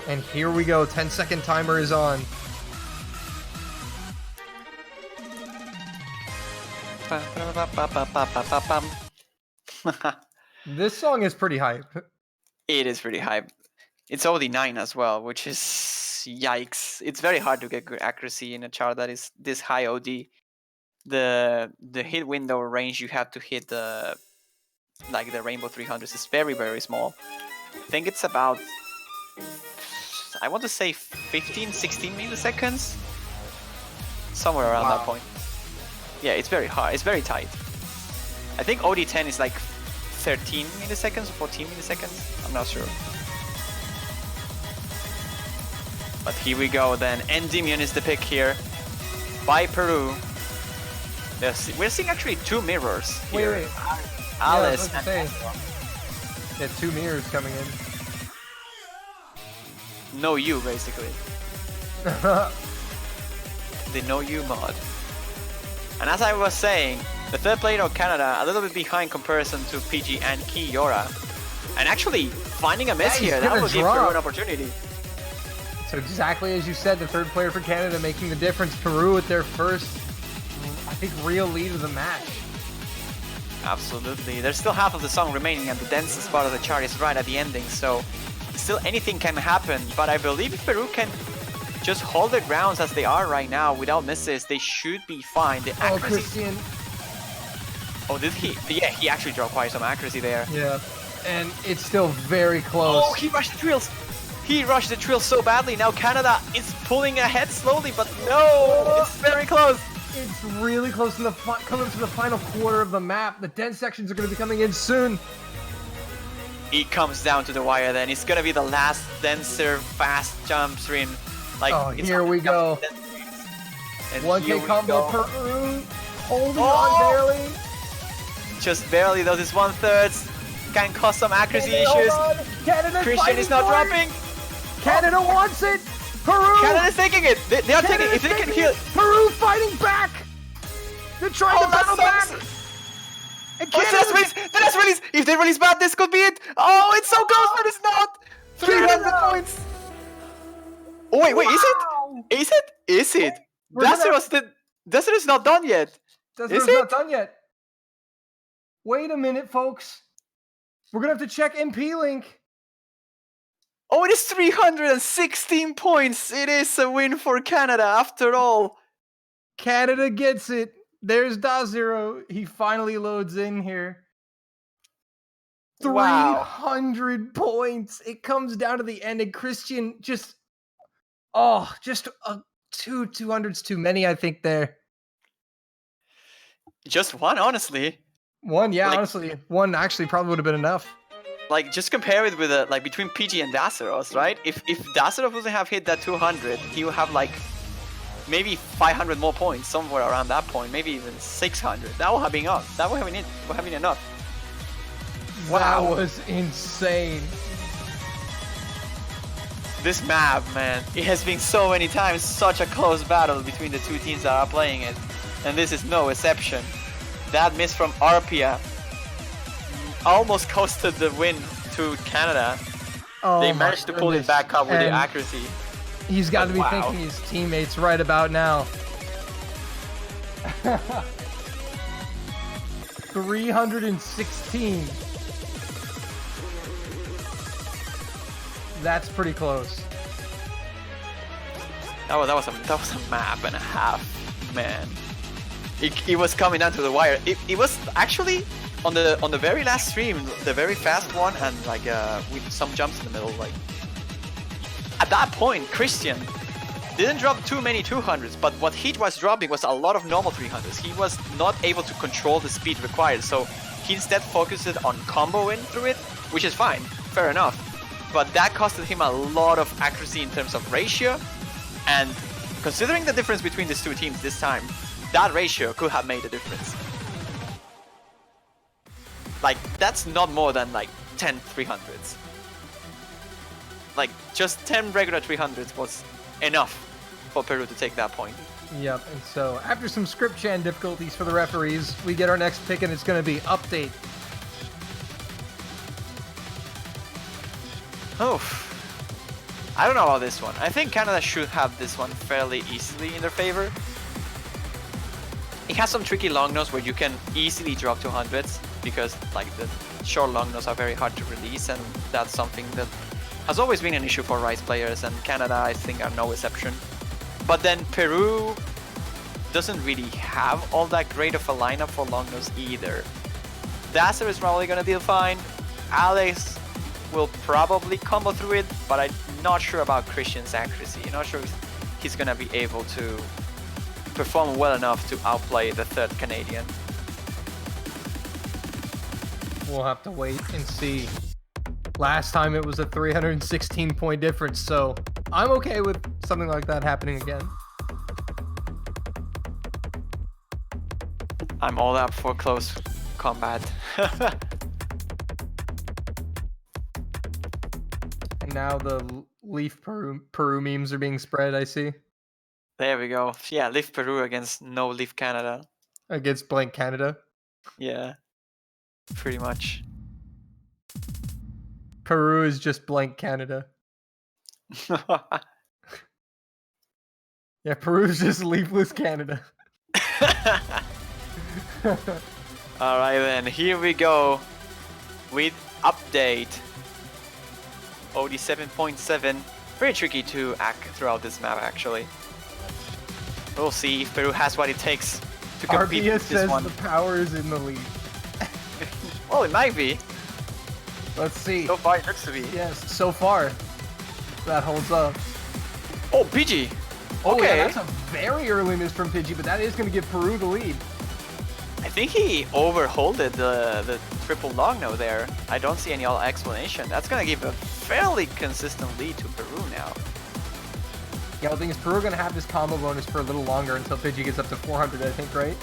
And here we go. 10-second timer is on. This song is pretty hype. It is pretty hype. It's OD9 as well, which is yikes. It's very hard to get good accuracy in a chart that is this high OD. The hit window range you have to hit the Rainbow 300s is very, very small. I think it's about, I want to say 15, 16 milliseconds? Somewhere around that point. Yeah, it's very hard. It's very tight. I think OD10 is like 13 milliseconds or 14 milliseconds. I'm not sure. But here we go then. Endymion is the pick here by Peru. We're seeing actually 2 mirrors here. Wait. Alice yeah, and yeah, 2 mirrors coming in. Know You, basically. The Know You mod. And as I was saying, the third player of Canada a little bit behind comparison to PG and Kiora. And actually finding a miss here, that will give Peru an opportunity. So exactly as you said, the third player for Canada making the difference. Peru with their first, I think, real lead of the match. Absolutely. There's still half of the song remaining and the densest part of the chart is right at the ending, so still anything can happen. But I believe if Peru can just hold their grounds as they are right now without misses, they should be fine. The accuracy... Christian. Oh, did he? Yeah, he actually dropped quite some accuracy there. Yeah, and it's still very close. Oh, he rushed the drills! He rushed the drill so badly. Now Canada is pulling ahead slowly, but no, it's very close. It's really close to coming to the final quarter of the map. The dense sections are going to be coming in soon. It comes down to the wire then. It's going to be the last denser fast jump screen. Like, oh, here we go. 1K combo Peru. Holding on barely. Just barely, though. This 1/3 can cause some accuracy issues. Christian is not dropping. Canada wants it. Peru. Canada's taking it. They are taking it. If they can kill. Peru fighting back. They're trying to battle back. let's release! Let's release! If they release bad, this could be it! Oh, it's so close, but it's not! 300 points! Oh, wait, is it? Is it? Is it? Desiro's not done yet. Desiro's not done yet. Wait a minute, folks. We're gonna have to check MP Link. Oh, it is 316 points. It is a win for Canada after all. Canada gets it. There's Dazero. He finally loads in here. Wow. 300 points. It comes down to the end, and Christian just two 200s too many, I think there. Just one, honestly. One, yeah, honestly. One actually probably would have been enough. Like, just compare it with like between PG and Daceros, right? If Daceros wouldn't have hit that 200, he would have like maybe 500 more points, somewhere around that point, maybe even 600. That would have been enough. That would have been enough. Wow. That was insane. This map, man, it has been so many times such a close battle between the two teams that are playing it, and this is no exception. That miss from Arpia almost costed the win to Canada. Oh, they managed to pull it back up with the accuracy. He's got to be thinking his teammates right about now. 316. That's pretty close. That was a map and a half, man. It was coming down to the wire. It was actually on the very last stream, the very fast one, and like with some jumps in the middle. Like at that point, Christian didn't drop too many 200s, but what he was dropping was a lot of normal 300s. He was not able to control the speed required, so he instead focused on comboing through it, which is fine, fair enough. But that costed him a lot of accuracy in terms of ratio, and considering the difference between these two teams this time, that ratio could have made a difference. Like, that's not more than like 10 300s. Like, just 10 regular 300s was enough for Peru to take that point. Yep, and so after some script chan difficulties for the referees, we get our next pick, and it's going to be update. Oh, I don't know about this one. I think Canada should have this one fairly easily in their favor. It has some tricky long nose where you can easily drop 200s because like the short long nose are very hard to release, and that's something that has always been an issue for Rise players, and Canada I think are no exception. But then Peru doesn't really have all that great of a lineup for long nose either. Dacer is probably gonna deal fine. Alex will probably combo through it, but I'm not sure about Christian's accuracy. I'm not sure if he's gonna be able to perform well enough to outplay the third Canadian. We'll have to wait and see. Last time it was a 316 point difference, so I'm okay with something like that happening again. I'm all up for close combat. And now the Leaf Peru memes are being spread, I see. There we go. Yeah, Leaf Peru against no Leaf Canada. Against blank Canada. Yeah, pretty much. Peru is just blank Canada. Yeah, Peru's just leafless Canada. Alright then, here we go with update. OD 7.7. Very tricky to act throughout this map actually. We'll see if Peru has what it takes to compete Arpia with this says one. the power is in the lead. Well, it might be. Let's see. So far it looks to be. Yes, so far. That holds up. Oh, PG! Oh, Okay. yeah, that's a very early miss from Pidgey, but that is going to give Peru the lead. I think he overholded the triple long no there. I don't see any other explanation. That's gonna give a fairly consistent lead to Peru now. Yeah, the thing is, Peru are going to have this combo bonus for a little longer until Pidgey gets up to 400, I think, right?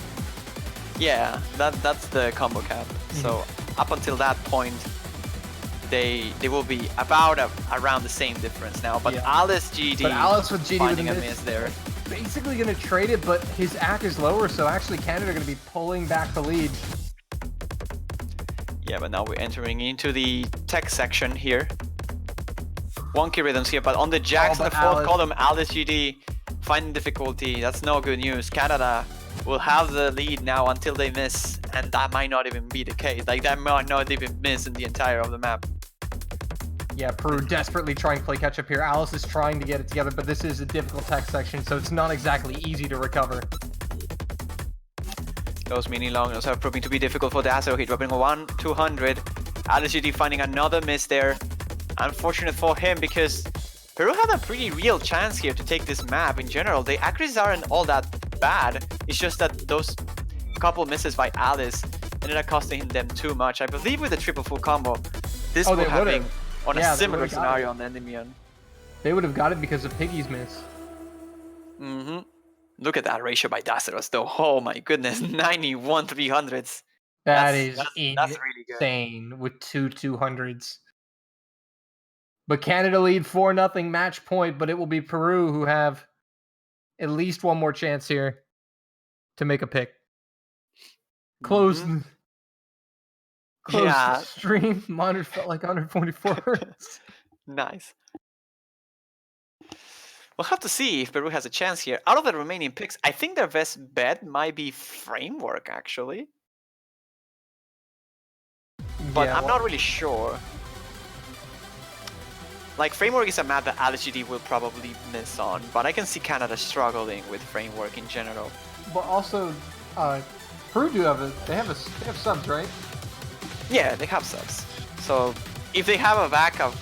Yeah, that's the combo cap. So up until that point, they will be about around the same difference now. But Yeah. Alice GD, But Alice with GD finding with a a miss there. Basically going to trade it, but his AC is lower, so actually Canada are going to be pulling back the lead. Yeah, but now we're entering into the tech section here. Wonky rhythms here, but on the jacks in the fourth column, Alice GD finding difficulty. That's no good news. Canada will have the lead now until they miss, and that might not even be the case. Like, that might not even miss in the entire of the map. Yeah, Peru desperately trying to play catch up here. Alice is trying to get it together, but this is a difficult tech section, so it's not exactly easy to recover. Those mini long notes are proving to be difficult for Dazzle. He dropping a 1-200. Alice GD finding another miss there. Unfortunate for him because Peru had a pretty real chance here to take this map in general. The accuracies aren't all that bad. It's just that those couple misses by Alice ended up costing them too much. I believe with the triple full combo, this would have been on a similar scenario on Endymion. They would have got it because of Piggy's miss. Mm-hmm. Look at that ratio by Daceros though. Oh my goodness, 91 300s. That's really good. With two 200s. But Canada lead 4-0 match point, but it will be Peru who have at least one more chance here to make a pick. Close the stream. Monitor felt like 144 hertz. Nice. We'll have to see if Peru has a chance here. Out of the remaining picks, I think their best bet might be Framework, actually. But I'm not really sure. Like, Framework is a map that LGD will probably miss on, but I can see Canada struggling with Framework in general. But also, Peru do have they have subs, right? Yeah, they have subs. So if they have a backup,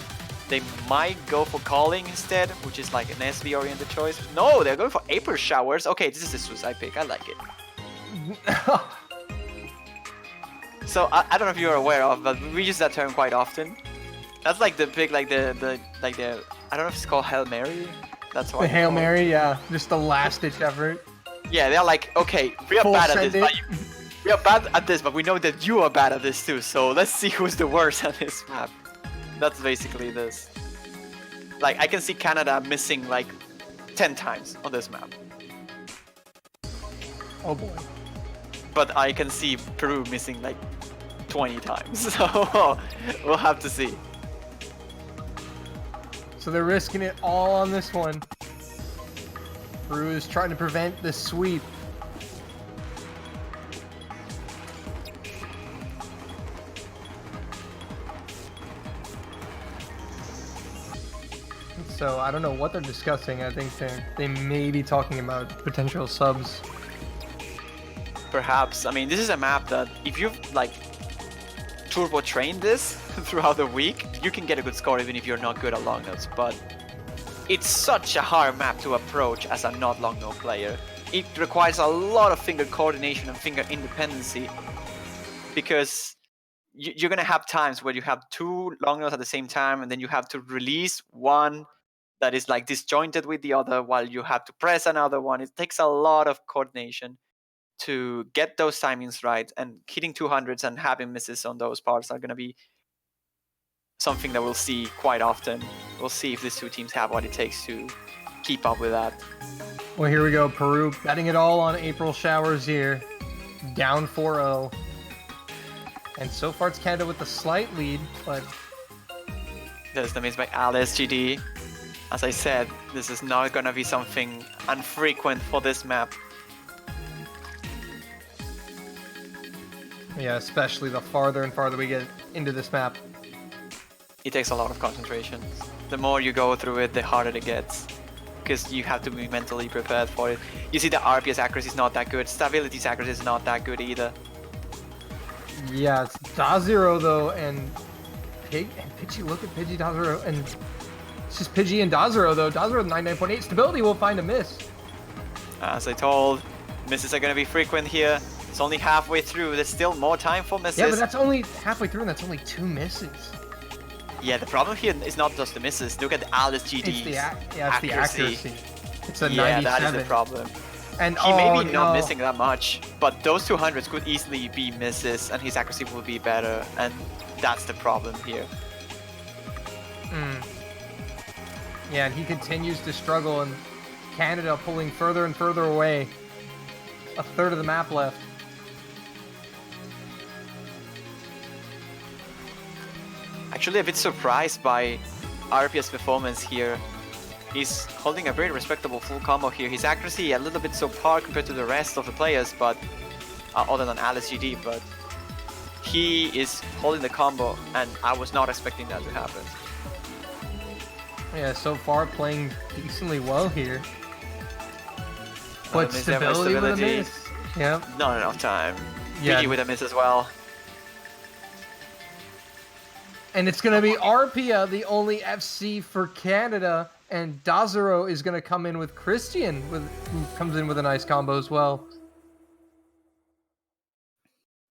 they might go for Calling instead, which is like an SV-oriented choice. No, they're going for April Showers. Okay, this is a suicide pick. I like it. So I don't know if you're aware of, but we use that term quite often. That's like the pick, like the I don't know if it's called Hail Mary. That's why. The Hail Mary, yeah, just the last-ditch effort. Yeah, they're like, okay, we are bad at this, we are bad at this, but we know that you are bad at this too. So let's see who's the worst at this map. That's basically this. Like, I can see Canada missing like 10 times on this map. Oh boy. But I can see Peru missing like 20 times. So we'll have to see. So they're risking it all on this one. Peru is trying to prevent this sweep. So I don't know what they're discussing. I think they may be talking about potential subs. Perhaps. I mean, this is a map that if you've like turbo trained this throughout the week, you can get a good score even if you're not good at long notes. But it's such a hard map to approach as a not long note player. It requires a lot of finger coordination and finger independency because you're gonna have times where you have two long notes at the same time, and then you have to release one that is like disjointed with the other while you have to press another one. It takes a lot of coordination to get those timings right, and hitting 200s and having misses on those parts are going to be something that we'll see quite often. We'll see if these two teams have what it takes to keep up with that. Well, here we go. Peru betting it all on April Showers here. Down 4-0. And so far it's Canada with a slight lead, but... There's the miss by Alice GD. As I said, this is not going to be something infrequent for this map. Yeah, especially the farther and farther we get into this map. It takes a lot of concentration. The more you go through it, the harder it gets. Because you have to be mentally prepared for it. You see the RPS accuracy is not that good. Stability's accuracy is not that good either. Yeah, it's Dazero though, and Pidgey, look at Pidgey, Dazero, and it's just Pidgey and Dazero though. Dazero 99.8. Stability will find a miss. As I told, misses are going to be frequent here. It's only halfway through. There's still more time for misses. Yeah, but that's only halfway through, and that's only 2 misses. Yeah, the problem here is not just the misses. Look at the Alice GD's it's the accuracy. It's a 97. Yeah, that is the problem. And he may be not missing that much, but those 200s could easily be misses, and his accuracy will be better, and that's the problem here. Yeah, and he continues to struggle, and Canada pulling further and further away. A third of the map left. actually a bit surprised by RP's performance here. He's holding a very respectable full combo here. His accuracy a little bit subpar compared to the rest of the players, but other than Alice GD, but he is holding the combo, and I was not expecting that to happen. Yeah, so far playing decently well here. But stability with a miss. Yeah. Not enough time. Yeah. Biggie with a miss as well. And it's going to be Arpia, the only FC for Canada, and Dazero is going to come in with Christian, who comes in with a nice combo as well.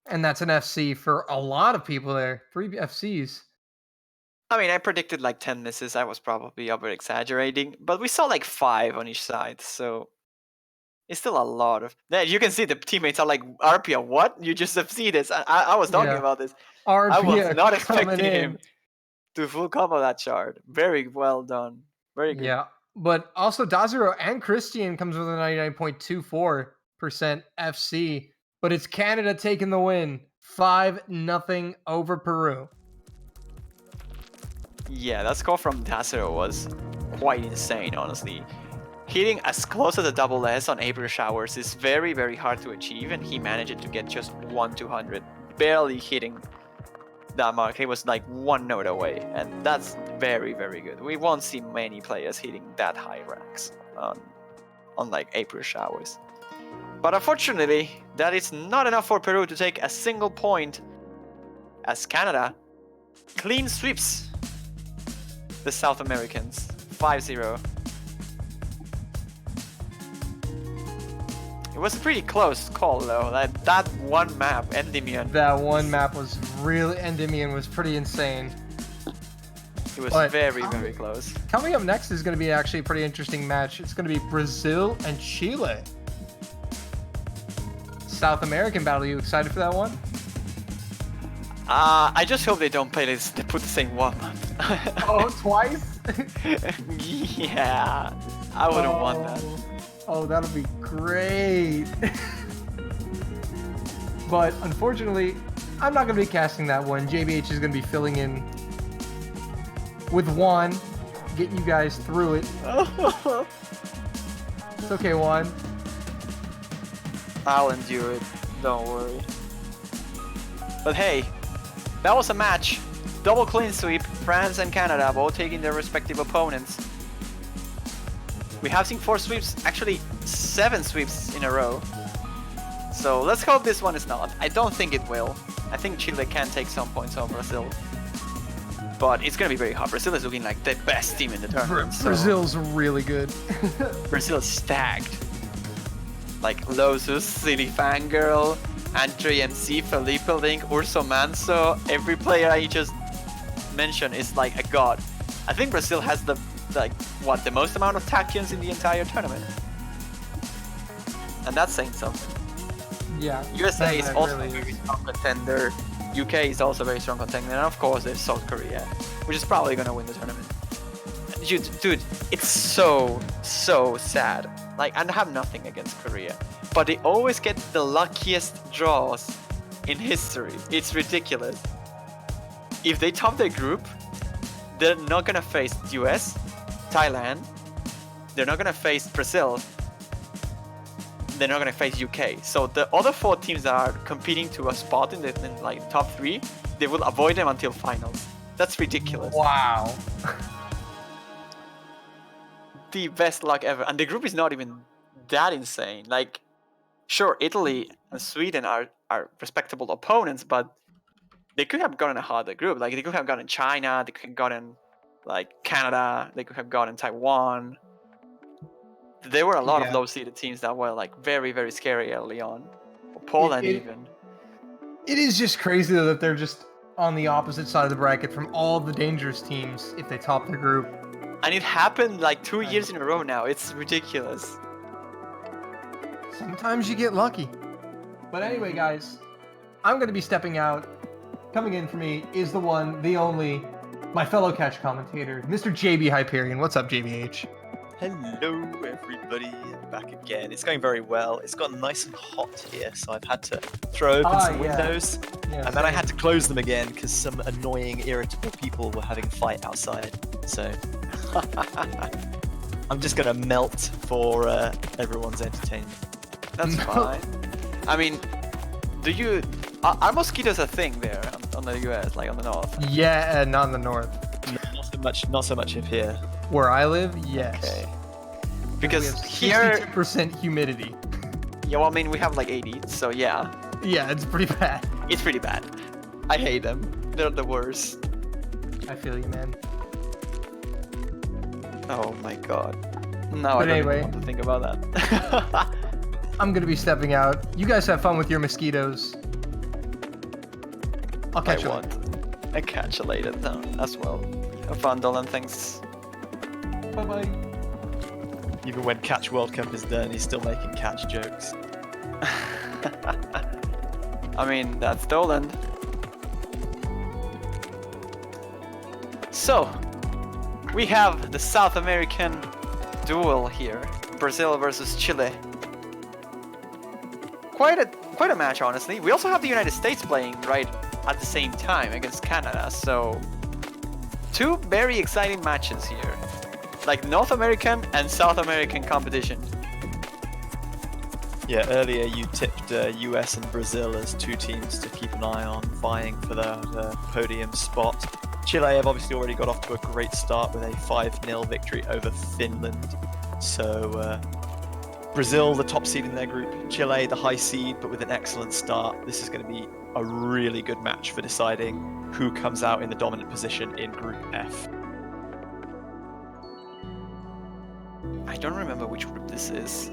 And that's an FC for a lot of people there. 3 FCs. I mean, I predicted like 10 misses. I was probably over exaggerating, but we saw like 5 on each side, so it's still a lot of. Yeah, you can see the teammates are like, Arpia, what? You just FC this. I was talking about this. Arpia I was not coming expecting in. him to full combo that shard. Very well done. Very good. Yeah, but also Dazero and Christian comes with a 99.24% FC, but it's Canada taking the win. 5-0 over Peru. Yeah, that score from Dazero was quite insane, honestly. Hitting as close as a double S on April showers is very, very hard to achieve, and he managed to get just 1-200, barely hitting that mark. He was like 1 note away, and that's very, very good. We won't see many players hitting that high ranks on like April showers. But unfortunately, that is not enough for Peru to take a single point, as Canada clean sweeps the South Americans 5-0. It was a pretty close call though. That one map, Endymion. That one map was really, Endymion was pretty insane. It was But, very, very close. Coming up next is going to be actually a pretty interesting match. It's going to be Brazil and Chile. South American battle. You excited for that one? I just hope they don't play this. They put the same one map. Oh, twice? Yeah, I wouldn't want that. Oh, that'll be great. But unfortunately, I'm not going to be casting that one. JBH is going to be filling in with Juan, get you guys through it. It's okay, Juan. I'll endure it. Don't worry. But hey, that was a match. Double clean sweep. France and Canada both taking their respective opponents. We have seen 4 sweeps, actually 7 sweeps in a row. So let's hope this one is not. I don't think it will. I think Chile can take some points over Brazil. But it's going to be very hard. Brazil is looking like the best team in the tournament. So Brazil's really good. Brazil is stacked. Like Losus, City Fangirl, Andre MC, Felipe Link, Urso Manso. Every player I just mentioned is like a god. I think Brazil has the most amount of Tachyons in the entire tournament. And that's saying something. Yeah. USA is that also really a very is. strong contender. UK is also a very strong contender. And of course there's South Korea, which is probably going to win the tournament. Dude, it's so sad. Like, I have nothing against Korea, but they always get the luckiest draws in history. It's ridiculous. If they top their group, they're not going to face US, Thailand, they're not going to face Brazil, they're not going to face UK. So the other 4 teams that are competing to a spot in like top 3, they will avoid them until finals. That's ridiculous. Wow. The best luck ever. And the group is not even that insane. Like, sure, Italy and Sweden are respectable opponents, but they could have gotten a harder group. Like, they could have gotten China, they could have gotten like Canada, they could have gotten Taiwan. There were a lot of low-seeded teams that were like very, very scary early on. Or Poland even. It is just crazy though that they're just on the opposite side of the bracket from all the dangerous teams if they top their group. And it happened like 2 years in a row now. It's ridiculous. Sometimes you get lucky. But anyway, guys, I'm going to be stepping out. Coming in for me is the one, the only, my fellow catch commentator, Mr. JB Hyperion. What's up, JBH? Hello everybody, I'm back again. It's going very well. It's gotten nice and hot here, so I've had to throw open some windows, and then I had to close them again because some annoying, irritable people were having a fight outside. So I'm just gonna melt for everyone's entertainment. That's fine. I mean, are mosquitoes a thing there on the US, like on the north? Yeah, not in the north. Not so much up here. Where I live, yes. Okay. We Because have here, 62% humidity. yeah, well, I mean, we have like 80, so yeah, Yeah, it's pretty bad. it's pretty bad. I hate them. They're the worst. I feel you, man. Oh my god. No, But I don't anyway. even want to think about that. I'm gonna be stepping out. You guys have fun with your mosquitoes. I'll catch you later. I catch you later then as well. Have fun, Dolan. Thanks. Bye-bye. Even when Catch World Cup is done, he's still making catch jokes. I mean, that's Dolan. So, we have the South American duel here. Brazil versus Chile. Quite a match, honestly. We also have the United States playing right at the same time against Canada, so two very exciting matches here. Like North American and South American competition. Yeah, earlier you tipped US and Brazil as two teams to keep an eye on, vying for the podium spot. Chile have obviously already got off to a great start with a 5-0 victory over Finland. So Brazil, the top seed in their group, Chile, the high seed, but with an excellent start. This is going to be a really good match for deciding who comes out in the dominant position in Group F. I don't remember which group this is.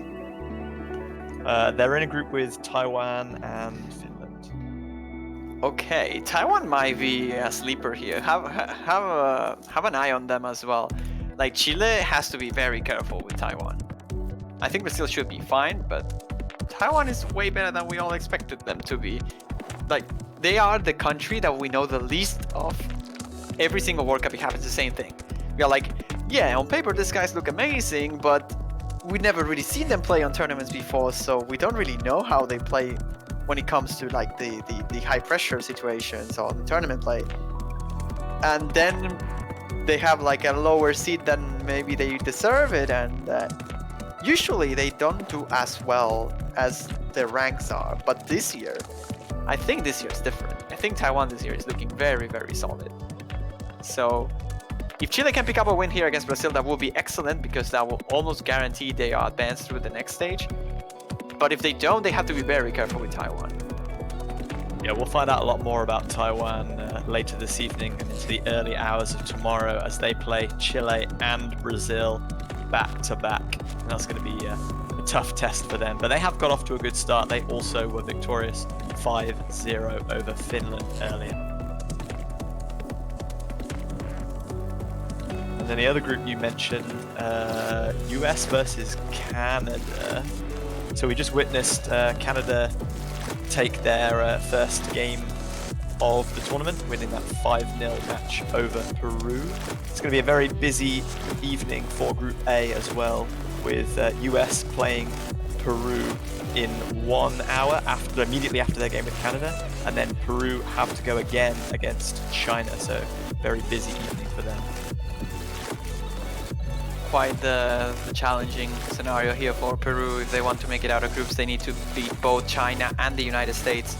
They're in a group with Taiwan and Finland. Okay, Taiwan might be a sleeper here. Have an eye on them as well. Like Chile has to be very careful with Taiwan. I think Brazil should be fine, but Taiwan is way better than we all expected them to be. Like, they are the country that we know the least of. Every single World Cup it happens the same thing. We are like, yeah, on paper these guys look amazing, but we've never really seen them play on tournaments before, so we don't really know how they play when it comes to like the high pressure situations or the tournament play. And then they have like a lower seed than maybe they deserve it, and usually they don't do as well as their ranks are. But this year, I think this year is different. I think Taiwan this year is looking very, very solid. So if Chile can pick up a win here against Brazil, that will be excellent, because that will almost guarantee they are advanced through the next stage. But if they don't, they have to be very careful with Taiwan. Yeah, we'll find out a lot more about Taiwan later this evening and into the early hours of tomorrow as they play Chile and Brazil back to back. And that's going to be a tough test for them. But they have got off to a good start. They also were victorious 5-0 over Finland earlier. And then the other group you mentioned, US versus Canada. So we just witnessed Canada take their first game of the tournament, winning that 5-0 match over Peru. It's going to be a very busy evening for Group A as well, with US playing Peru in 1 hour immediately after their game with Canada, and then Peru have to go again against China. So very busy evening for them. Quite the challenging scenario here for Peru. If they want to make it out of groups, they need to beat both China and the United States.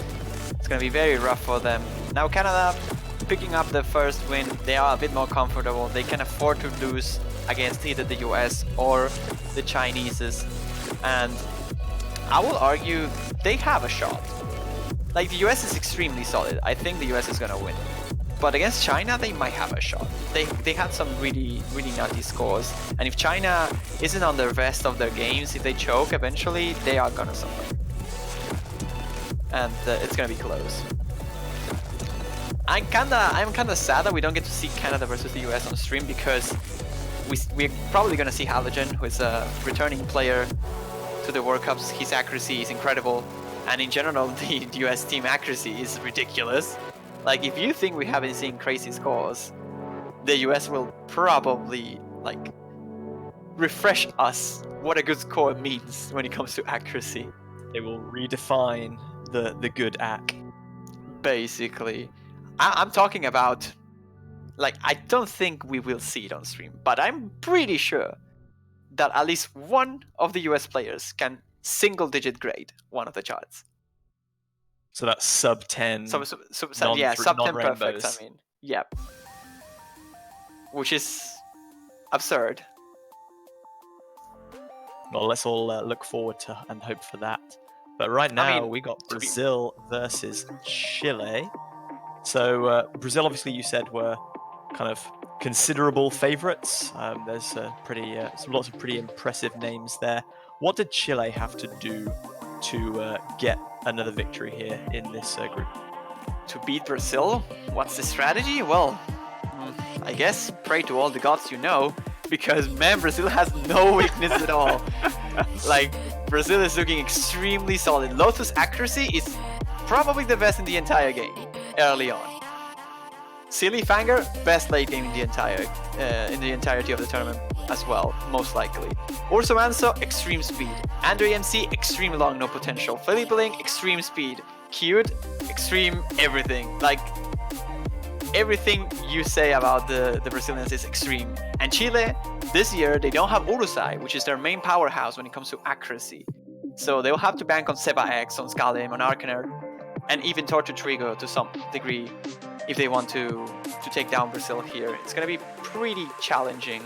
It's going to be very rough for them. Now Canada picking up the first win, they are a bit more comfortable. They can afford to lose against either the US or the Chineses, and I will argue they have a shot. Like, the US is extremely solid. I think the US is going to win. But against China, they might have a shot. They had some really nutty scores. And if China isn't on the rest of their games, if they choke eventually, they are gonna suffer. And it's gonna be close. I'm kinda sad that we don't get to see Canada versus the US on stream, because we're probably gonna see Halogen, who is a returning player to the World Cups. His accuracy is incredible. And in general, the US team accuracy is ridiculous. Like, if you think we haven't seen crazy scores, the US will probably, like, refresh us what a good score means when it comes to accuracy. They will redefine the good ack. Basically, I'm talking about, like, I don't think we will see it on stream, but I'm pretty sure that at least one of the US players can single-digit grade one of the charts. So that's sub 10. So yeah, sub 10 perfect. non-rainbows. I mean, yeah, which is absurd. Well, let's all look forward to and hope for that. But right now, mean, we got Brazil versus Chile. So Brazil, obviously, you said were kind of considerable favourites. There's lots of pretty impressive names there. What did Chile have to do to get another victory here in this group? To beat Brazil, what's the strategy? Well, I guess pray to all the gods you know, because man, Brazil has no weakness at all. Like, Brazil is looking extremely solid. Lotus accuracy is probably the best in the entire game early on. Silly Fanger, best late game in the entirety of the tournament as well, most likely. Urso Manso, extreme speed. Andre MC, extreme long, no potential. Felipe Ling, extreme speed. Cute, extreme everything. Like, everything you say about the Brazilians is extreme. And Chile, this year, they don't have Urusai, which is their main powerhouse when it comes to accuracy. So they'll have to bank on Seba X, on Skalim, on Arcaner, and even Torture Trigo to some degree if they want to take down Brazil here. It's going to be pretty challenging.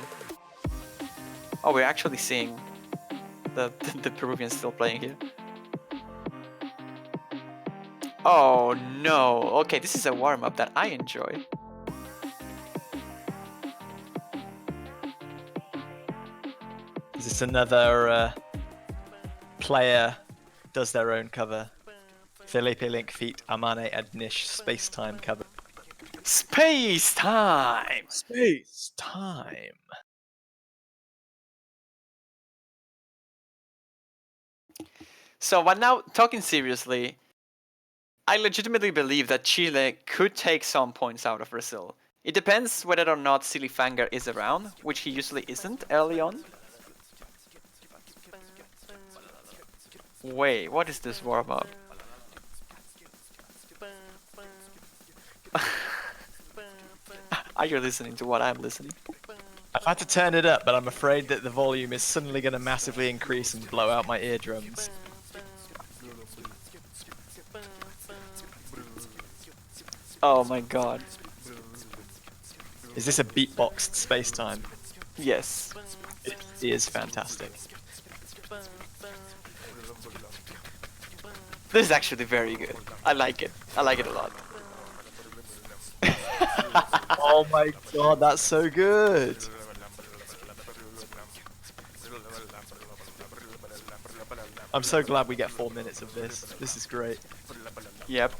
Oh, we're actually seeing the Peruvians still playing here. Oh no, okay, this is a warm-up that I enjoy. Is this another player does their own cover? Felipe Link feat Amane Adnish Space Time cover. Space time! Space Time! So, but now, talking seriously, I legitimately believe that Chile could take some points out of Brazil. It depends whether or not Silly Fanger is around, which he usually isn't early on. Wait, what is this warm-up? Are you listening to what I'm listening? I've had to turn it up, but I'm afraid that the volume is suddenly going to massively increase and blow out my eardrums. Oh my god. Is this a beatboxed space time? Yes. It is fantastic. This is actually very good. I like it. I like it a lot. Oh my god, that's so good! I'm so glad we get 4 minutes of this. This is great. Yep.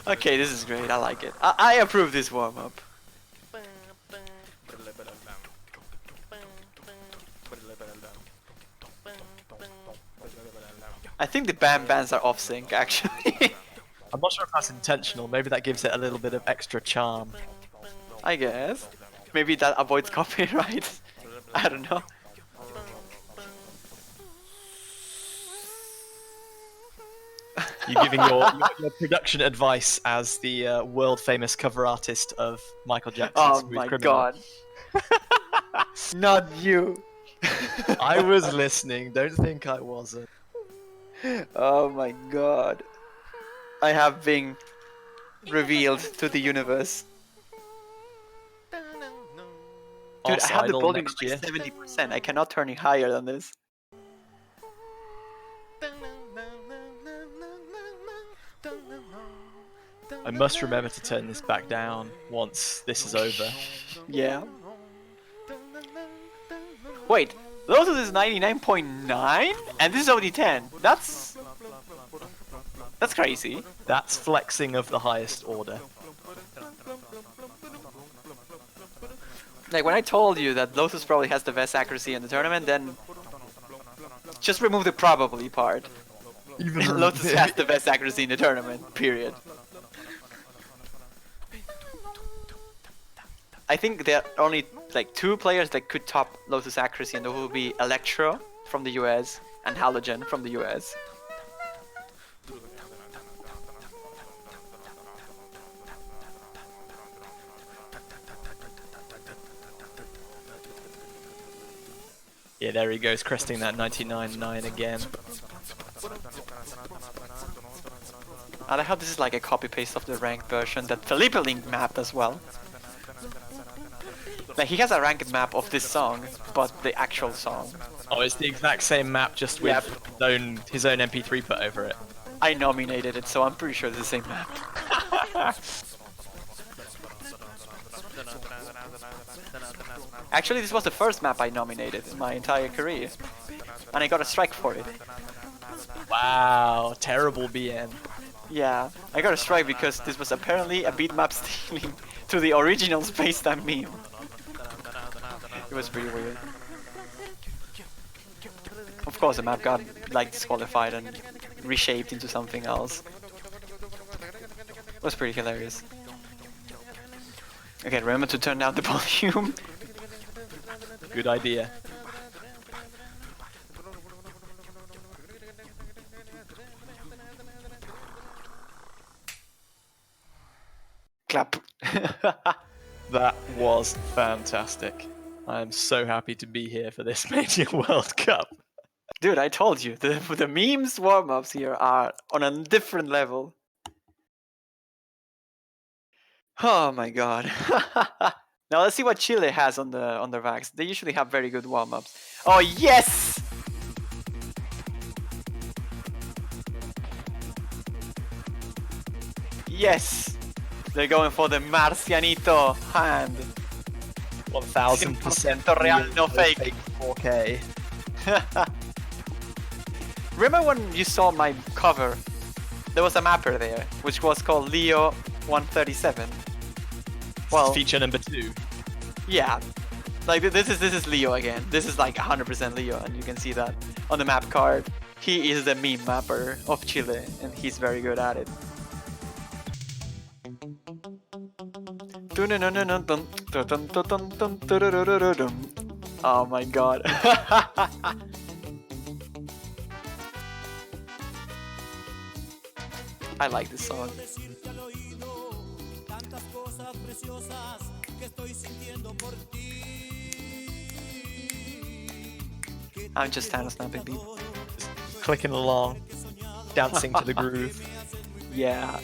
Okay, this is great. I like it. I approve this warm-up. I think the bands are off sync, actually. I'm not sure if that's intentional. Maybe that gives it a little bit of extra charm. I guess. Maybe that avoids copyright. I don't know. You're giving your production advice as the world famous cover artist of Michael Jackson's Oh Smooth my Criminal. god. Not you. I was listening, don't think I wasn't. Oh my god. I have been revealed to the universe. Dude, Arse I have the Idol volume next at year. like 70%. I cannot turn it higher than this. I must remember to turn this back down once this is over. Yeah. Wait, Lotus is 99.9? And this is only 10. That's crazy. That's flexing of the highest order. Like, when I told you that Lotus probably has the best accuracy in the tournament, then just remove the probably part. Even Lotus has the best accuracy in the tournament, period. I think there are only like 2 players that could top Lotus accuracy, and those will be Electro from the US and Halogen from the US. Yeah, there he goes, cresting that 99.9 again. I like how this is like a copy-paste of the ranked version that Felipe Link mapped as well. Like, he has a ranked map of this song, but the actual song. Oh, it's the exact same map, just with his own MP3 put over it. I nominated it, so I'm pretty sure it's the same map. Actually, this was the first map I nominated in my entire career. And I got a strike for it. Wow, terrible BN. Yeah, I got a strike because this was apparently a beat map stealing to the original Spacetime meme. It was pretty weird. Of course, the map got like disqualified and reshaped into something else. It was pretty hilarious. Okay, remember to turn down the volume. Good idea. Clap. That was fantastic. I am so happy to be here for this Mania World Cup. Dude, I told you, the memes warm-ups here are on a different level. Oh my god. Now let's see what Chile has on the racks. They usually have very good warm-ups. Oh yes! Yes! They're going for the Marcianito hand. 1000% real, no fake. 4K. Remember when you saw my cover? There was a mapper there, which was called Leo 137. Well, Feature number 2. yeah. Like this is Leo again. This is like 100% Leo, and you can see that on the map card. He is the meme mapper of Chile, and he's very good at it. Oh my god. I like this song. I'm just Thanos snapping people. Just clicking along, dancing to the groove. Yeah.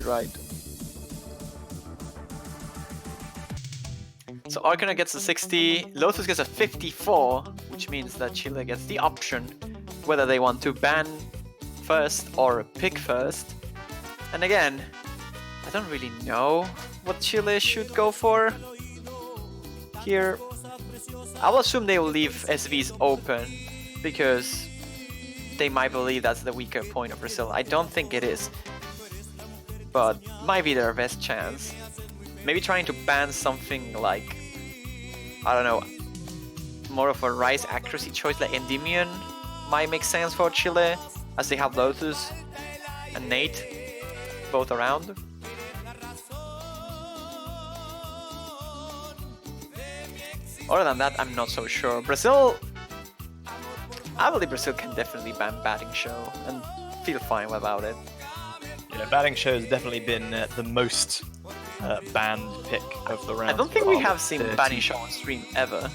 right. So Arcana gets a 60, Lotus gets a 54, which means that Chile gets the option whether they want to ban first or pick first. And again, I don't really know what Chile should go for here. I'll assume they will leave SVs open because they might believe that's the weaker point of Brazil. I don't think it is, but might be their best chance. Maybe trying to ban something like, I don't know, more of a Rise accuracy choice like Endymion might make sense for Chile, as they have Lotus and Nate both around. Other than that, I'm not so sure. Brazil, I believe Brazil can definitely ban Batting Show and feel fine about it. Yeah, Batting Show has definitely been the most banned pick of the round. I don't think we have seen 30. Batting Show on stream ever.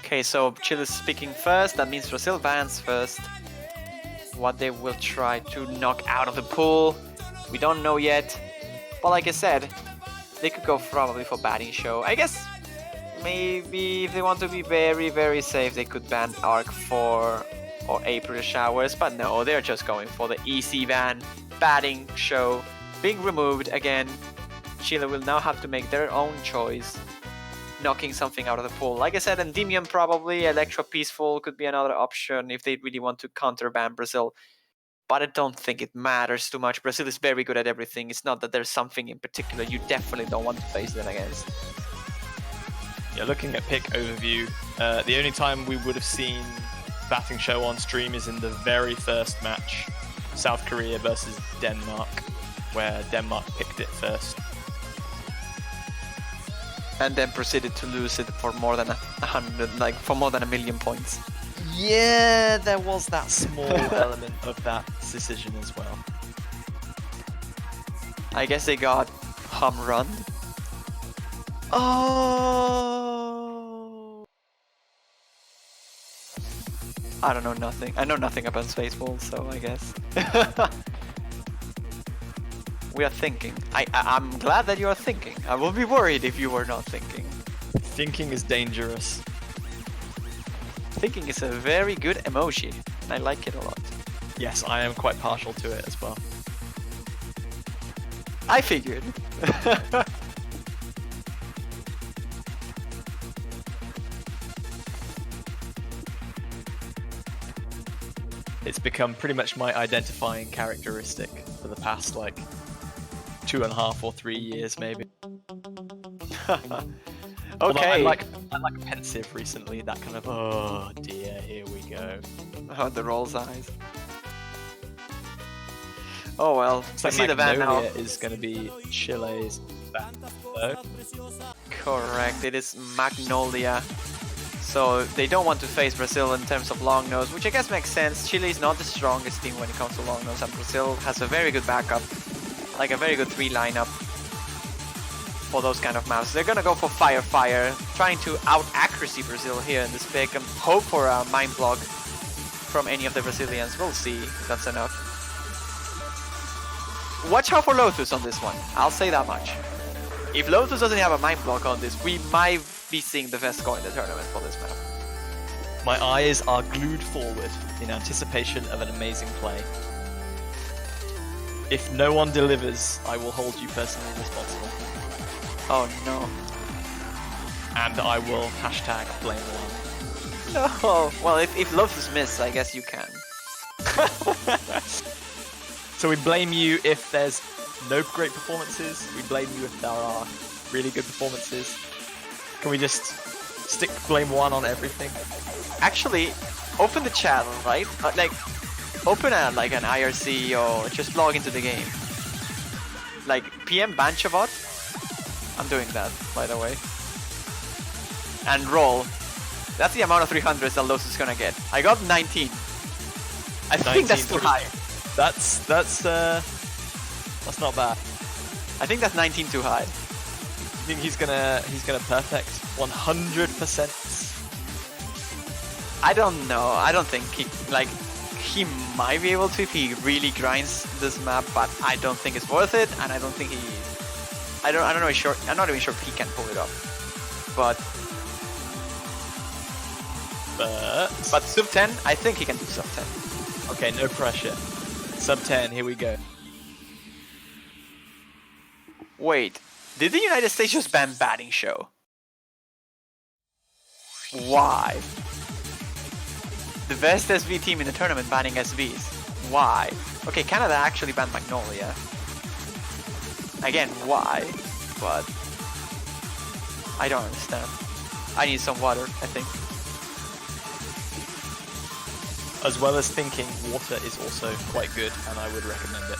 Okay, so Chile's speaking first. That means Brazil bans first. What they will try to knock out of the pool, we don't know yet. But like I said, they could go probably for Batting Show. I guess maybe if they want to be very, very safe, they could ban Arc 4 or April Showers. But no, they're just going for the easy ban. Batting Show being removed again. Chile will now have to make their own choice, knocking something out of the pool. Like I said, Endymion probably, Electro Peaceful could be another option if they really want to counterban Brazil. But I don't think it matters too much. Brazil is very good at everything. It's not that there's something in particular you definitely don't want to face them against. Yeah, looking at pick overview, the only time we would have seen Batting Show on stream is in the very first match, South Korea versus Denmark, where Denmark picked it first. And then proceeded to lose it for more than 100, like for more than 1 million points. Yeah, there was that small element of that decision as well. I guess they got home run. Oh, I don't know nothing. I know nothing about Spaceball, so I guess. We are thinking. I'm glad that you are thinking. I will be worried if you were not thinking. Thinking is dangerous. Thinking is a very good emoji, and I like it a lot. Yes, I am quite partial to it as well. I figured. It's become pretty much my identifying characteristic for the past, like, 2.5 or 3 years, maybe. Okay. I'm like pensive recently, that kind of, oh dear, here we go. Oh, the roll's eyes. Oh well, It's I like see the van now. Magnolia is going to be Chile's van, though. Correct, it is Magnolia. So they don't want to face Brazil in terms of long nose, which I guess makes sense. Chile is not the strongest team when it comes to long nose, and Brazil has a very good backup, like a very good 3 lineup for those kind of maps. They're gonna go for Fire Fire, trying to out-accuracy Brazil here in this pick and hope for a Mind Block from any of the Brazilians. We'll see if that's enough. Watch out for Lotus on this one, I'll say that much. If Lotus doesn't have a Mind Block on this, we might be seeing the Vesco in the tournament for this map. My eyes are glued forward in anticipation of an amazing play. If no one delivers, I will hold you personally responsible. Oh no. And I will hashtag blame one. No! Well, if Lotus miss, I guess you can. So we blame you if there's no great performances, we blame you if there are really good performances. Can we just stick blame one on everything? Actually, open the chat, right? Like, open like an IRC or just log into the game. Like, PM Banchabot. I'm doing that, by the way. And roll. That's the amount of 300s that Lotus is gonna get. I got 19. I think that's too high. That's not bad. I think that's 19 too high. think he's gonna perfect 100%? I don't know. I don't think he might be able to if he really grinds this map, but I don't think it's worth it, and I don't think I'm not even sure if he can pull it off. But sub 10, I think he can do sub 10. Okay, no pressure. Sub 10, here we go. Wait, did the United States just ban batting show? Why? The best SV team in the tournament banning SVs. Why? Okay, Canada actually banned Magnolia. Again, why? But I don't understand. I need some water, I think. As well as thinking, water is also quite good, and I would recommend it.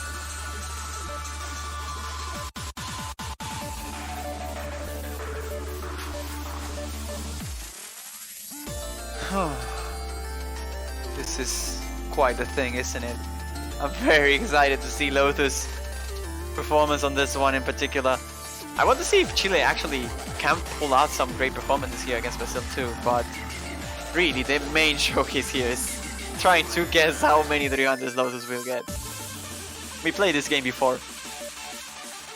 This is quite a thing, isn't it? I'm very excited to see Lotus' performance on this one in particular. I want to see if Chile actually can pull out some great performances here against Brazil too, but really the main showcase here is trying to guess how many 300s Lotus will get. We played this game before.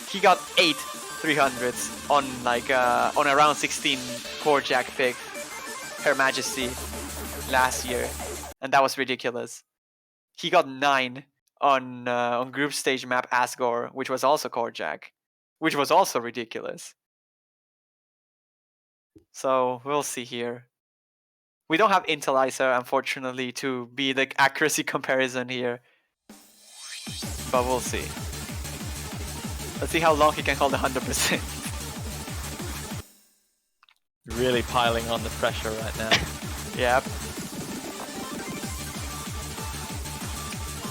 He got 8 300s on on a round 16 core jack pick, Her Majesty, last year, and that was ridiculous. He got 9 on group stage map Asgore, which was also core jack, which was also ridiculous. So we'll see here. We don't have Intelizer, unfortunately, to be the accuracy comparison here, but we'll see. Let's see how long he can hold 100%. Really piling on the pressure right now. Yep.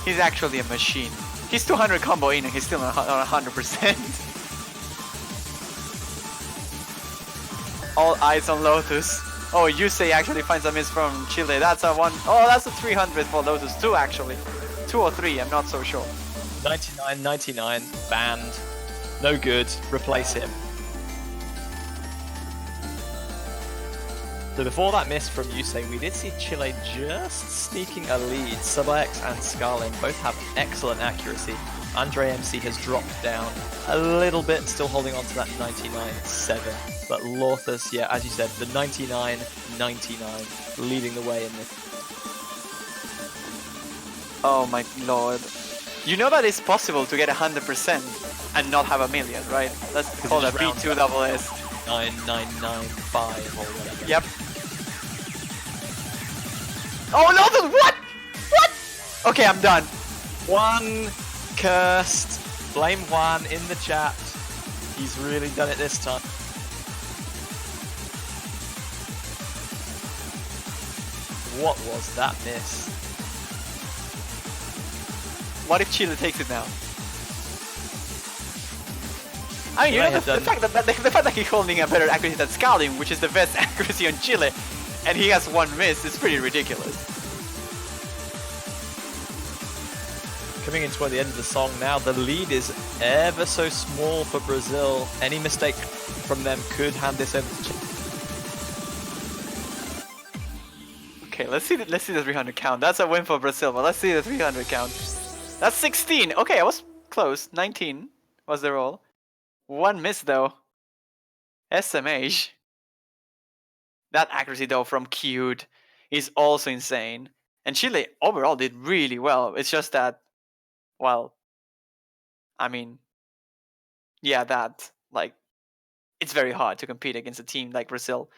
He's actually a machine. He's 200 combo in and he's still on 100%. All eyes on Lotus. Oh, Yusei actually finds a miss from Chile. That's a 1. Oh, that's a 300 for Lotus. 2 actually. 2 or 3, I'm not so sure. 99, 99, banned. No good, replace him. So before that miss from Yusei, we did see Chile just sneaking a lead. Subax and Scarlin both have excellent accuracy. Andre MC has dropped down a little bit, still holding on to that 99.7. But Lotus, yeah, as you said, the 99.99 leading the way in this. Oh my lord. You know that it's possible to get 100% and not have a million, right? Let's call that B2 double S. 9995 or whatever. Yep. Oh no, what? What? Okay, I'm done. One cursed. Blame Juan in the chat. He's really done it this time. What was that miss? What if Chile takes it now? I mean, you know, the fact that he's holding a better accuracy than Scalding, which is the best accuracy on Chile, and he has 1 miss, is pretty ridiculous. Coming in toward the end of the song now, the lead is ever so small for Brazil. Any mistake from them could hand this over to Chile. Okay, let's see the 300 count. That's a win for Brazil, but let's see the 300 count. That's 16. Okay, I was close. 19 was the roll. 1 miss though. SMH. That accuracy though from Cute is also insane. And Chile overall did really well. It's just that, well, I mean, yeah, that, like, it's very hard to compete against a team like Brazil.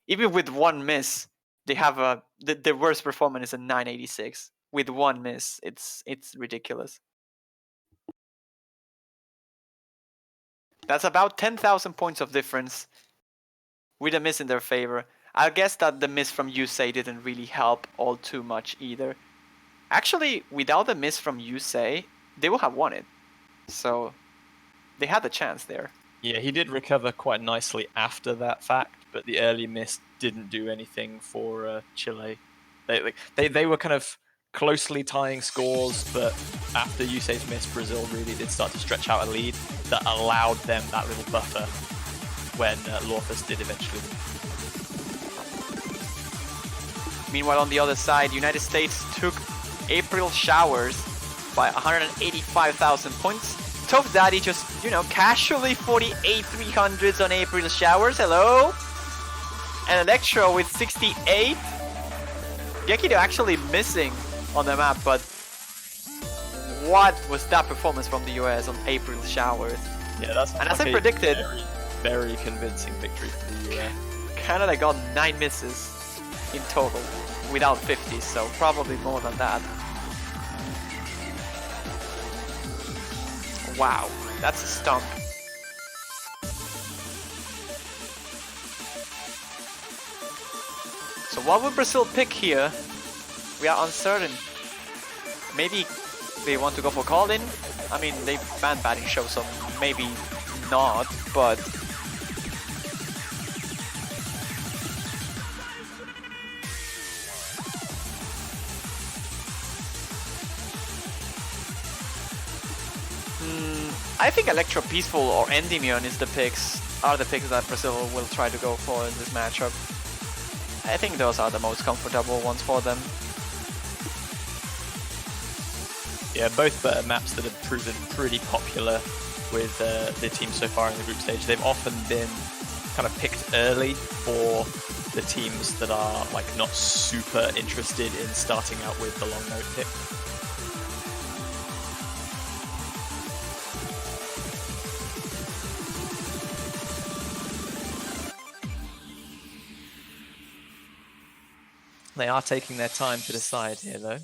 Even with 1 miss, they have the worst performance is a 986. With 1 miss, it's ridiculous. That's about 10,000 points of difference with a miss in their favor. I guess that the miss from Yusei didn't really help all too much either. Actually, without the miss from Yusei, they would have won it. So they had the chance there. Yeah, he did recover quite nicely after that fact, but the early miss didn't do anything for Chile. They were kind of closely tying scores, but after Yusei's miss, Brazil really did start to stretch out a lead that allowed them that little buffer. when Lorthus did eventually. Meanwhile, on the other side, United States took April Showers by 185,000 points. Tough Daddy just, you know, casually 48 300s on April Showers. Hello. And Electro with 68. Gekido actually missing on the map, but what was that performance from the US on April Showers? Yeah, that's and as I predicted, very, very convincing victory for the US. Canada got 9 misses in total without 50, so probably more than that. Wow, that's a stomp. So what would Brazil pick here? We are uncertain. Maybe they want to go for call-in? I mean, they banned batting show, so maybe not, but... I think Electro Peaceful or Endymion are the picks that Brazil will try to go for in this matchup. I think those are the most comfortable ones for them. Yeah, both maps that have proven pretty popular with the team so far in the group stage. They've often been kind of picked early for the teams that are like not super interested in starting out with the long note pick. They are taking their time to decide here, though.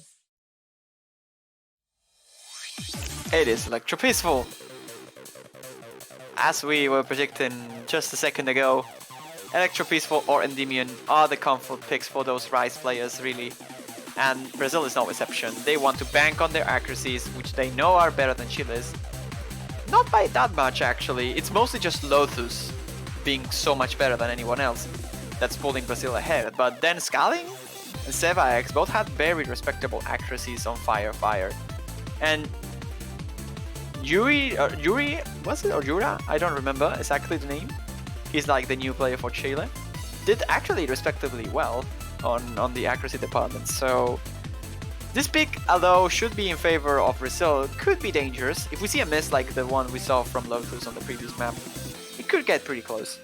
It is Electro Peaceful. As we were predicting just a second ago, Electro Peaceful or Endymion are the comfort picks for those Rise players, really. And Brazil is no exception. They want to bank on their accuracies, which they know are better than Chile's. Not by that much, actually. It's mostly just Lothus being so much better than anyone else that's pulling Brazil ahead. But then Scaling and Sevax both had very respectable accuracies on Fire. And Yuri, was it, or Yura? I don't remember exactly the name. He's like the new player for Chile. Did actually respectively well on the accuracy department. So this pick, although should be in favor of Brazil, could be dangerous. If we see a miss like the one we saw from Lothus on the previous map, it could get pretty close.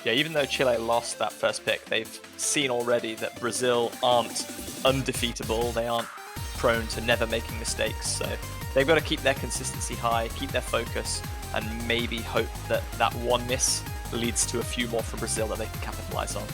Yeah, even though Chile lost that first pick, they've seen already that Brazil aren't undefeatable. They aren't prone to never making mistakes. So they've got to keep their consistency high, keep their focus, and maybe hope that that one miss leads to a few more from Brazil that they can capitalize on.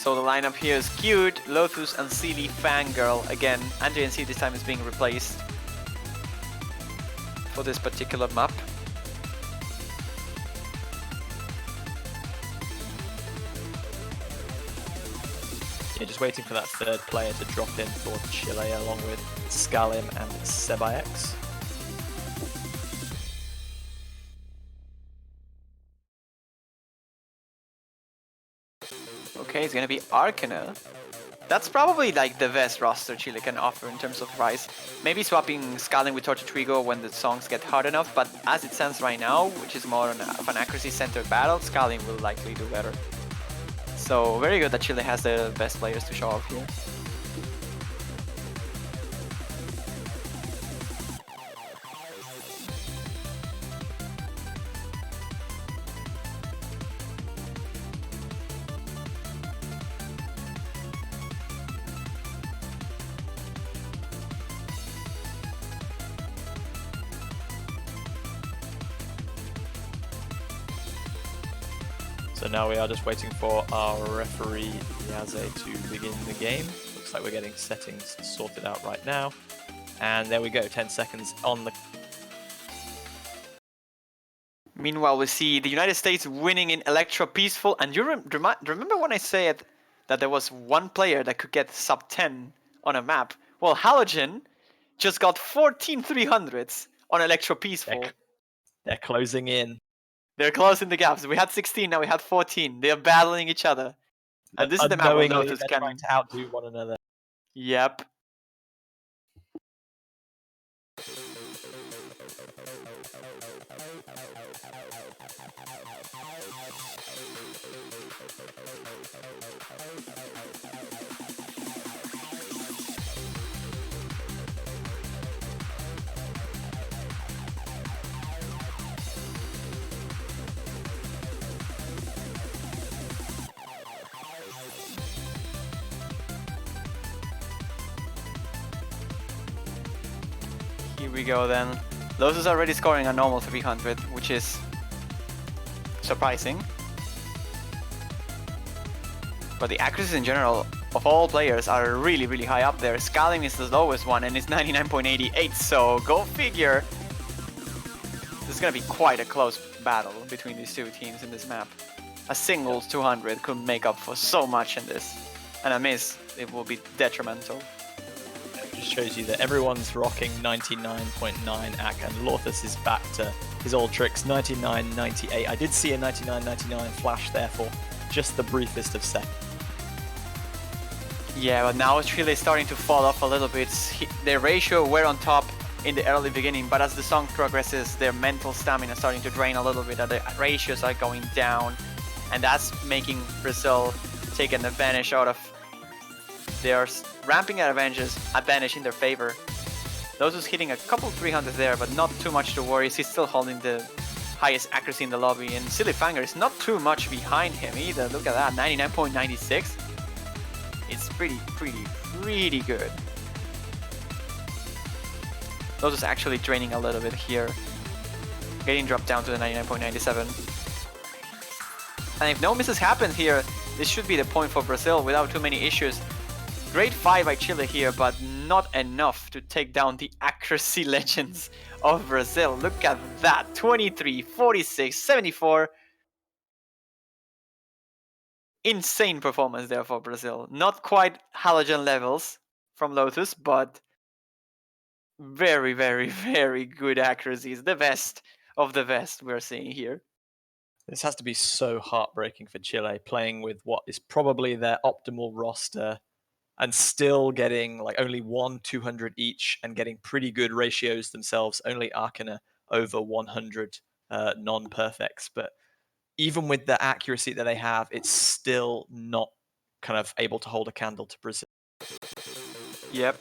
So the lineup here is skewed. Lothus and Sealy Fangirl again. NC this time is being replaced for this particular map. Yeah, just waiting for that third player to drop in for Chile along with Scalim and Sebax. Okay, it's gonna be Arcana. That's probably like the best roster Chile can offer in terms of Rise. Maybe swapping Scaling with Torture Trigo when the songs get hard enough, but as it stands right now, which is more of an accuracy-centered battle, Scaling will likely do better. So very good that Chile has the best players to show off here. So now we are just waiting for our referee Yaze to begin the game. Looks like we're getting settings sorted out right now. And there we go, 10 seconds on the... Meanwhile, we see the United States winning in Electro Peaceful. And you remember when I said that there was one player that could get sub 10 on a map. Well, Halogen just got 14 300s on Electro Peaceful. They're closing in. They're closing the gaps. We had 16, now we had 14. They're battling each other. And this is the map where Unknowingly, Lotus they're can... trying to outdo one another. Yep. Here we go then. Lotus is already scoring a normal 300, which is surprising. But the accuracy in general of all players are really, really high up there. Scaling is the lowest one and it's 99.88, so go figure. This is gonna be quite a close battle between these two teams in this map. A single 200 could make up for so much in this. And a miss, it will be detrimental. It just shows you that everyone's rocking 99.9 AC, and Lotus is back to his old tricks, 99.98. I did see a 99.99 flash there for just the briefest of seconds. Yeah, but now it's really starting to fall off a little bit. Their ratio were on top in the early beginning, but as the song progresses, their mental stamina is starting to drain a little bit, and the ratios are going down, and that's making Brazil take an advantage out of... They are ramping their advantage in their favor. Lotus hitting a couple 300 there, but not too much to worry. He's still holding the highest accuracy in the lobby, and Silly Fanger is not too much behind him either. Look at that, 99.96. It's pretty good. Lotus actually draining a little bit here, getting dropped down to the 99.97. And if no misses happen here, this should be the point for Brazil without too many issues. Great fight by Chile here, but not enough to take down the accuracy legends of Brazil. Look at that, 23, 46, 74. Insane performance there for Brazil. Not quite Halogen levels from Lotus, but very good accuracies. The best of the best we're seeing here. This has to be so heartbreaking for Chile, playing with what is probably their optimal roster and still getting like only 200 each and getting pretty good ratios themselves. Only Arkana over 100 non-perfects, but even with the accuracy that they have, it's still not kind of able to hold a candle to Brazil. Yep.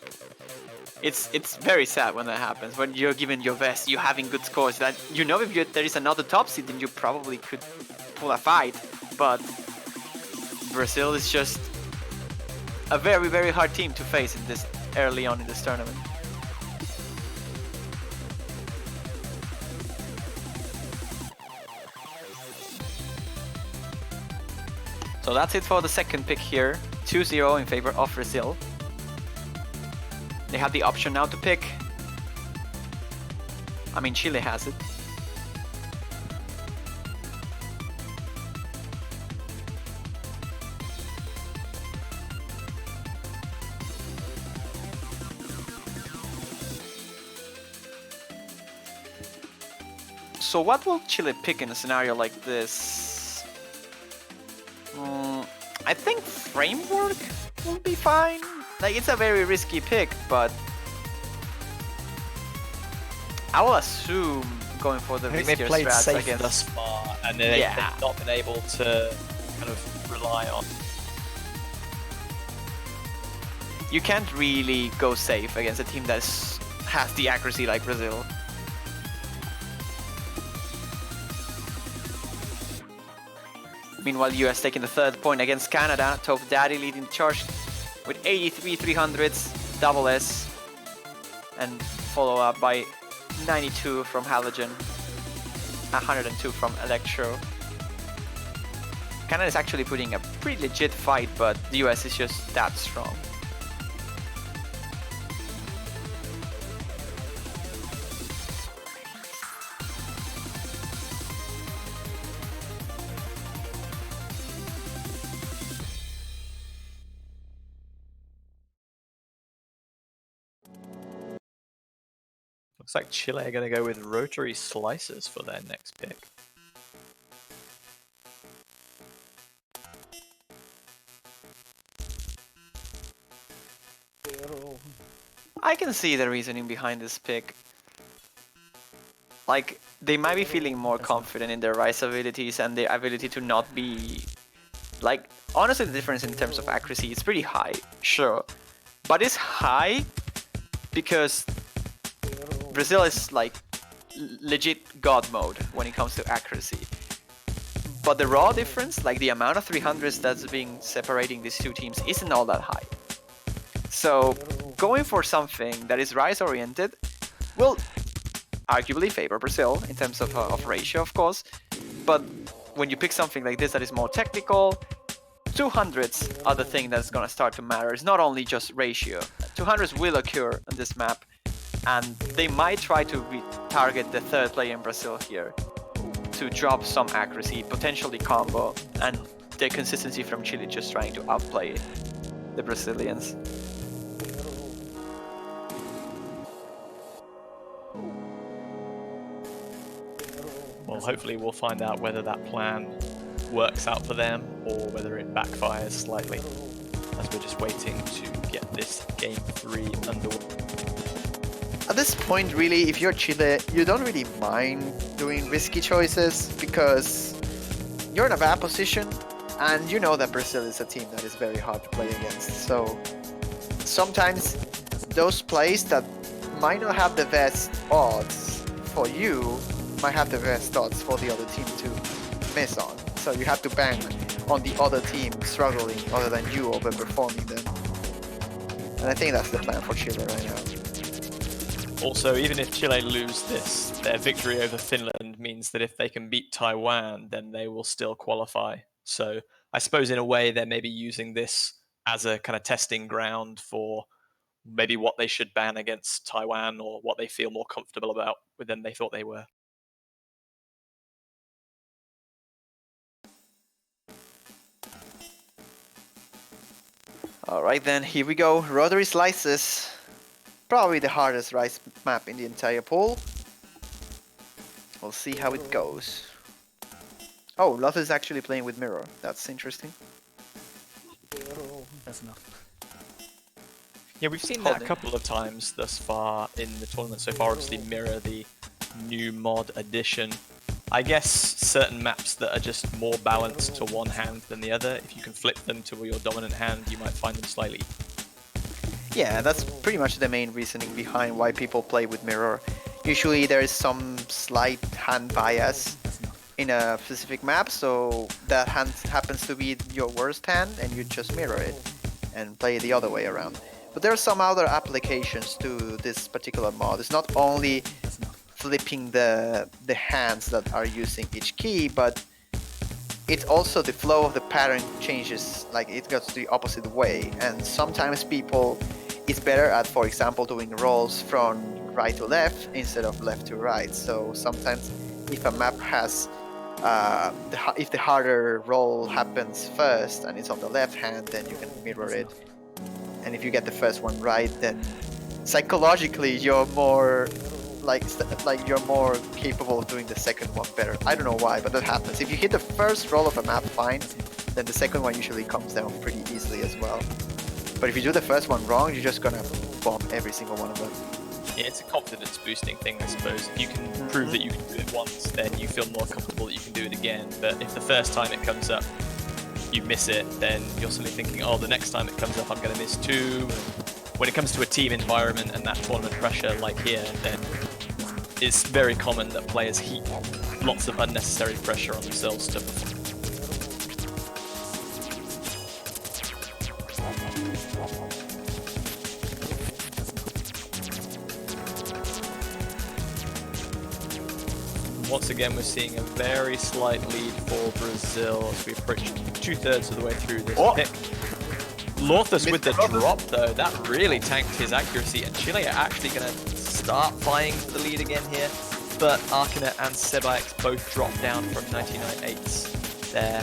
It's very sad when that happens. When you're given your best, you're having good scores. That you know, if there is another top seed, then you probably could pull a fight. But Brazil is just a very hard team to face in this early on in this tournament. So that's it for the second pick here. 2-0 in favor of Brazil. They have the option now to pick. I mean, Chile has it. So what will Chile pick in a scenario like this? I think Framework will be fine. Like, it's a very risky pick, but I will assume going for the I think they've riskier played strats safe against... thus far, and they've not been able to kind of rely on. You can't really go safe against a team that has the accuracy like Brazil. Meanwhile, US taking the third point against Canada. Toph Daddy leading the charge with 83 300s, double S, and follow up by 92 from Halogen, 102 from Electro. Canada is actually putting a pretty legit fight, but the US is just that strong. Looks like Chile are going to go with rotary slicers for their next pick. I can see the reasoning behind this pick. Like, they might be feeling more confident in their Rise abilities and their ability to not be... Like, honestly, the difference in terms of accuracy is pretty high, sure. But it's high because Brazil is like legit god mode when it comes to accuracy. But the raw difference, like the amount of 300s that's being separating these two teams, isn't all that high. So going for something that is Rise oriented will arguably favor Brazil in terms of ratio, of course. But when you pick something like this that is more technical, 200s are the thing that's gonna start to matter. It's not only just ratio. 200s will occur on this map, and they might try to target the third player in Brazil here to drop some accuracy, potentially combo, and the consistency from Chile just trying to outplay the Brazilians. Well, hopefully we'll find out whether that plan works out for them or whether it backfires slightly, as we're just waiting to get this game 3 underway. At this point, really, if you're Chile, you don't really mind doing risky choices because you're in a bad position and you know that Brazil is a team that is very hard to play against. So sometimes those plays that might not have the best odds for you might have the best odds for the other team to miss on. So you have to bank on the other team struggling other than you overperforming them. And I think that's the plan for Chile right now. Also, even if Chile lose this, their victory over Finland means that if they can beat Taiwan, then they will still qualify. So I suppose in a way they're maybe using this as a kind of testing ground for maybe what they should ban against Taiwan or what they feel more comfortable about than they thought they were. Alright then, here we go. Rotary Slices. Probably the hardest Rise map in the entire pool. We'll see how it goes. Oh, Loth is actually playing with Mirror. That's interesting. That's enough. Yeah, we've seen that a couple of times thus far in the tournament so far. Obviously, Mirror, the new mod addition. I guess certain maps that are just more balanced to one hand than the other, if you can flip them to your dominant hand, you might find them slightly. Yeah, that's pretty much the main reasoning behind why people play with Mirror. Usually there is some slight hand bias in a specific map, so that hand happens to be your worst hand and you just mirror it and play the other way around. But there are some other applications to this particular mod. It's not only flipping the hands that are using each key, but it's also the flow of the pattern changes, like it goes the opposite way. And sometimes people is better at, for example, doing rolls from right to left instead of left to right. So sometimes if a map has if the harder roll happens first and it's on the left hand, then you can mirror it. And if you get the first one right, then psychologically you're more like you're more capable of doing the second one better. I don't know why, but that happens. If you hit the first roll of a map fine, then the second one usually comes down pretty easily as well. But if you do the first one wrong, you're just gonna bomb every single one of them. Yeah, it's a confidence boosting thing, I suppose. If you can prove that you can do it once, then you feel more comfortable that you can do it again. But if the first time it comes up, you miss it, then you're suddenly thinking, oh, the next time it comes up, I'm going to miss too. And when it comes to a team environment and that tournament pressure like here, then it's very common that players heap lots of unnecessary pressure on themselves to perform. Once again, we're seeing a very slight lead for Brazil as we approach 2/3 of the way through this pick. Lothus with the drop, though, that really tanked his accuracy, and Chile are actually going to start vying for the lead again here. But Arcanet and Sebaix both drop down from 99.8s. Their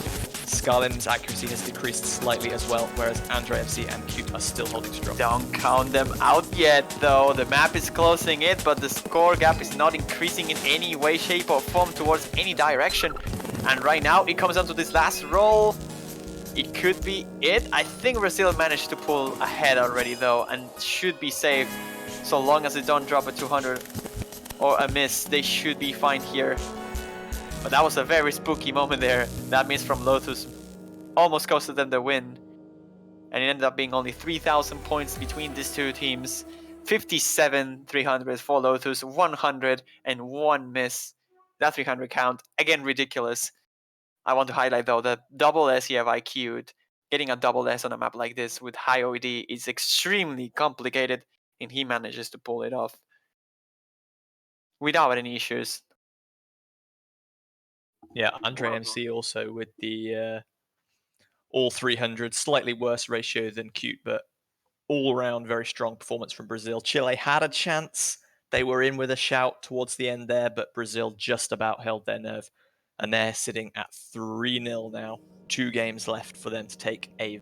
Scarlim's accuracy has decreased slightly as well, whereas Andre FC and Cute are still holding strong. Don't count them out yet, though. The map is closing it, but the score gap is not increasing in any way, shape, or form towards any direction. And right now, it comes down to this last roll. It could be it. I think Brazil managed to pull ahead already, though, and should be safe. So long as they don't drop a 200 or a miss, they should be fine here. But that was a very spooky moment there. That miss from Lotus almost costed them the win. And it ended up being only 3,000 points between these two teams. 57,300 for Lotus, 101 miss. That 300 count, again, ridiculous. I want to highlight though that double S you have IQ'd. Getting a double S on a map like this with high OED is extremely complicated, and he manages to pull it off without any issues. Yeah, Andre MC also with the all 300, slightly worse ratio than Cute, but all around very strong performance from Brazil. Chile had a chance. They were in with a shout towards the end there, but Brazil just about held their nerve. And they're sitting at 3-0 now. 2 games left for them to take a...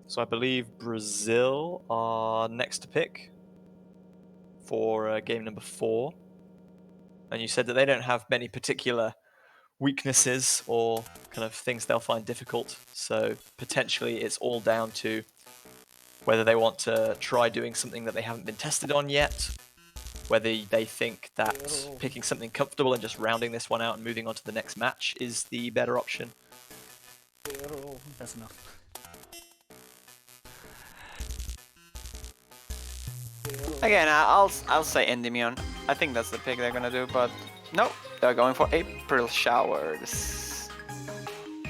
So I believe Brazil are next to pick for game number 4. And you said that they don't have many particular weaknesses or kind of things they'll find difficult. So potentially it's all down to whether they want to try doing something that they haven't been tested on yet, whether they think that picking something comfortable and just rounding this one out and moving on to the next match is the better option. That's enough. Again, I'll say Endymion. I think that's the pick they're gonna do, but no, they're going for April Showers.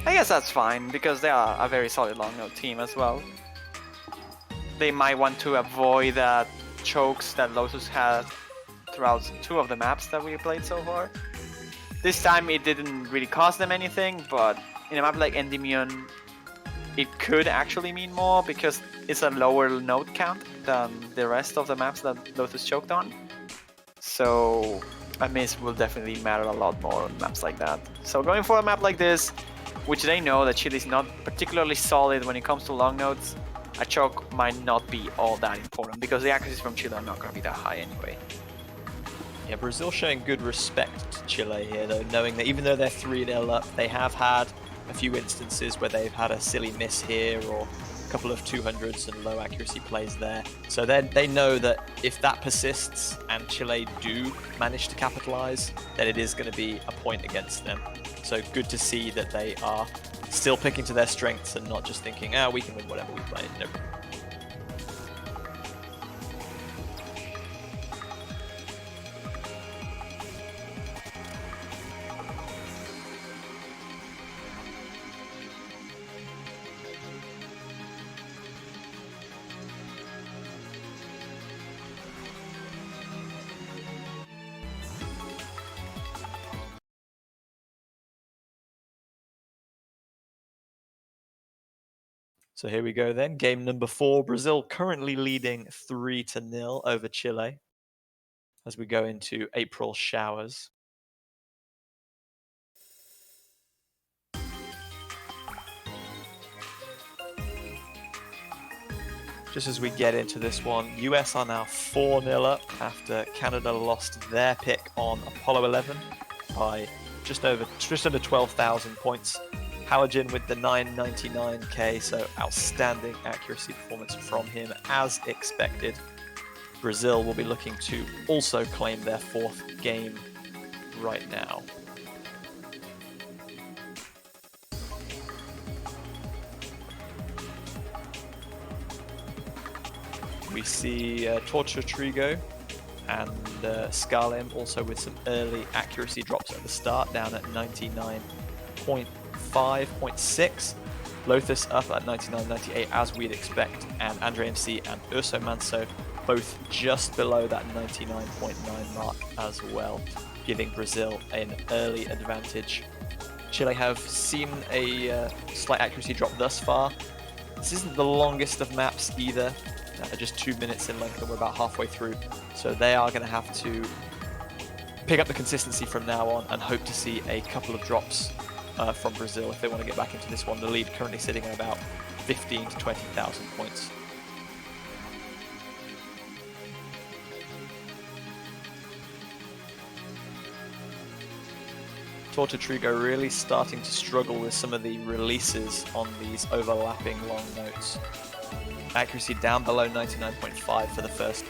I guess that's fine because they are a very solid long note team as well. They might want to avoid chokes that Lotus had throughout 2 of the maps that we played so far. This time it didn't really cost them anything, but in a map like Endymion, it could actually mean more because it's a lower note count than the rest of the maps that Lotus choked on. So a miss will definitely matter a lot more on maps like that. So going for a map like this, which they know that Chile is not particularly solid when it comes to long notes, a choke might not be all that important because the accuracies from Chile are not going to be that high anyway. Yeah, Brazil showing good respect to Chile here though, knowing that even though they're 3-0 up, they have had a few instances where they've had a silly miss here or a couple of 200s and low accuracy plays there. So they know that if that persists and Chile do manage to capitalize, then it is going to be a point against them. So good to see that they are still picking to their strengths and not just thinking, we can win whatever we play. No. So here we go then, game number 4. Brazil currently leading 3-0 over Chile as we go into April Showers. Just as we get into this one, US are now 4-0 up after Canada lost their pick on Apollo 11 by just under 12,000 points. Halogen with the 999k, so outstanding accuracy performance from him as expected. Brazil will be looking to also claim their 4th game right now. We see Torture Trigo and Scarlim also with some early accuracy drops at the start, down at 99.5, 0.6. Lothus up at 99.98 as we'd expect, and Andre MC and Urso Manso both just below that 99.9 mark as well, giving Brazil an early advantage. Chile have seen a slight accuracy drop thus far. This isn't the longest of maps either, just 2 minutes in length and we're about halfway through, so they are going to have to pick up the consistency from now on and hope to see a couple of drops from Brazil if they want to get back into this one. The lead currently sitting at about 15 to 20,000 points. Tortutrigo really starting to struggle with some of the releases on these overlapping long notes. Accuracy down below 99.5 for the first.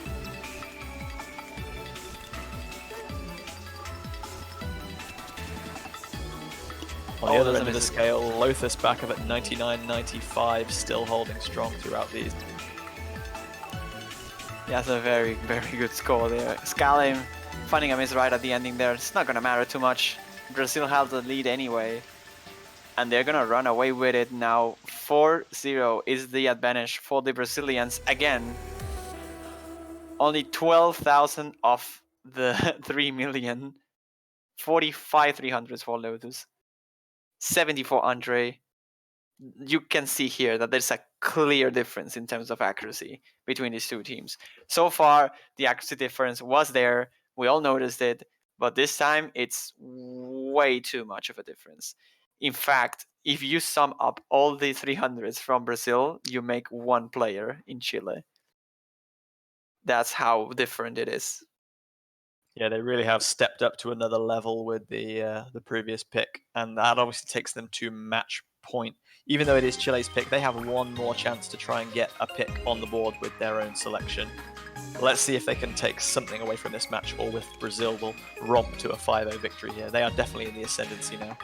On the other end of the scale, Lothus back up at 99.95, still holding strong throughout these. Yeah, that's a very, very good score there. Scalim finding a miss right at the ending there. It's not going to matter too much. Brazil have the lead anyway. And they're going to run away with it now. 4-0 is the advantage for the Brazilians. Again, only 12,000 of the 3 million. 45,300 for Lotus. 74 Andre. You can see here that there's a clear difference in terms of accuracy between these two teams. So far, the accuracy difference was there. We all noticed it. But this time, it's way too much of a difference. In fact, if you sum up all the 300s from Brazil, you make one player in Chile. That's how different it is. Yeah, they really have stepped up to another level with the previous pick, and that obviously takes them to match point. Even though it is Chile's pick, they have one more chance to try and get a pick on the board with their own selection. Let's see if they can take something away from this match, or if Brazil will romp to a 5-0 victory here. They are definitely in the ascendancy now.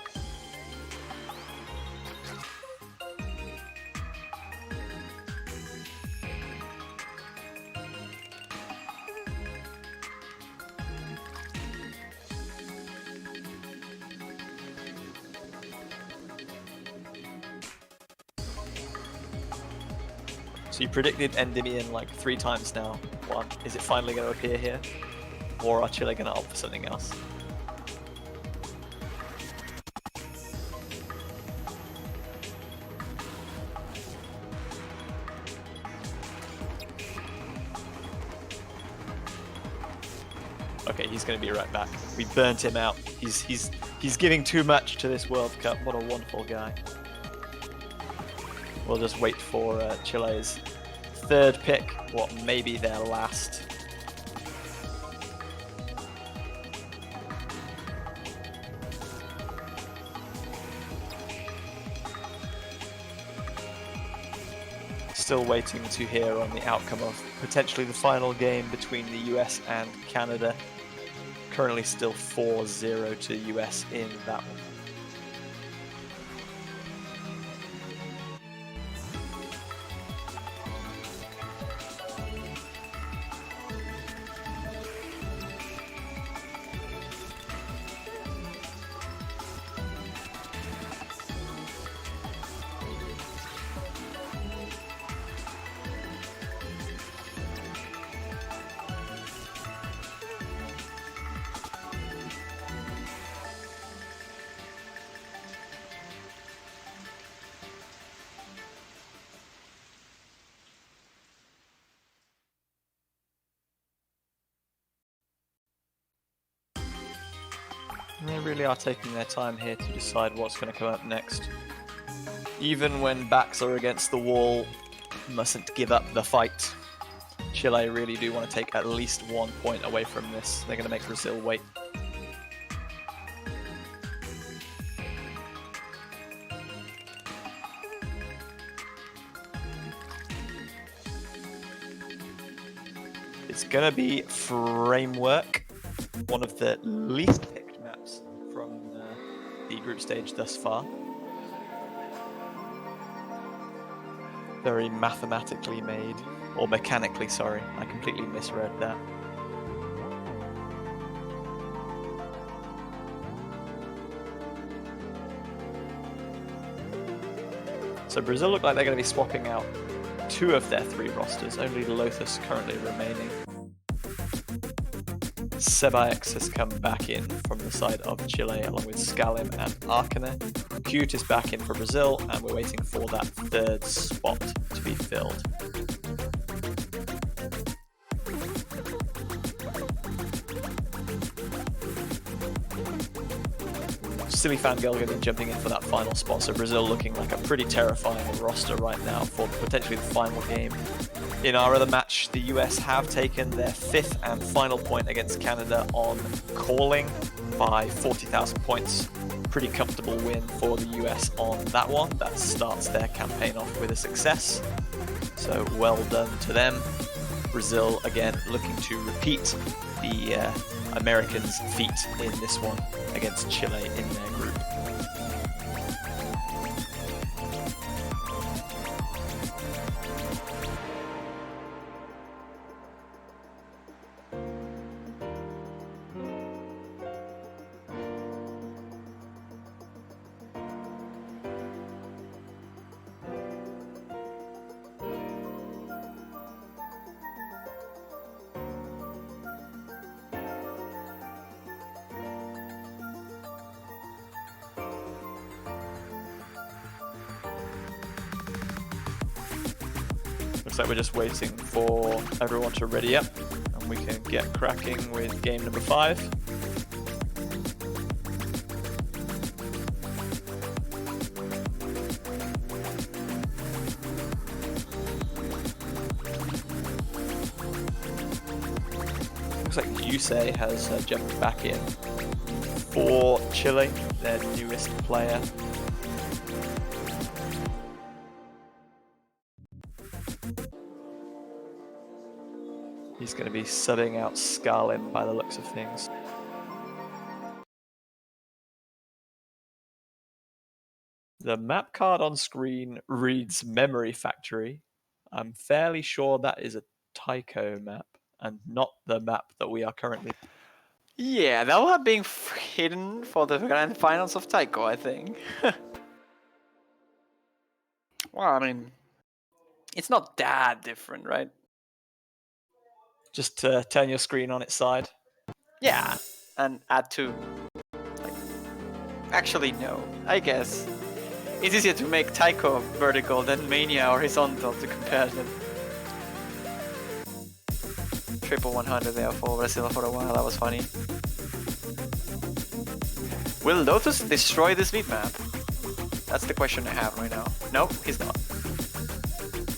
So you predicted Endymion like 3 times now. One, is it finally going to appear here? Or are Chile going to opt for something else? Okay, he's going to be right back. We burnt him out. He's giving too much to this World Cup. What a wonderful guy. We'll just wait for Chile's third pick, what may be their last. Still waiting to hear on the outcome of potentially the final game between the US and Canada. Currently still 4-0 to US in that one. They really are taking their time here to decide what's going to come up next. Even when backs are against the wall, mustn't give up the fight. Chile really do want to take at least 1 point away from this. They're going to make Brazil wait. It's going to be Framework, one of the least picked maps from the group stage thus far. Very mathematically made, or mechanically, sorry, I completely misread that. So Brazil look like they're going to be swapping out 2 of their 3 rosters, only Lothus currently remaining. Sebaix has come back in from the side of Chile along with Scalim and Arcana. Cute is back in for Brazil, and we're waiting for that 3rd spot to be filled. Silly Fangirl going to be jumping in for that final spot, so Brazil looking like a pretty terrifying roster right now for potentially the final game. In our other match, the US have taken their 5th and final point against Canada on calling by 40,000 points. Pretty comfortable win for the US on that one. That starts their campaign off with a success, so well done to them. Brazil again looking to repeat the Americans' feat in this one against Chile in their group. Looks like we're just waiting for everyone to ready up and we can get cracking with game number 5. Looks like Yusei has jumped back in for Chile, their newest player. He's going to be subbing out Scalim by the looks of things. The map card on screen reads Memory Factory. I'm fairly sure that is a Tycho map and not the map that we are currently. Yeah, that will have been hidden for the grand finals of Taiko, I think. Well, I mean, it's not that different, right? Just turn your screen on its side. Yeah, and add 2. Like, actually, no. I guess it's easier to make Taiko vertical than Mania horizontal to compare them. Triple 100 there for Brazil for a while. That was funny. Will Lotus destroy this beat map? That's the question I have right now. No, he's not.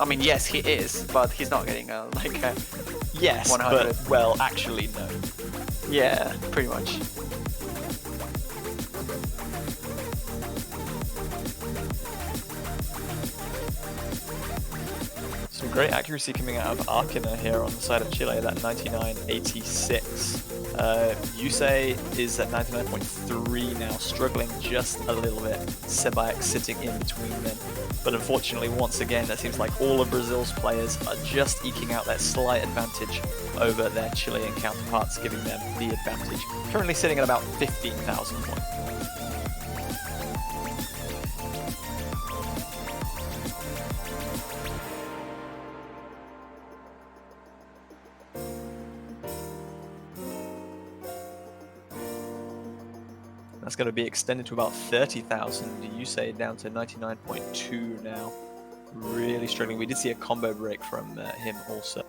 I mean, yes, he is, but he's not getting a Yes, 100. but well, actually no. Yeah, pretty much. Some great accuracy coming out of Arcana here on the side of Chile, that 99.86. Yusei is at 99.3 now, struggling just a little bit. Sebaix sitting in between them. But unfortunately, once again, it seems like all of Brazil's players are just eking out that slight advantage over their Chilean counterparts, giving them the advantage. Currently sitting at about 15,000 points. That's going to be extended to about 30,000. You say down to 99.2 now. Really struggling. We did see a combo break from him also.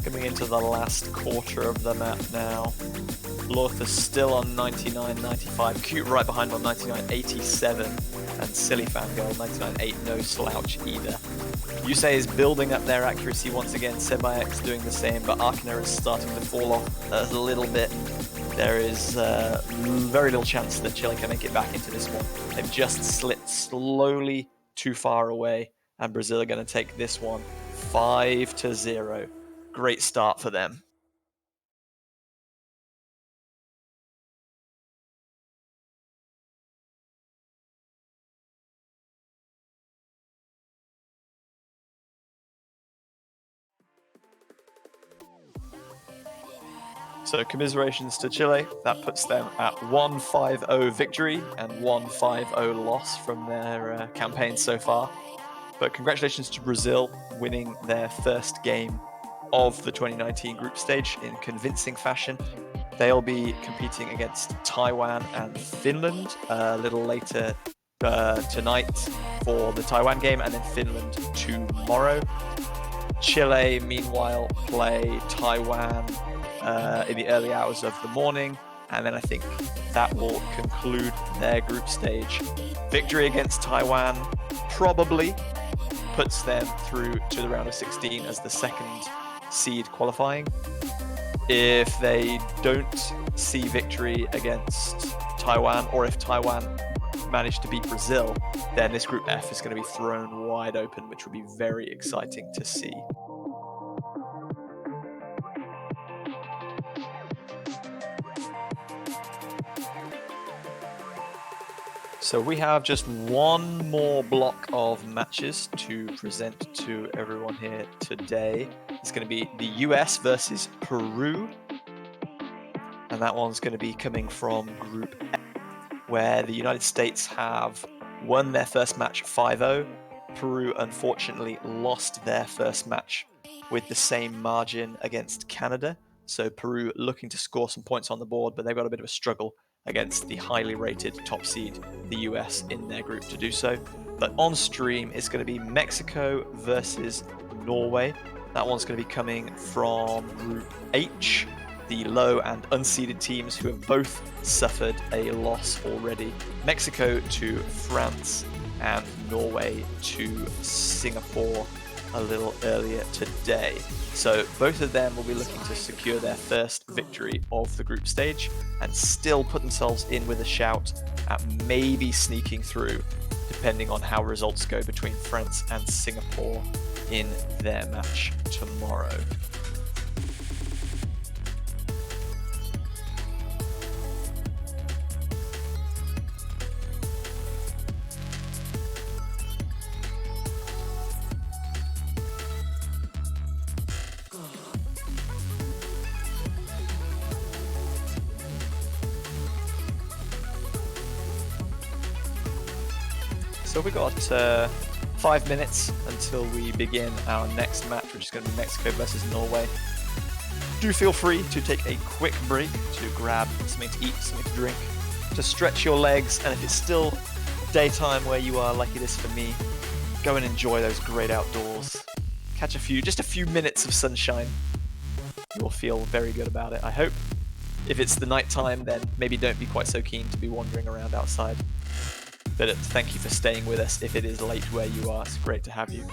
Coming into the last quarter of the map now. Lothus still on 99.95, Cute right behind on 99.87, and Silly Fangirl 99.8, no slouch either. Yusei is building up their accuracy once again, Sebaix doing the same, but Arcana is starting to fall off a little bit. There is very little chance that Chile can make it back into this one. They've just slipped slowly too far away, and Brazil are going to take this one 5-0. Great start for them. So commiserations to Chile. That puts them at 1-5-0 victory and 1-5-0 loss from their campaign so far. But congratulations to Brazil winning their first game of the 2019 group stage in convincing fashion. They'll be competing against Taiwan and Finland a little later tonight for the Taiwan game, and then Finland tomorrow. Chile, meanwhile, play Taiwan in the early hours of the morning, and then I think that will conclude their group stage. Victory against Taiwan probably puts them through to the round of 16 as the second seed qualifying. If they don't see victory against Taiwan, or if Taiwan manage to beat Brazil, then this group F is going to be thrown wide open, which will be very exciting to see. So we have just one more block of matches to present to everyone here today. It's going to be the US versus Peru. And that one's going to be coming from Group F, where the United States have won their first match 5-0. Peru unfortunately lost their first match with the same margin against Canada. So Peru looking to score some points on the board, but they've got a bit of a struggle against the highly rated top seed, the US, in their group to do so. But on stream is going to be Mexico versus Norway. That one's going to be coming from Group H, the low and unseeded teams who have both suffered a loss already. Mexico to France and Norway to Singapore a little earlier today. So both of them will be looking to secure their first victory of the group stage and still put themselves in with a shout at maybe sneaking through, depending on how results go between France and Singapore in their match tomorrow. So we got 5 minutes until we begin our next match, which is going to be Mexico versus Norway. Do feel free to take a quick break to grab something to eat, something to drink, to stretch your legs, and if it's still daytime where you are, like it is for me, go and enjoy those great outdoors. Catch just a few minutes of sunshine. You'll feel very good about it, I hope. If it's the night time, then maybe don't be quite so keen to be wandering around outside. But thank you for staying with us if it is late where you are. It's great to have you.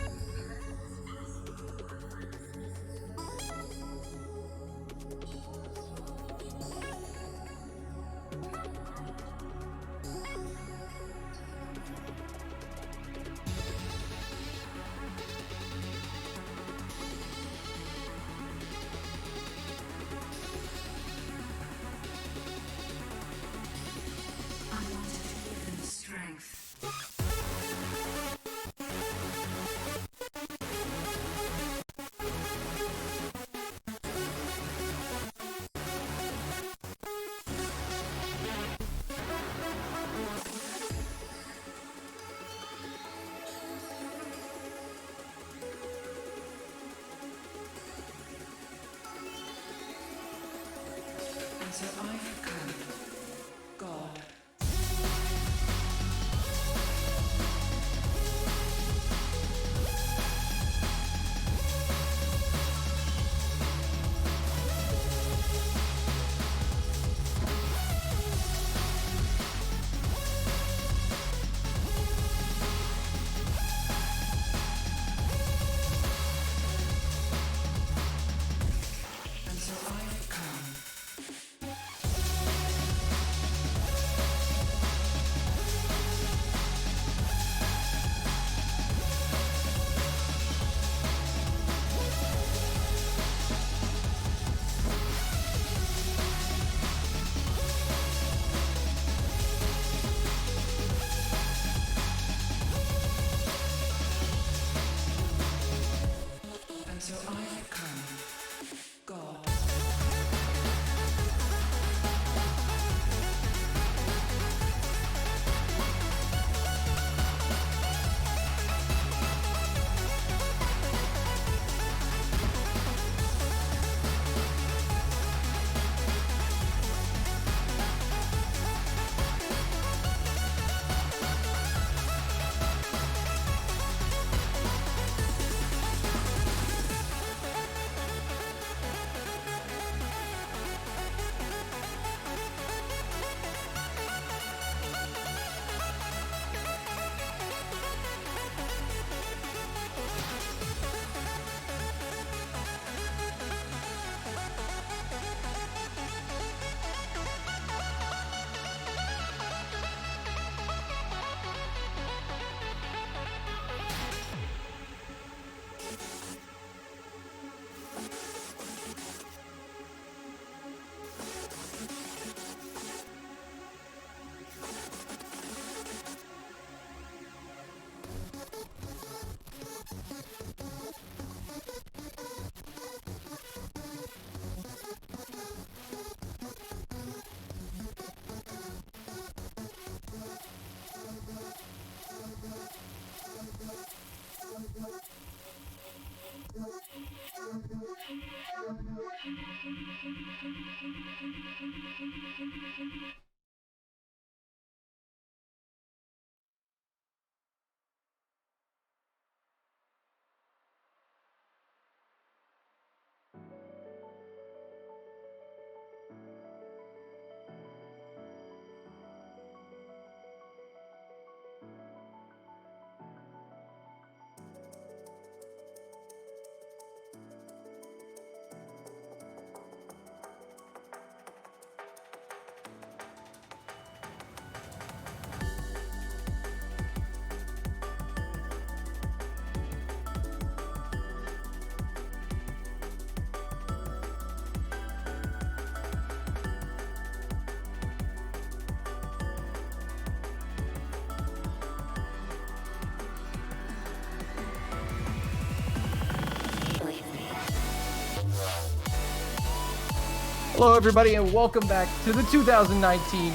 Hello, everybody, and welcome back to the 2019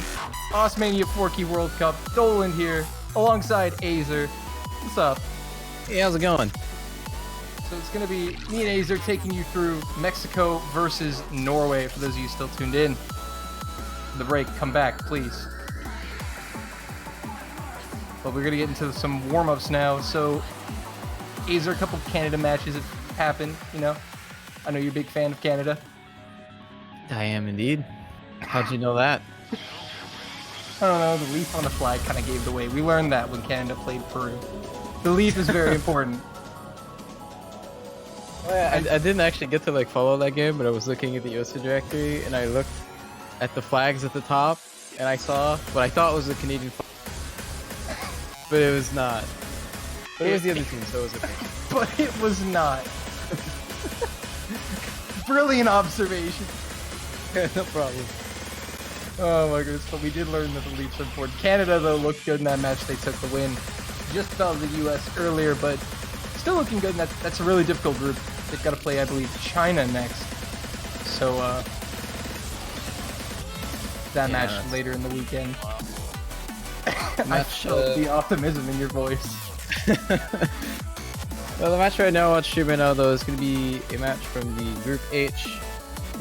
Mania 4Key World Cup. Dolan here, alongside Azer. What's up? Hey, how's it going? So it's going to be me and Azer taking you through Mexico versus Norway, for those of you still tuned in. The break, come back, please. But we're going to get into some warm-ups now. So, Azer, a couple Canada matches have happened, you know? I know you're a big fan of Canada. I am indeed. How'd you know that? I don't know, the leaf on the flag kind of gave it away. We learned that when Canada played Peru. The leaf is very important. I didn't actually get to like follow that game, but I was looking at the USA directory and I looked at the flags at the top and I saw what I thought was the Canadian flag. But it was not. But it was the other team, so it was okay. But it was not. Brilliant observation. No problem. Oh my goodness, but we did learn that the leaf's important. Canada, though, looked good in that match. They took the win. Just fell to the US earlier, but still looking good. And that's a really difficult group. They've got to play, I believe, China next. So, that match later in the weekend. I felt the optimism in your voice. Well, the match right now on stream right now, though, is going to be a match from the Group H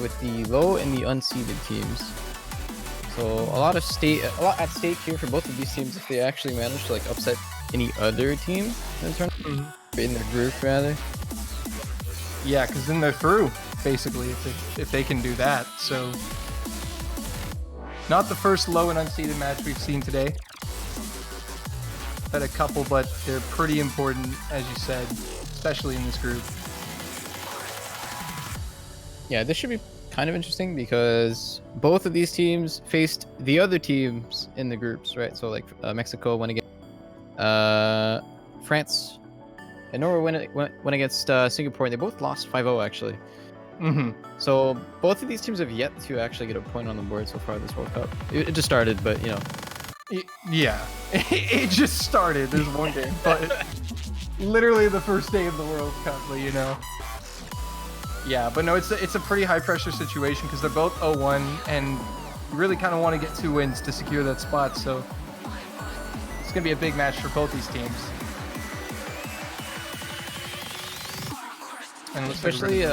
with the low and the unseeded teams. So a lot at stake here for both of these teams if they actually manage to like upset any other team in the tournament, in their group rather. Yeah, because then they're through basically if they can do that. So not the first low and unseeded match we've seen today. Had a couple, but they're pretty important, as you said, especially in this group. Yeah, this should be kind of interesting because both of these teams faced the other teams in the groups, right? So like Mexico went against France, and Norway went against Singapore, and they both lost 5-0 actually. So both of these teams have yet to actually get a point on the board so far this World Cup. It just started, but you know. Yeah, it just started. There's one game, but literally the first day of the World Cup, but you know. Yeah, but no, it's a pretty high pressure situation because they're both 0-1 and you really kind of want to get 2 wins to secure that spot. So it's gonna be a big match for both these teams. And especially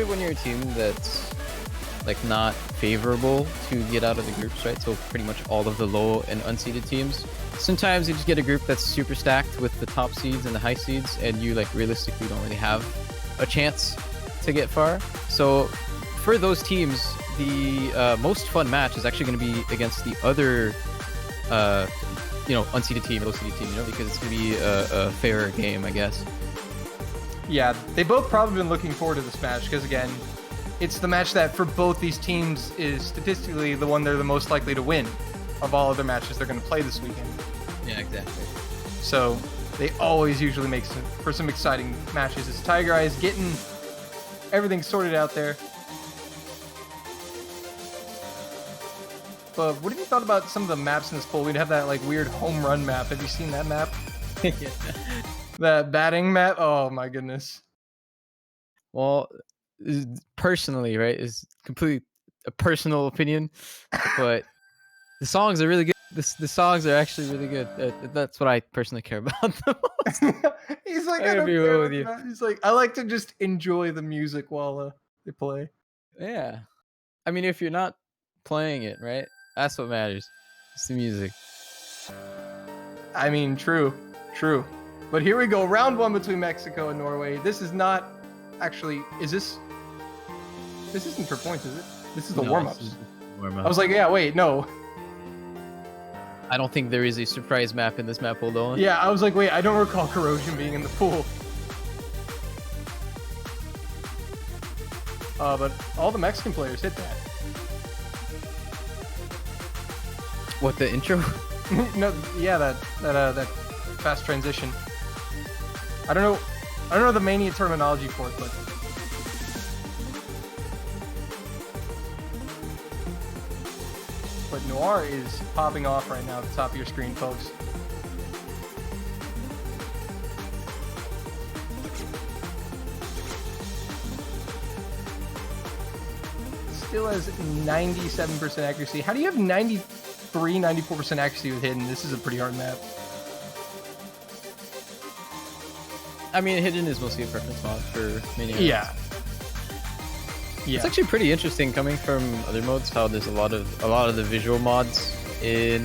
when you're a team that's like not favorable to get out of the groups, right? So pretty much all of the low and unseeded teams. Sometimes you just get a group that's super stacked with the top seeds and the high seeds, and you like realistically don't really have a chance to get far. So for those teams, the most fun match is actually going to be against the other, unseeded team, low-seeded team, because it's going to be a fairer game, I guess. Yeah, they both probably been looking forward to this match because again, it's the match that for both these teams is statistically the one they're the most likely to win of all other matches they're going to play this weekend. Yeah, exactly. So they always usually make for some exciting matches. It's Tiger Eyes getting everything sorted out there. But what have you thought about some of the maps in this pool? We'd have that like weird home run map. Have you seen that map? Yeah. That batting map? Oh my goodness. Well, personally, right, is completely a personal opinion, but the songs are really good. The songs are actually really good. That's what I personally care about the most. He's like, I don't care with you. He's like, I like to just enjoy the music while they play. Yeah, I mean, if you're not playing it, right, that's what matters. It's the music. I mean, true. But here we go, round 1 between Mexico and Norway. This is not actually. This isn't for points, is it? This is the warm-ups. I was like, yeah, wait, no. I don't think there is a surprise map in this map, although. Yeah, I was like, wait, I don't recall corrosion being in the pool. But all the Mexican players hit that. What, the intro? No, yeah, that fast transition. I don't know the mania terminology for it, but Noir is popping off right now at the top of your screen, folks. still has 97% accuracy. How do you have 93, 94% accuracy with Hidden? This is a pretty hard map. I mean, Hidden is mostly a preference mod for mania. Yeah. Yeah. It's actually pretty interesting coming from other modes how there's a lot of the visual mods in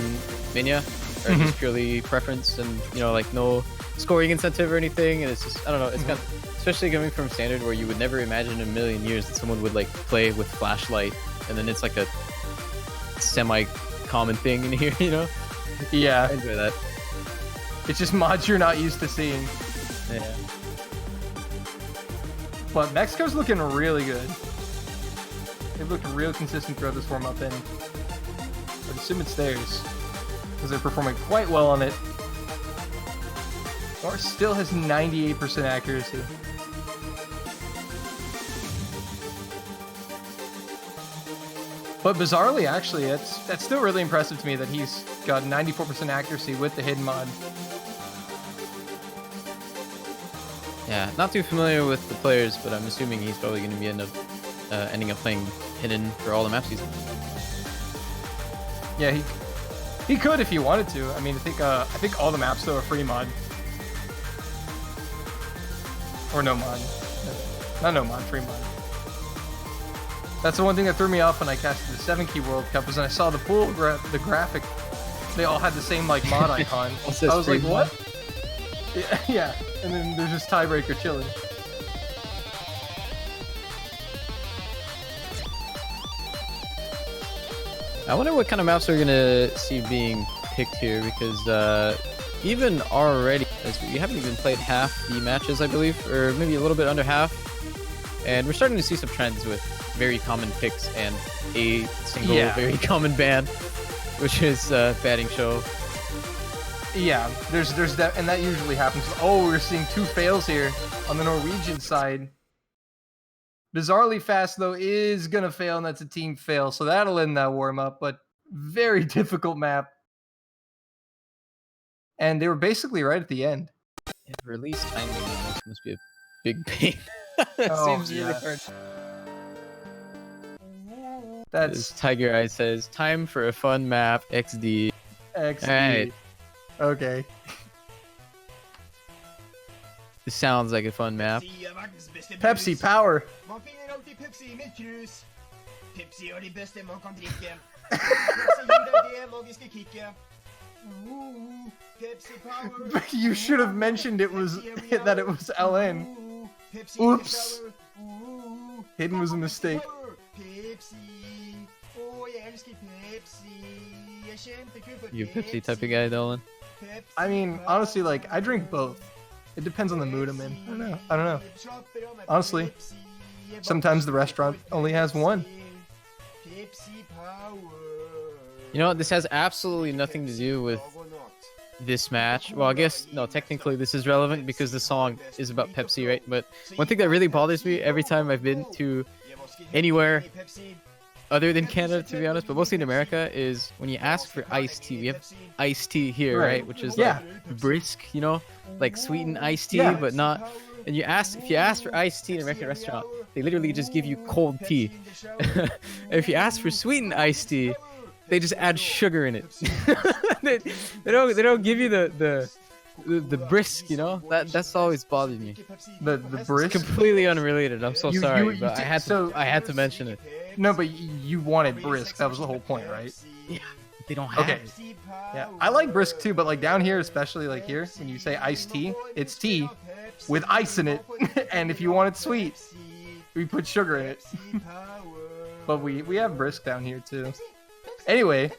mania are just purely preference and like no scoring incentive or anything, and it's just I don't know, it's kind of, especially coming from standard where you would never imagine in a million years that someone would like play with flashlight and then it's like a semi-common thing in here, Yeah. I enjoy that. It's just mods you're not used to seeing. Yeah. But Mexico's looking really good. They've looked real consistent throughout this warm-up, and I'd assume it's theirs, because they're performing quite well on it. Or still has 98% accuracy. But bizarrely, actually, that's still really impressive to me that he's got 94% accuracy with the hidden mod. Yeah, not too familiar with the players, but I'm assuming he's probably going to be ending up playing hidden for all the maps he's. Yeah, he could if he wanted to. I mean, I think all the maps though are free mod. Or no mod. Not no mod, free mod. That's the one thing that threw me off when I casted the 7-key World Cup was when I saw the pool the graphic. They all had the same like mod icon. I was like, what? Yeah, and then there's just tiebreaker chilling. I wonder what kind of maps we're gonna see being picked here, because even already, as we haven't even played half the matches, I believe, or maybe a little bit under half, and we're starting to see some trends with very common picks and a single very common ban, which is batting show. Yeah, there's that, and that usually happens. Oh, we're seeing 2 fails here on the Norwegian side. Bizarrely Fast, though, is going to fail, and that's a team fail, so that'll end that warm-up, but very difficult map. And they were basically right at the end. Yeah, release timing must be a big pain. That seems really hard. That's Tiger Eye says, time for a fun map, XD. XD. Alright. Okay. This sounds like a fun map. Pepsi Power. Man finner alltid Pepsi i mitt krus. Pepsi er det beste man kan drikke. Pepsi gir deg det magiske kicket. Pepsi Power. You should have mentioned it was that it was LN. Oops. Hidden was a mistake. Pepsi. Åh, jeg elsker Pepsi. Jeg er kjempekul for You Pepsi type of guy, Dolan? I mean, honestly, like, I drink both. It depends on the mood I'm in. I don't know. Honestly, sometimes the restaurant only has one. You know what? This has absolutely nothing to do with this match. Well, I guess, no, technically this is relevant because the song is about Pepsi, right? But one thing that really bothers me every time I've been to anywhere other than Canada, to be honest, but mostly in America, is when you ask for iced tea. We have iced tea here, right? Which is like brisk, like sweetened iced tea, but not. And if you ask for iced tea in an American restaurant, they literally just give you cold tea. And if you ask for sweetened iced tea, they just add sugar in it. they don't give you the brisk, that's always bothered me. The brisk, completely unrelated. I'm so sorry, but I had to mention it. No, but you wanted brisk. That was the whole point, right? Yeah, they don't have it. Yeah, I like brisk too, but like down here, especially like here, when you say iced tea, it's tea with ice in it, and if you want it sweet, we put sugar in it. But we have brisk down here too. Anyway,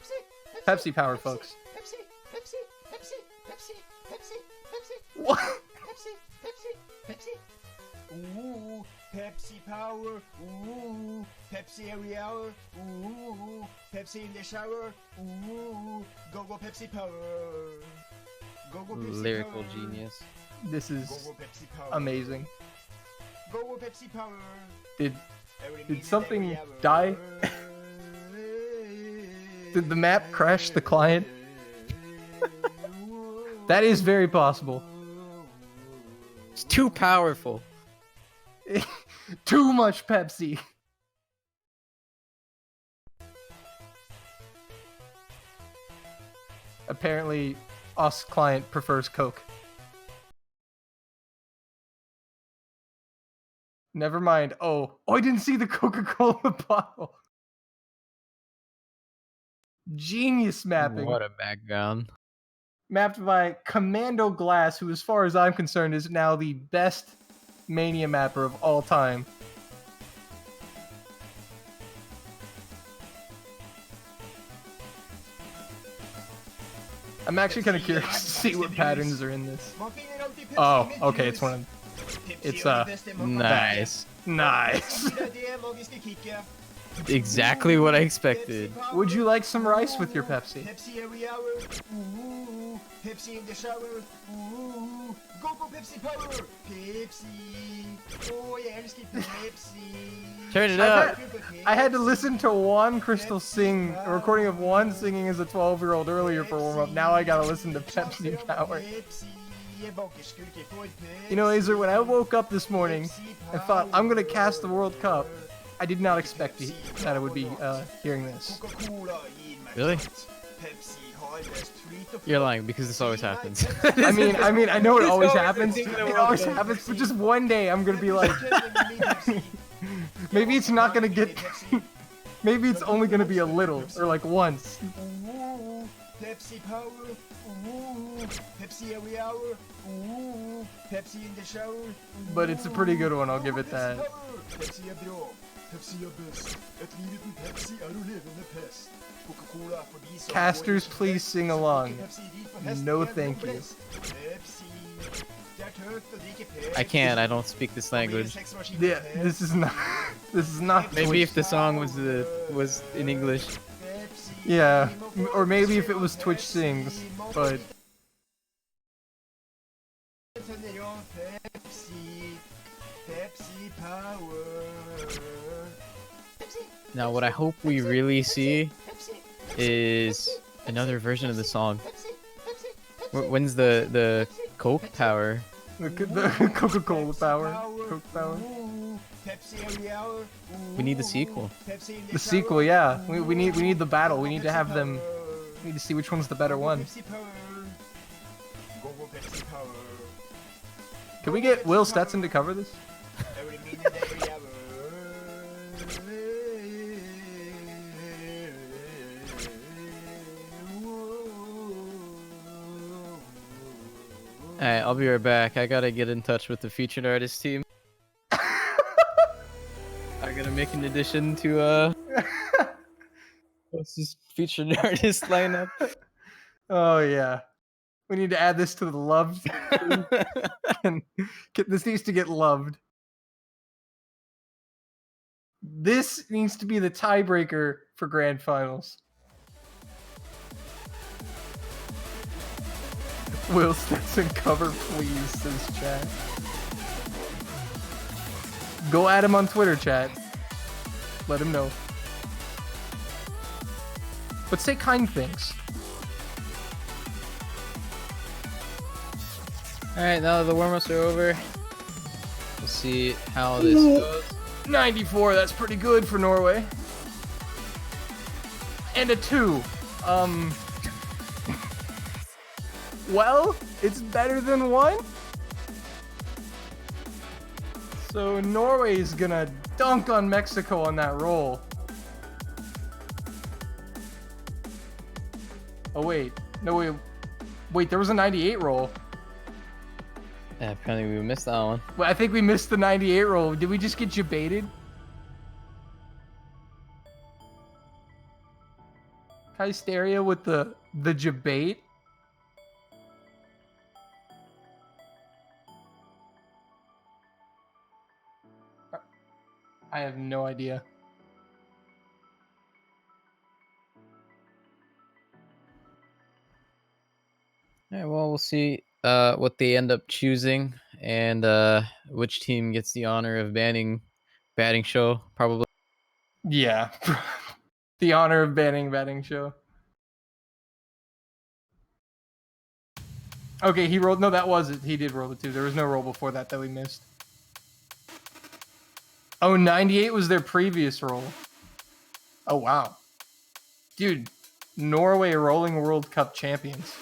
Pepsi Power, folks. What? Ooh, Pepsi Power. Ooh, Pepsi every hour. Ooh, Pepsi in the shower. Ooh, go Pepsi Power. Go Pepsi Lyrical Power. genius. This is Pepsi Power. amazing. Go Pepsi Power. Did something die? Did the map crash the client? That is very possible. It's too powerful. Too much Pepsi. Apparently, us client prefers Coke. Never mind. Oh, I didn't see the Coca-Cola bottle. Genius mapping. What a background. Mapped by Commando Glass, who, as far as I'm concerned, is now the best Mania mapper of all time. I'm actually kind of curious to see what patterns are in this. Oh, okay, it's one of them. It's Nice. Nice. Exactly what I expected. Would you like some rice with your Pepsi? Pepsi every hour. Ooh, Pepsi in the shower. Ooh, go Pepsi power. Pepsi. Oh, jeg elsker Pepsi. Turn it up. I had to listen to Juan Crystal sing, a recording of Juan singing as a 12-year-old earlier for warm-up. Now I gotta listen to Pepsi Power. You know, Azer, when I woke up this morning and thought, I'm gonna cast the World Cup, I did not expect that I would be hearing this. Really? You're lying because this always happens. I mean, I know it always happens. It always happens, but just one day I'm gonna be like, maybe it's not gonna get. Maybe it's only gonna be a little, or like once. Pepsi power. Ooh, Pepsi every hour. Ooh, Pepsi in the shower. But it's a pretty good one. I'll give it that. Pepsi er bra. Pepsi er best. Et liv uten Pepsi er å leve med pest. Coca-Cola for de som Casters, please sing along. No, thank you. I can't. I don't speak this language. Yeah, this is not. This is not. Maybe if the song was in English. Yeah, or maybe if it was Twitch Sings, but. Now, what I hope we really see is another version of the song. When's the Coke power? The Coca-Cola power. Coke power. We need the sequel. The sequel, yeah. We need the battle. We need to have them. We need to see which one's the better one. Can we get Will Stetson to cover this? Alright, I'll be right back. I gotta get in touch with the featured artist team. I gotta make an addition to what's this featured artist lineup? Oh yeah, we need to add this to the loved. And this needs to get loved. This needs to be the tiebreaker for grand finals. Will Stetson cover, please, says chat. Go at him on Twitter, chat. Let him know. But say kind things. Alright, now that the warm-ups are over, we'll see how this goes. 94, that's pretty good for Norway. And a 2. Well, it's better than 1. So Norway's gonna dunk on Mexico on that roll. Oh wait, no wait, there was a 98 roll. Yeah, apparently we missed that one. Well, I think we missed the 98 roll. Did we just get jebaited? Hysteria with the jebait. I have no idea. Alright, well, we'll see what they end up choosing and which team gets the honor of banning batting show, probably. Yeah. The honor of banning batting show. Okay, he rolled. No, that was it. He did roll the 2. There was no roll before that we missed. Oh, 98 was their previous roll. Oh, wow. Dude, Norway Rolling World Cup champions.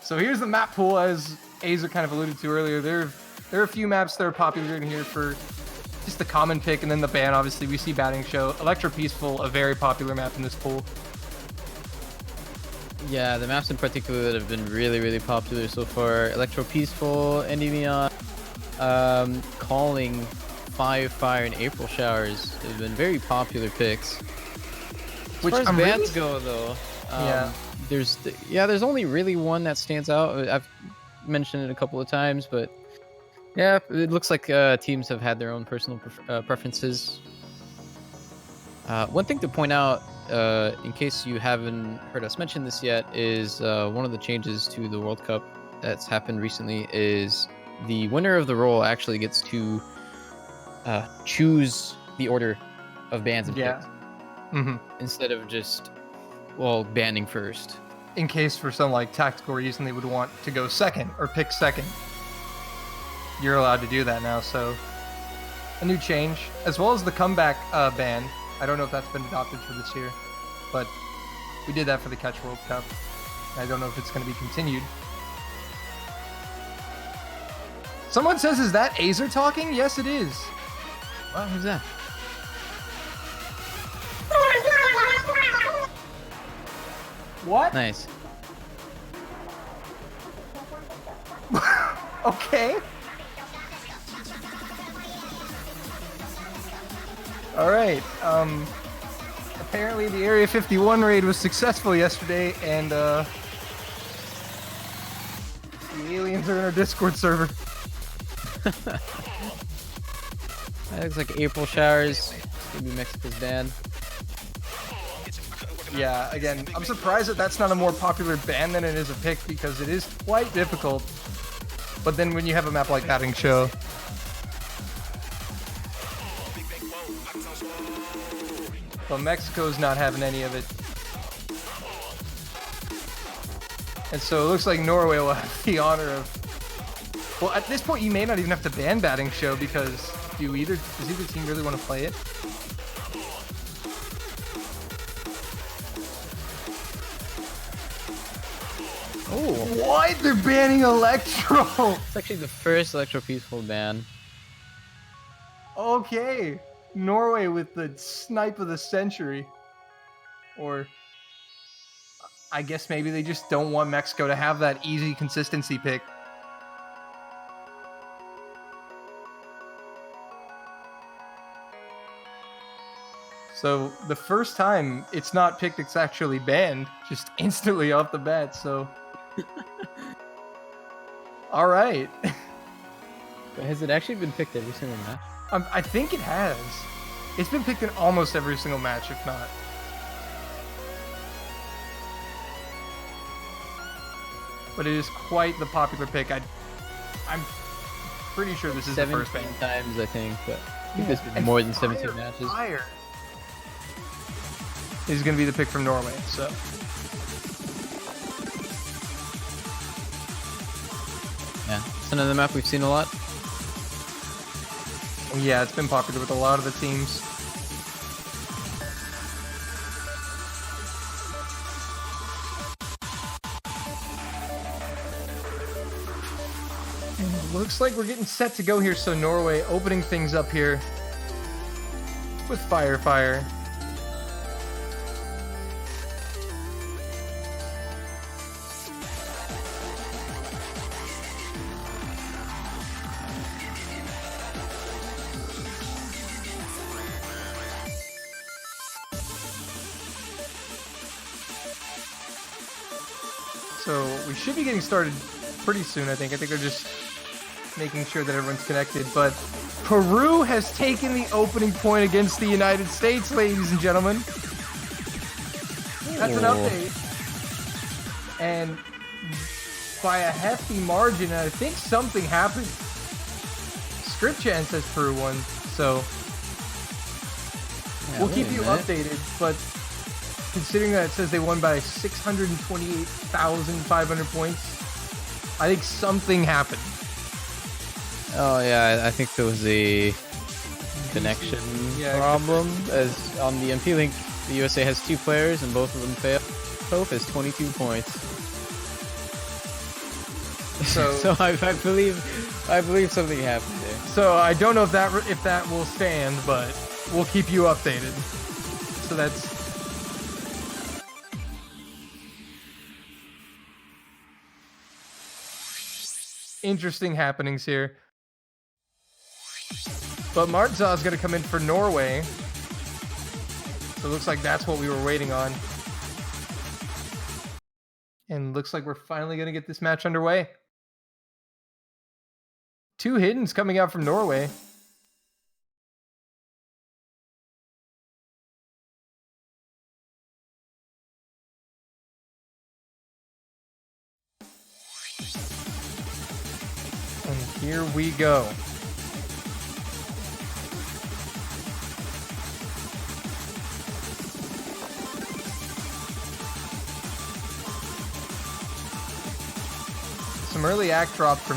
So here's the map pool, as Azer kind of alluded to earlier. There are a few maps that are popular in here for just the common pick, and then the ban, obviously. We see Batting Show. Electro Peaceful, a very popular map in this pool. Yeah, the maps in particular that have been really, really popular so far. Electro Peaceful, Endymion, Calling, Fire, and April Showers have been very popular picks. As far as bans go, though, there's only really one that stands out. I've mentioned it a couple of times, but yeah, it looks like teams have had their own personal preferences. One thing to point out, in case you haven't heard us mention this yet, is one of the changes to the World Cup that's happened recently is the winner of the roll actually gets to choose the order of bans and picks. Instead of just, banning first. In case for some like tactical reason they would want to go second or pick second. You're allowed to do that now, so a new change, as well as the comeback ban. I don't know if that's been adopted for this year, but we did that for the Catch World Cup. I don't know if it's going to be continued. Someone says, is that Azer talking? Yes, it is. Wow, who's that? What? Nice. Okay. All right. Apparently the Area 51 raid was successful yesterday, and the aliens are in our Discord server. That looks like April Showers. Maybe Mexico's ban. Yeah, again, I'm surprised that that's not a more popular ban than it is a pick, because it is quite difficult. But then when you have a map like Batting Show, but Mexico's not having any of it. And so it looks like Norway will have the honor of... Well, at this point, you may not even have to ban Batting Show, because does either team really want to play it? Oh, What? They're banning Electro! it's actually the first Electro Peaceful ban. Okay. Norway with the snipe of the century. Or I guess maybe they just don't want Mexico to have that easy consistency pick. So the first time it's not picked, it's actually banned, just instantly off the bat, so... Alright. But has it actually been picked every single match? I think it has. It's been picked in almost every single match, if not. But it is quite the popular pick. I'm pretty sure this is the first ban. 17 times, I think, but I think there's been more than 17 matches. Fire. This is going to be the pick from Norway, so... Yeah, it's another map we've seen a lot. Yeah, it's been popular with a lot of the teams. And it looks like we're getting set to go here, so Norway opening things up here with Fire. So we should be getting started pretty soon, I think. I think they're just making sure that everyone's connected. But Peru has taken the opening point against the United States, ladies and gentlemen. That's an update. And by a hefty margin, I think something happened. Scriptchan says Peru won, so we'll keep you updated, but considering that it says they won by 628,500 points, I think something happened. Oh yeah, I think there was a connection Yeah, problem. As on the MP Link, the USA has 2 players and both of them fail. Pope has 22 points. So, So I believe something happened there. so I don't know if that will stand, but we'll keep you updated. So that's interesting happenings here. But Martza is going to come in for Norway. So it looks like that's what we were waiting on. And looks like we're finally going to get this match underway. 2 hiddens coming out from Norway. And here we go. Some early act drop from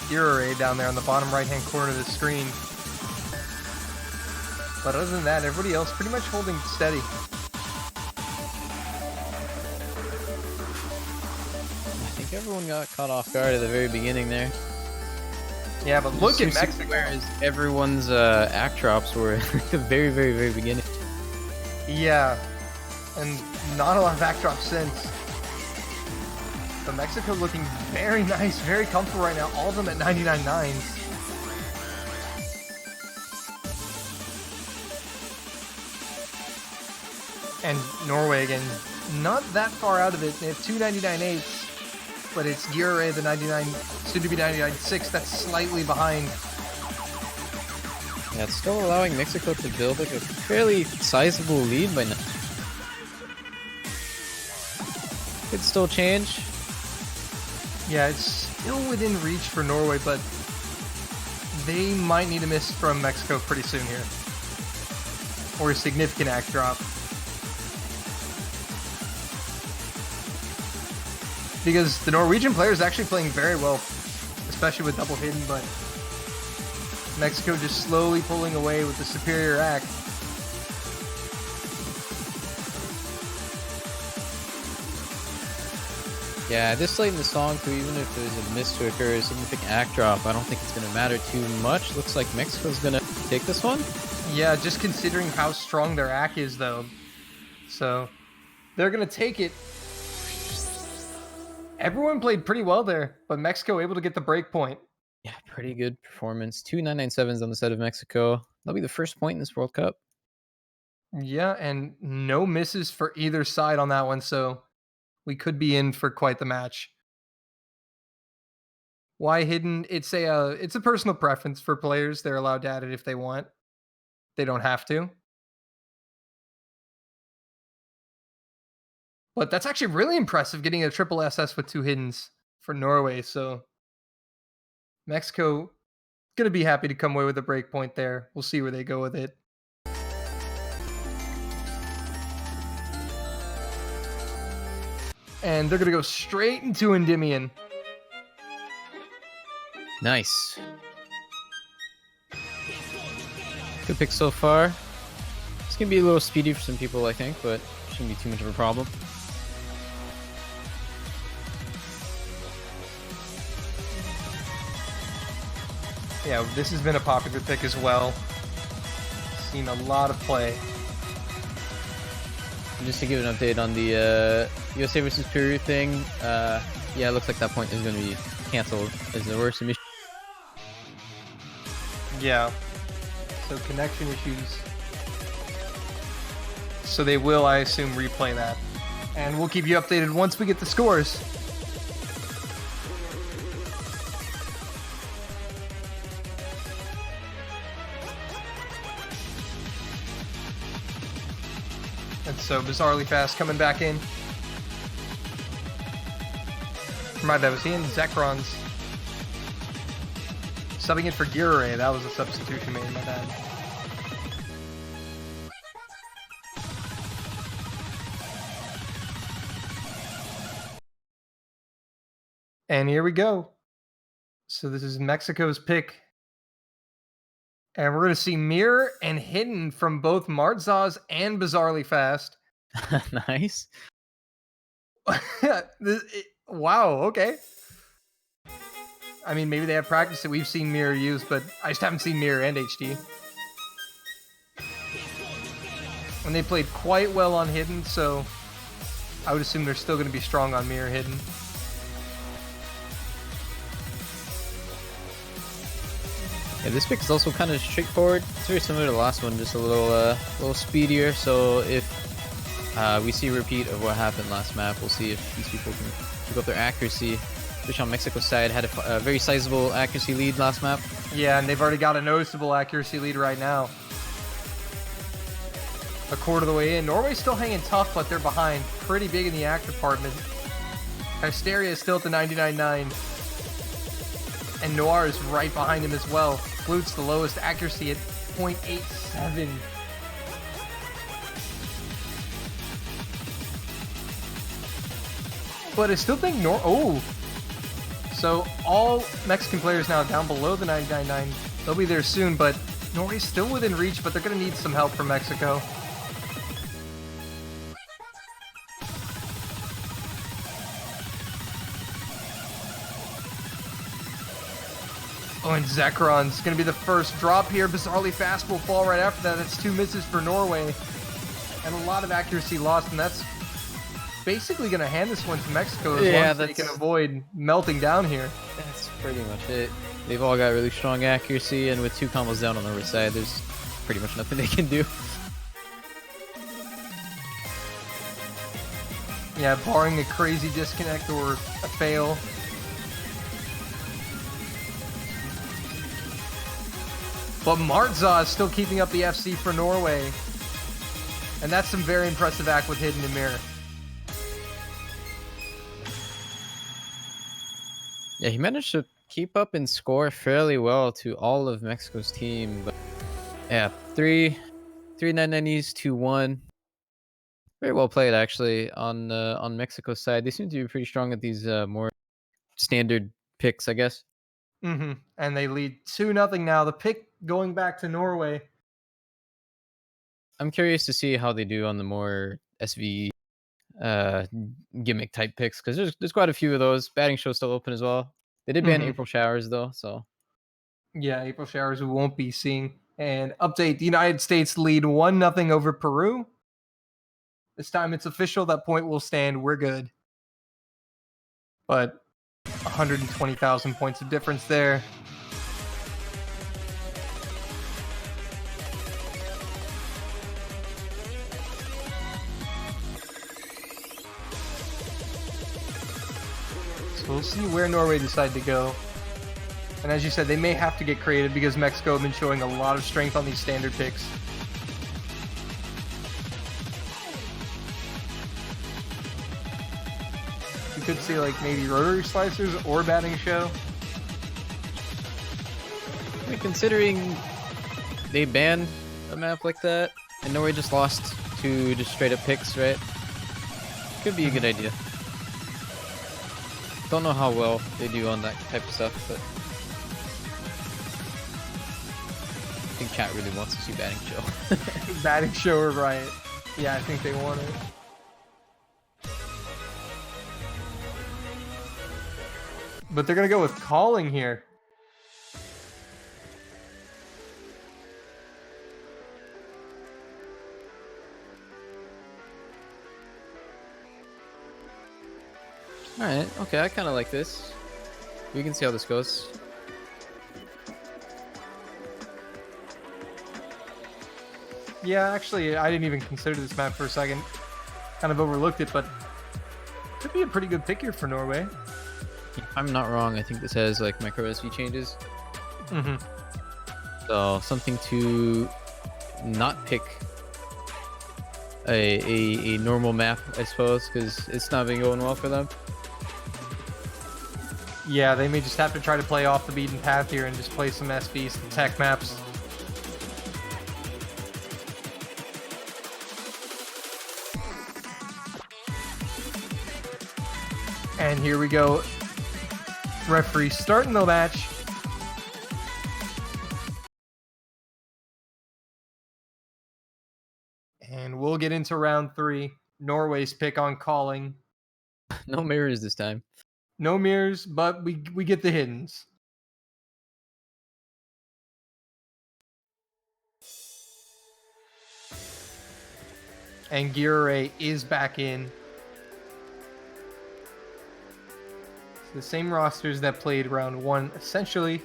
Girare down there on the bottom right-hand corner of the screen. But other than that, everybody else pretty much holding steady. I think everyone got caught off guard at the very beginning there. Yeah, but look at Mexico. Whereas everyone's act drops were at the very, very, very beginning. Yeah, and not a lot of act drops since. But Mexico looking very nice, very comfortable right now. All of them at 99.9s. And Norway again, not that far out of it. They have 299.8s, but it's Girare, the 99, soon to be 99.6. That's slightly behind. Yeah, it's still allowing Mexico to build like a fairly sizable lead by now. Could still change. Yeah, it's still within reach for Norway, but they might need a miss from Mexico pretty soon here. Or a significant act drop. Because the Norwegian player is actually playing very well, especially with double hidden, but Mexico just slowly pulling away with the superior act. Yeah, this late in the song too, even if there's a miss to occur, a significant act drop, I don't think it's going to matter too much. Looks like Mexico's going to take this one. Yeah, just considering how strong their act is, though. So, they're going to take it. Everyone played pretty well there, but Mexico able to get the break point. Yeah, pretty good performance. 2 997s on the side of Mexico. That'll be the first point in this World Cup. Yeah, and no misses for either side on that one, so we could be in for quite the match. Why hidden? It's a personal preference for players. They're allowed to add it if they want. They don't have to. But that's actually really impressive, getting a triple SS with 2 hiddens for Norway. So Mexico gonna be happy to come away with a break point there. We'll see where they go with it. And they're gonna go straight into Endymion. Nice. Good pick so far. It's going to be a little speedy for some people, I think, but shouldn't be too much of a problem. Yeah, this has been a popular pick as well. Seen a lot of play. And just to give an update on the USA versus Peru thing, yeah, it looks like that point is going to be canceled as there were some issues. Yeah. So connection issues. So they will, I assume, replay that. And we'll keep you updated once we get the scores. And so bizarrely fast coming back in. My bad, was he in Zekron's? Subbing in for Girare, that was a substitution made, my bad. And here we go. So this is Mexico's pick. And we're going to see Mirror and Hidden from both Martzaz and Bizarrely Fast. Nice. Wow, okay. I mean, maybe they have practice that we've seen Mirror use, but I just haven't seen Mirror and HD. And they played quite well on Hidden, so I would assume they're still going to be strong on Mirror Hidden. Yeah, this pick is also kind of straightforward. It's very similar to the last one, just a little speedier. So if we see a repeat of what happened last map, we'll see if these people can keep up their accuracy. Which on Mexico's side had a very sizable accuracy lead last map. Yeah, and they've already got a noticeable accuracy lead right now. A quarter of the way in. Norway's still hanging tough, but they're behind pretty big in the act department. Hysteria is still at the 99.9. And Noir is right behind him as well. Flute's the lowest accuracy at 0.87. But I still think so all Mexican players now down below the 99.9. They'll be there soon, but Norway's still within reach, but they're going to need some help from Mexico. Oh, and Zekron's going to be the first drop here. Bizarrely Fast will fall right after that. That's 2 misses for Norway. And a lot of accuracy lost, and that's basically going to hand this one to Mexico as long as they can avoid melting down here. That's pretty much it. They've all got really strong accuracy, and with 2 combos down on the right side, there's pretty much nothing they can do. Yeah, barring a crazy disconnect or a fail. But Martza is still keeping up the FC for Norway. And that's some very impressive act with Hidden and Mirror. Yeah, he managed to keep up and score fairly well to all of Mexico's team. But yeah, 3 990s to 1. Very well played, actually, on Mexico's side. They seem to be pretty strong at these more standard picks, I guess. Mm-hmm. And they lead 2-0 now. The pick going back to Norway. I'm curious to see how they do on the more SV gimmick type picks, because there's quite a few of those. Batting show's still open as well. They did ban April Showers though, so yeah, April Showers we won't be seeing. And update: the United States lead 1-0 over Peru. This time it's official. That point will stand. We're good. But 120,000 points of difference there. So we'll see where Norway decide to go. And as you said, they may have to get creative because Mexico have been showing a lot of strength on these standard picks. You could see like maybe rotary slicers or batting show. I mean, considering they banned a map like that and Norway just lost to just straight up picks, right? Could be a good idea. Don't know how well they do on that type of stuff, but I think chat really wants to see batting show. Batting show or riot. Yeah, I think they want it. But they're gonna go with calling here. Alright, okay, I kind of like this. We can see how this goes. Yeah, actually, I didn't even consider this map for a second. Kind of overlooked it, but could be a pretty good pick here for Norway. If I'm not wrong, I think this has like micro SV changes. Mm-hmm. So something to not pick a normal map, I suppose, because it's not been going well for them. Yeah, they may just have to try to play off the beaten path here and just play some SV, some tech maps. And here we go. Referee starting the match. we'll get into round 3. Norway's pick on calling. No mirrors this time. No mirrors, but we get the hiddens. And Gire is back in. It's the same rosters that played round 1, essentially.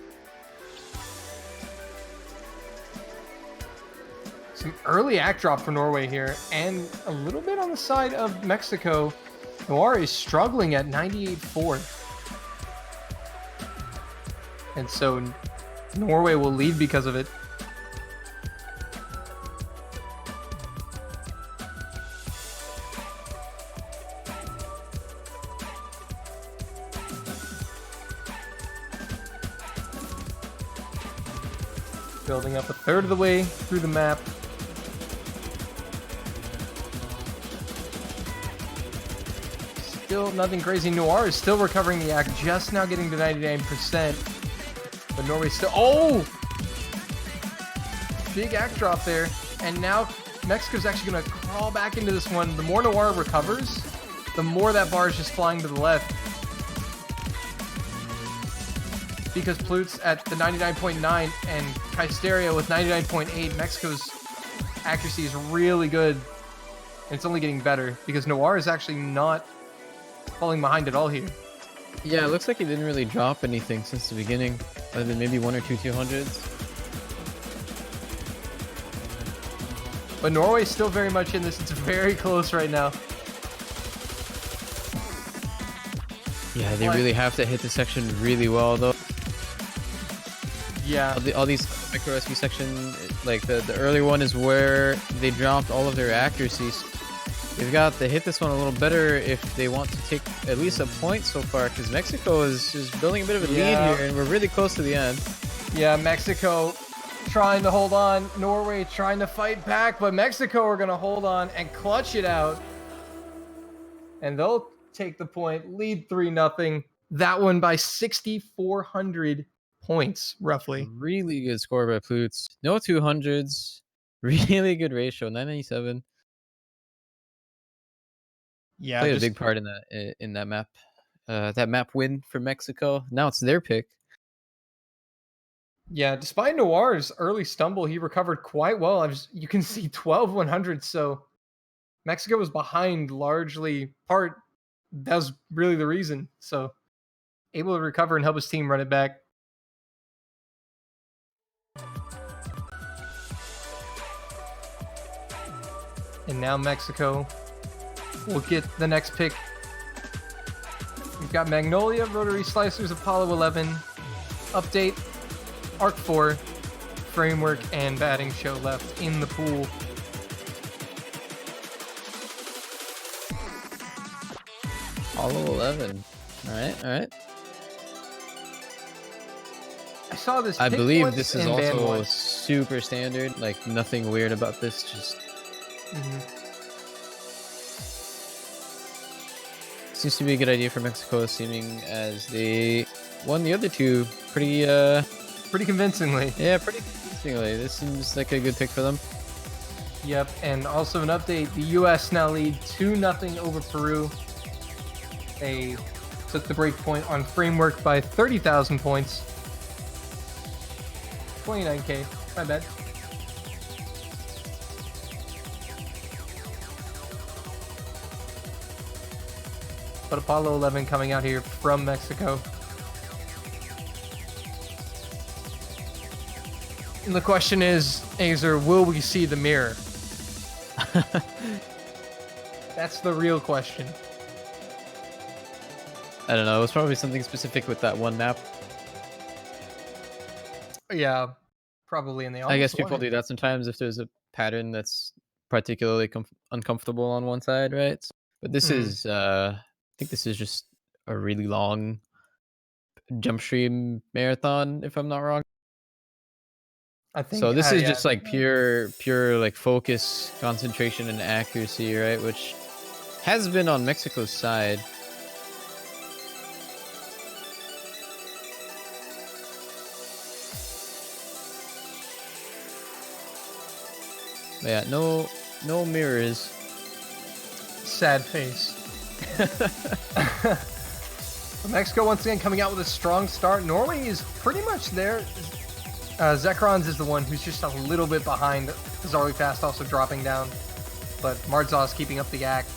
Some early act drop for Norway here, and a little bit on the side of Mexico. Noir is struggling at 98.4. And so Norway will lead because of it. Building up a third of the way through the map. Still nothing crazy. Noir is still recovering the act, just now getting to 99%. But Norway still... Oh! Big act drop there. And now Mexico's actually going to crawl back into this one. The more Noir recovers, the more that bar is just flying to the left. Because Plut's at the 99.9 and Kysteria with 99.8. Mexico's accuracy is really good. And it's only getting better because Noir is actually not falling behind at all here. Yeah, it looks like he didn't really drop anything since the beginning, other than maybe 1 or 2 200s. But Norway's still very much in this. It's very close right now. Yeah, they really have to hit the section really well, though. Yeah. All these micro SB section, like the early one is where they dropped all of their accuracies. They've got to hit this one a little better if they want to take at least a point so far, because Mexico is building a bit of a lead here, and we're really close to the end. Yeah, Mexico trying to hold on. Norway trying to fight back, but Mexico are going to hold on and clutch it out. And they'll take the point, lead 3-0. That one by 6,400 points, roughly. Really good score by Plutz. No 200s. Really good ratio, 997. Yeah, Played a big part in that map. That map win for Mexico. Now it's their pick. Yeah, despite Noir's early stumble, he recovered quite well. You can see 12 100s, so Mexico was behind largely. That was really the reason. So able to recover and help his team run it back. And now Mexico will get the next pick. We've got Magnolia, Rotary Slicers, Apollo 11, Update, Arc 4, Framework, and Batting Show left in the pool. Apollo 11. Alright. I saw this. I pick believe once this is and banned also once. super standard. Like, nothing weird about this. Just seems to be a good idea for Mexico, seeming as they won the other two pretty convincingly. Yeah, pretty convincingly. This seems like a good pick for them. Yep, and also an update. The U.S. now lead 2-0 over Peru. They took the break point on Framework by 30,000 points. 29k, my bad. But Apollo 11 coming out here from Mexico. And the question is, Azer, will we see the mirror? That's the real question. I don't know. It was probably something specific with that one map. Yeah, probably in the. I guess people do that sometimes if there's a pattern that's particularly uncomfortable on one side, right? But this is, I think this is just a really long jump stream marathon, if I'm not wrong. I think so. This is just like pure like focus, concentration, and accuracy, right? Which has been on Mexico's side. But yeah, no no mirrors. Sad face. Mexico once again coming out with a strong start. Norway is pretty much there. Zekrons is the one who's just a little bit behind. Zarly Fast also dropping down. But Mardzaw's keeping up the act.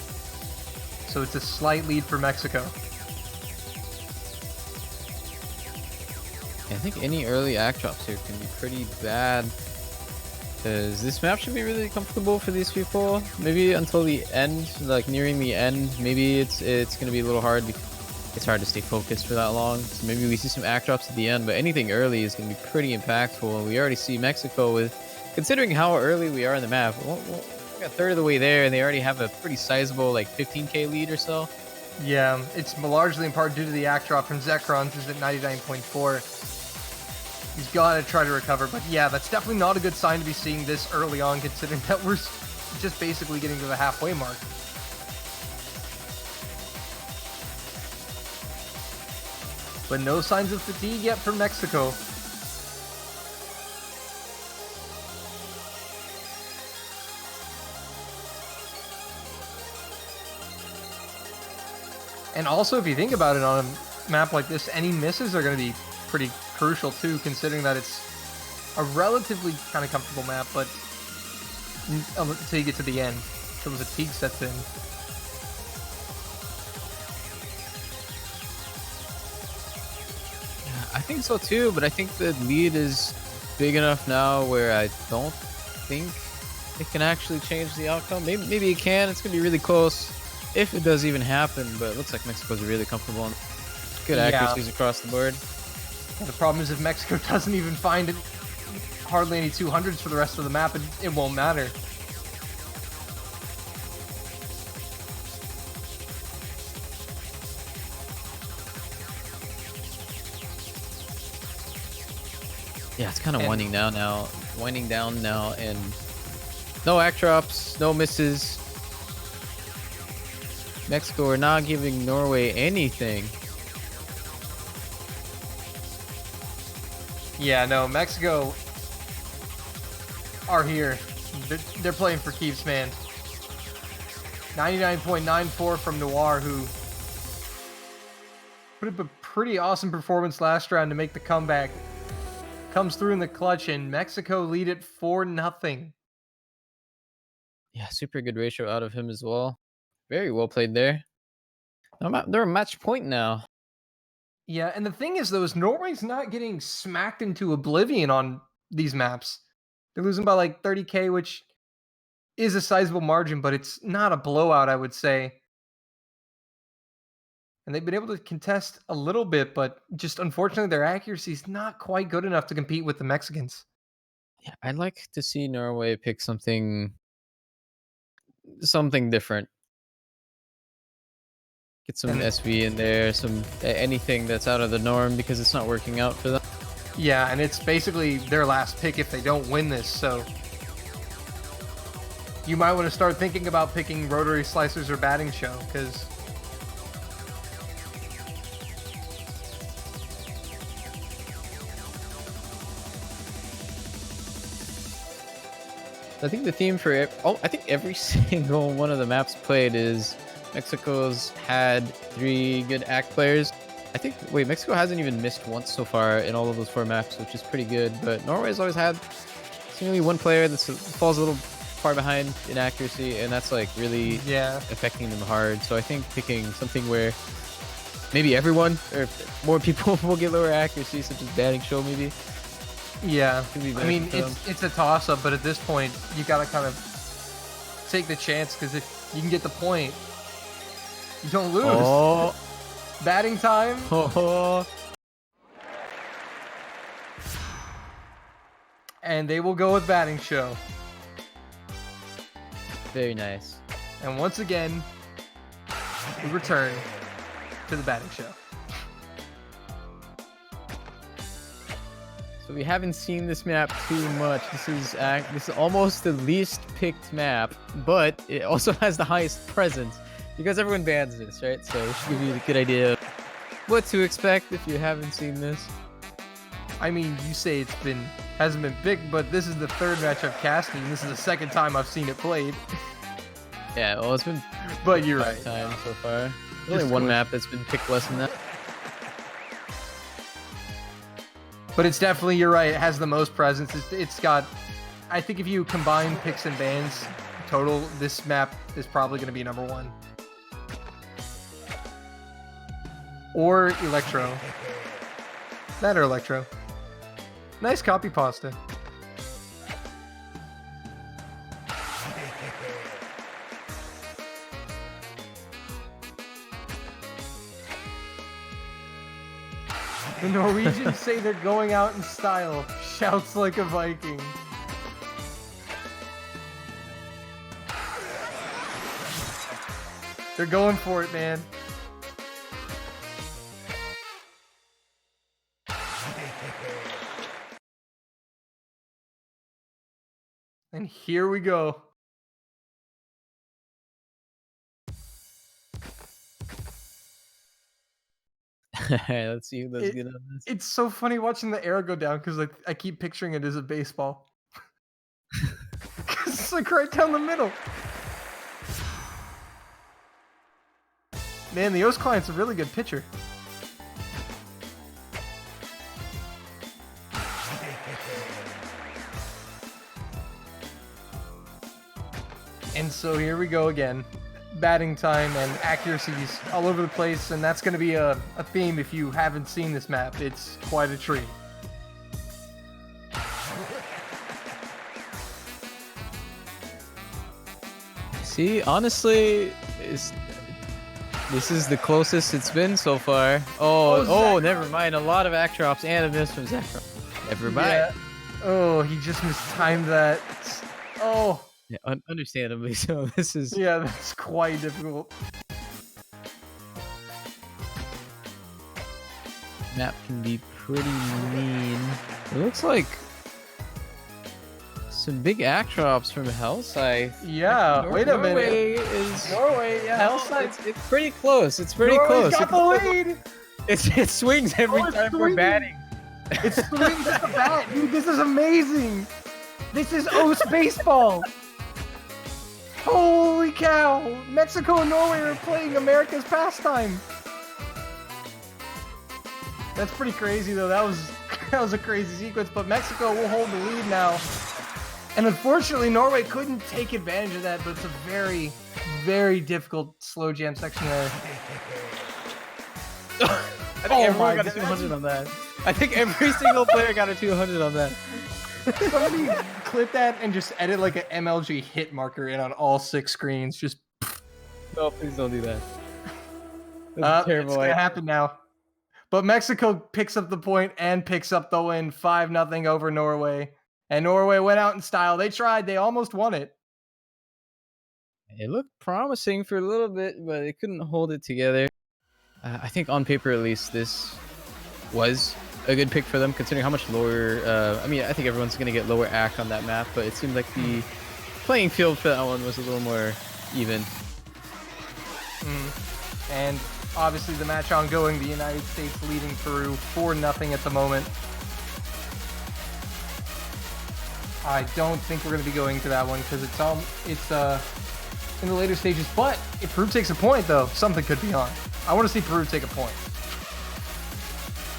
So it's a slight lead for Mexico. I think any early act drops here can be pretty bad. Because this map should be really comfortable for these people. Maybe until the end, like nearing the end, maybe it's going to be a little hard because it's hard to stay focused for that long. So maybe we see some act drops at the end, but anything early is going to be pretty impactful. And we already see Mexico with, considering how early we are in the map, we're a third of the way there, and they already have a pretty sizable like 15k lead or so. Yeah, it's largely in part due to the act drop from Zekrons, who's at 99.4. He's got to try to recover, but yeah, that's definitely not a good sign to be seeing this early on, considering that we're just basically getting to the halfway mark. But no signs of fatigue yet from Mexico. And also, if you think about it, on a map like this, any misses are going to be pretty crucial too, considering that it's a relatively kind of comfortable map, but until you get to the end, until the fatigue sets in. I think so too, but I think the lead is big enough now where I don't think it can actually change the outcome. Maybe it can. It's gonna be really close if it does even happen, but it looks like Mexico's really comfortable on good accuracies across the board. The problem is if Mexico doesn't even find it, hardly any 200s for the rest of the map, it won't matter. Yeah, it's kind of winding down now, and no act drops, no misses. Mexico are not giving Norway anything. Yeah, no, Mexico are here. They're playing for keeps, man. 99.94 from Noir, who put up a pretty awesome performance last round to make the comeback. Comes through in the clutch, and Mexico lead it 4-0. Yeah, super good ratio out of him as well. Very well played there. They're a match point now. Yeah, and the thing is, though, is Norway's not getting smacked into oblivion on these maps. They're losing by like 30k, which is a sizable margin, but it's not a blowout, I would say. And they've been able to contest a little bit, but just unfortunately their accuracy is not quite good enough to compete with the Mexicans. Yeah, I'd like to see Norway pick something different. Get some SV in there, some anything that's out of the norm because it's not working out for them. Yeah, and it's basically their last pick if they don't win this, so you might want to start thinking about picking rotary slicers or batting show, because I think the theme for I think every single one of the maps played is Mexico's had 3 good act players. I think, wait, Mexico hasn't even missed once so far in all of those 4 maps, which is pretty good, but Norway's always had seemingly one player that falls a little far behind in accuracy, and that's like really affecting them hard. So I think picking something where maybe everyone or more people will get lower accuracy, such as batting show maybe. Yeah, I mean, it's a toss-up, but at this point, you gotta kind of take the chance, because if you can get the point, you don't lose. Oh. Batting time. Oh. And they will go with batting show. Very nice. And once again, we return to the batting show. So we haven't seen this map too much. This is almost the least picked map, but it also has the highest presence because everyone bans this, right? So it should give you a good idea of what to expect if you haven't seen this. I mean, you say it's been hasn't been picked, but this is the third match I've casted, and this is the second time I've seen it played. Yeah, well, it's been But you're 5 right. times so far. There's Just only one close. map that's been picked less than that. But it's definitely, you're right, it has the most presence. It's got, I think if you combine picks and bans total, this map is probably going to be number 1. Or Electro. That or Electro. Nice copy pasta. The Norwegians say they're going out in style. Shouts like a Viking. They're going for it, man. And here we go. Let's see who does good on this. It's so funny watching the arrow go down because I keep picturing it as a baseball. 'Cause it's like right down the middle. Man, the O's client's a really good pitcher. And so here we go again. Batting time and accuracies all over the place, and that's going to be a theme if you haven't seen this map. It's quite a treat. See, honestly, this is the closest it's been so far. Oh, never mind. A lot of act drops and a miss from Zekrom. Never mind. Yeah. Oh, he just mistimed that. Oh. Yeah, understandably so. This is Yeah, that's quite difficult. map can be pretty mean. It looks like some big act drops from Hellscythe. Yeah, wait a minute. Norway is Norway, yeah, Hellscythe. it's pretty close. It's pretty Norway's close. got the lead. It swings every Oh, it's time we're swinging. batting. It's swings at the bat, dude. This is amazing. This is O's baseball. Holy cow! Mexico and Norway are playing America's pastime. That's pretty crazy, though. That was a crazy sequence. But Mexico will hold the lead now. And unfortunately, Norway couldn't take advantage of that. But it's a very, very difficult slow jam section there. I think everyone got a 200 on that. I think every single player got a 200 on that. Somebody clip that and just edit like an MLG hit marker in on all 6 screens. Just No, please don't do that. That's it's gonna happen now. But Mexico picks up the point and picks up the win, 5-0 over Norway. And Norway went out in style. They tried. They almost won it. It looked promising for a little bit, but they couldn't hold it together. I think on paper, at least, this was a good pick for them, considering how much lower... I mean, I think everyone's going to get lower act on that map, but it seemed like the playing field for that one was a little more even. And obviously the match ongoing, the United States leading Peru 4-0 at the moment. I don't think we're going to be going to that one because it's in the later stages. But if Peru takes a point, though, something could be on. I want to see Peru take a point.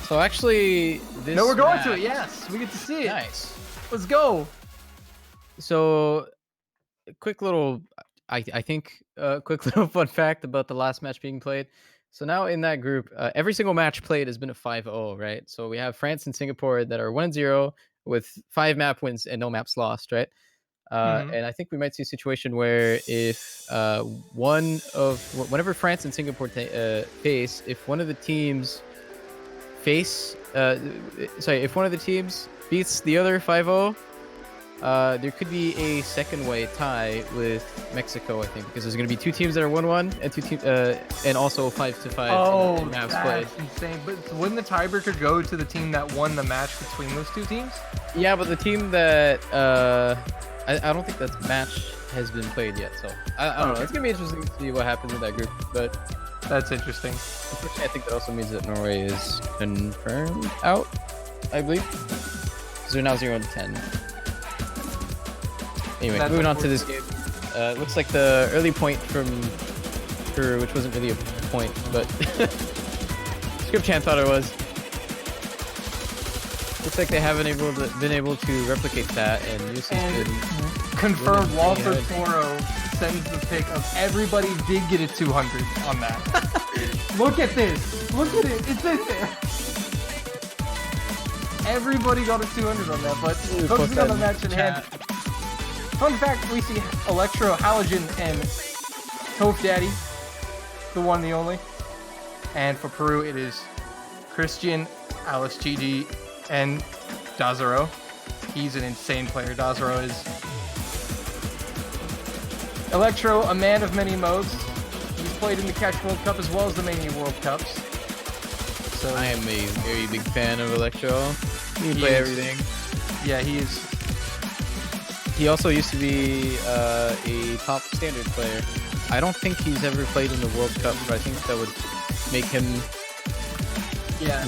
So actually, this No, we're going match- to it. Yes, we get to see it. Nice. Let's go. So, a quick little, I think, quick little fun fact about the last match being played. So now in that group, every single match played has been a 5-0, right? So we have France and Singapore that are 1-0 with 5 map wins and no maps lost, right? And I think we might see a situation where if whenever France and Singapore face, if one of the teams if one of the teams beats the other 5-0, there could be a second way tie with Mexico, I think, because there's going to be 2 teams that are 1-1 and 2 teams, and also 5-5 Oh, in maps played. that's insane. But wouldn't the tiebreaker go to the team that won the match between those 2 teams? Yeah, but the team that I don't think that match has been played yet, so I don't know. It's gonna be interesting to see what happens in that group, but That's interesting. unfortunately, I think that also means that Norway is confirmed out, I believe. because they're now 0-10. Anyway, That's moving on to this game. It looks like the early point from Peru, which wasn't really a point, but Scriptchan thought it was. Looks like they haven't been able to replicate that, and Newsom's been Confirmed, really Walter ahead. Toro sends the pic of everybody did get a 200 on that. Look at this. Look at it. It's in there. Everybody got a 200 on that, but focusing on the match in hand. Fun fact, we see Electro, Halogen, and Toph Daddy, the one and the only. And for Peru, it is Christian, Alice GG, and Dazero. He's an insane player. Dazero is. Electro, a man of many modes. He's played in the Catch World Cup as well as the Mania World Cups. So I am a very big fan of Electro. He can play everything. Yeah, he is. He also used to be a top standard player. I don't think he's ever played in the World Cup, but I think that would make him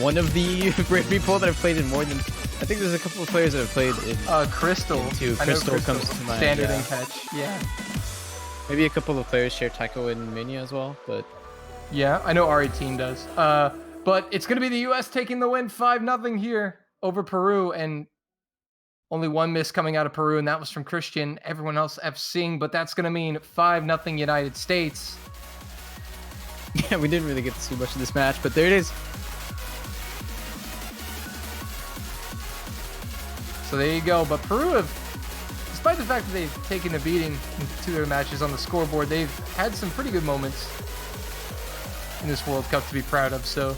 one of the rare people that have played in more than. I think there's a couple of players that have played in. Crystal. Too. I know Crystal comes to mind. Standard Yeah. and catch. Yeah. Maybe a couple of players share Taiko and Mania as well, but Yeah, I know R18 does. But it's going to be the U.S. taking the win 5-0 here over Peru, and only one miss coming out of Peru, and that was from Christian. Everyone else F-Sing, but that's going to mean 5-0 United States. yeah, we didn't really get to see much of this match, but there it is. So there you go. But Peru have, despite the fact that they've taken a beating in 2 of their matches on the scoreboard, they've had some pretty good moments in this World Cup to be proud of. So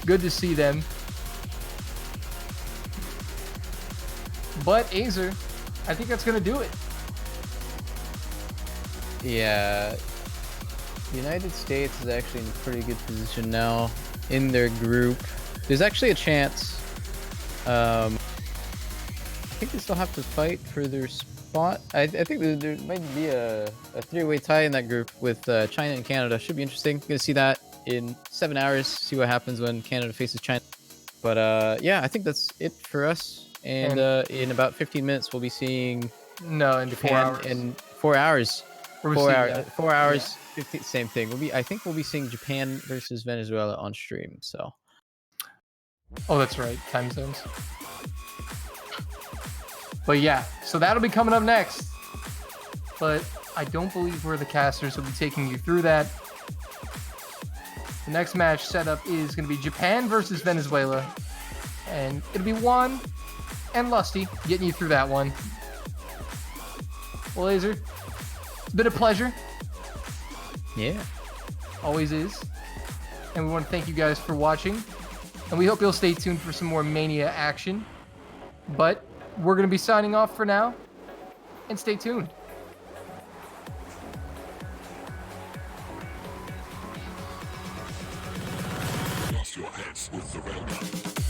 good to see them. But Azer, I think that's going to do it. Yeah, the United States is actually in a pretty good position now in their group. There's actually a chance. I think they still have to fight for their spot. I think there might be a 3-way tie in that group with China and Canada. Should be interesting. Gonna see that in 7 hours. See what happens when Canada faces China. But yeah, I think that's it for us. And in about 15 minutes, we'll be seeing No, in 4 hours. in 4 hours. We're 4 seeing hours. that. 4 hours. 15, same thing. I think we'll be seeing Japan versus Venezuela on stream. So Oh, that's right. Time zones. But yeah, so that'll be coming up next. But I don't believe we're the casters will be taking you through that. The next match setup is going to be Japan versus Venezuela. And it'll be Juan and Lusty getting you through that one. Well, Laser, it's been a pleasure. yeah. Always is. And we want to thank you guys for watching. And we hope you'll stay tuned for some more Mania action. But we're going to be signing off for now. And stay tuned. Cross your heads with the railgun.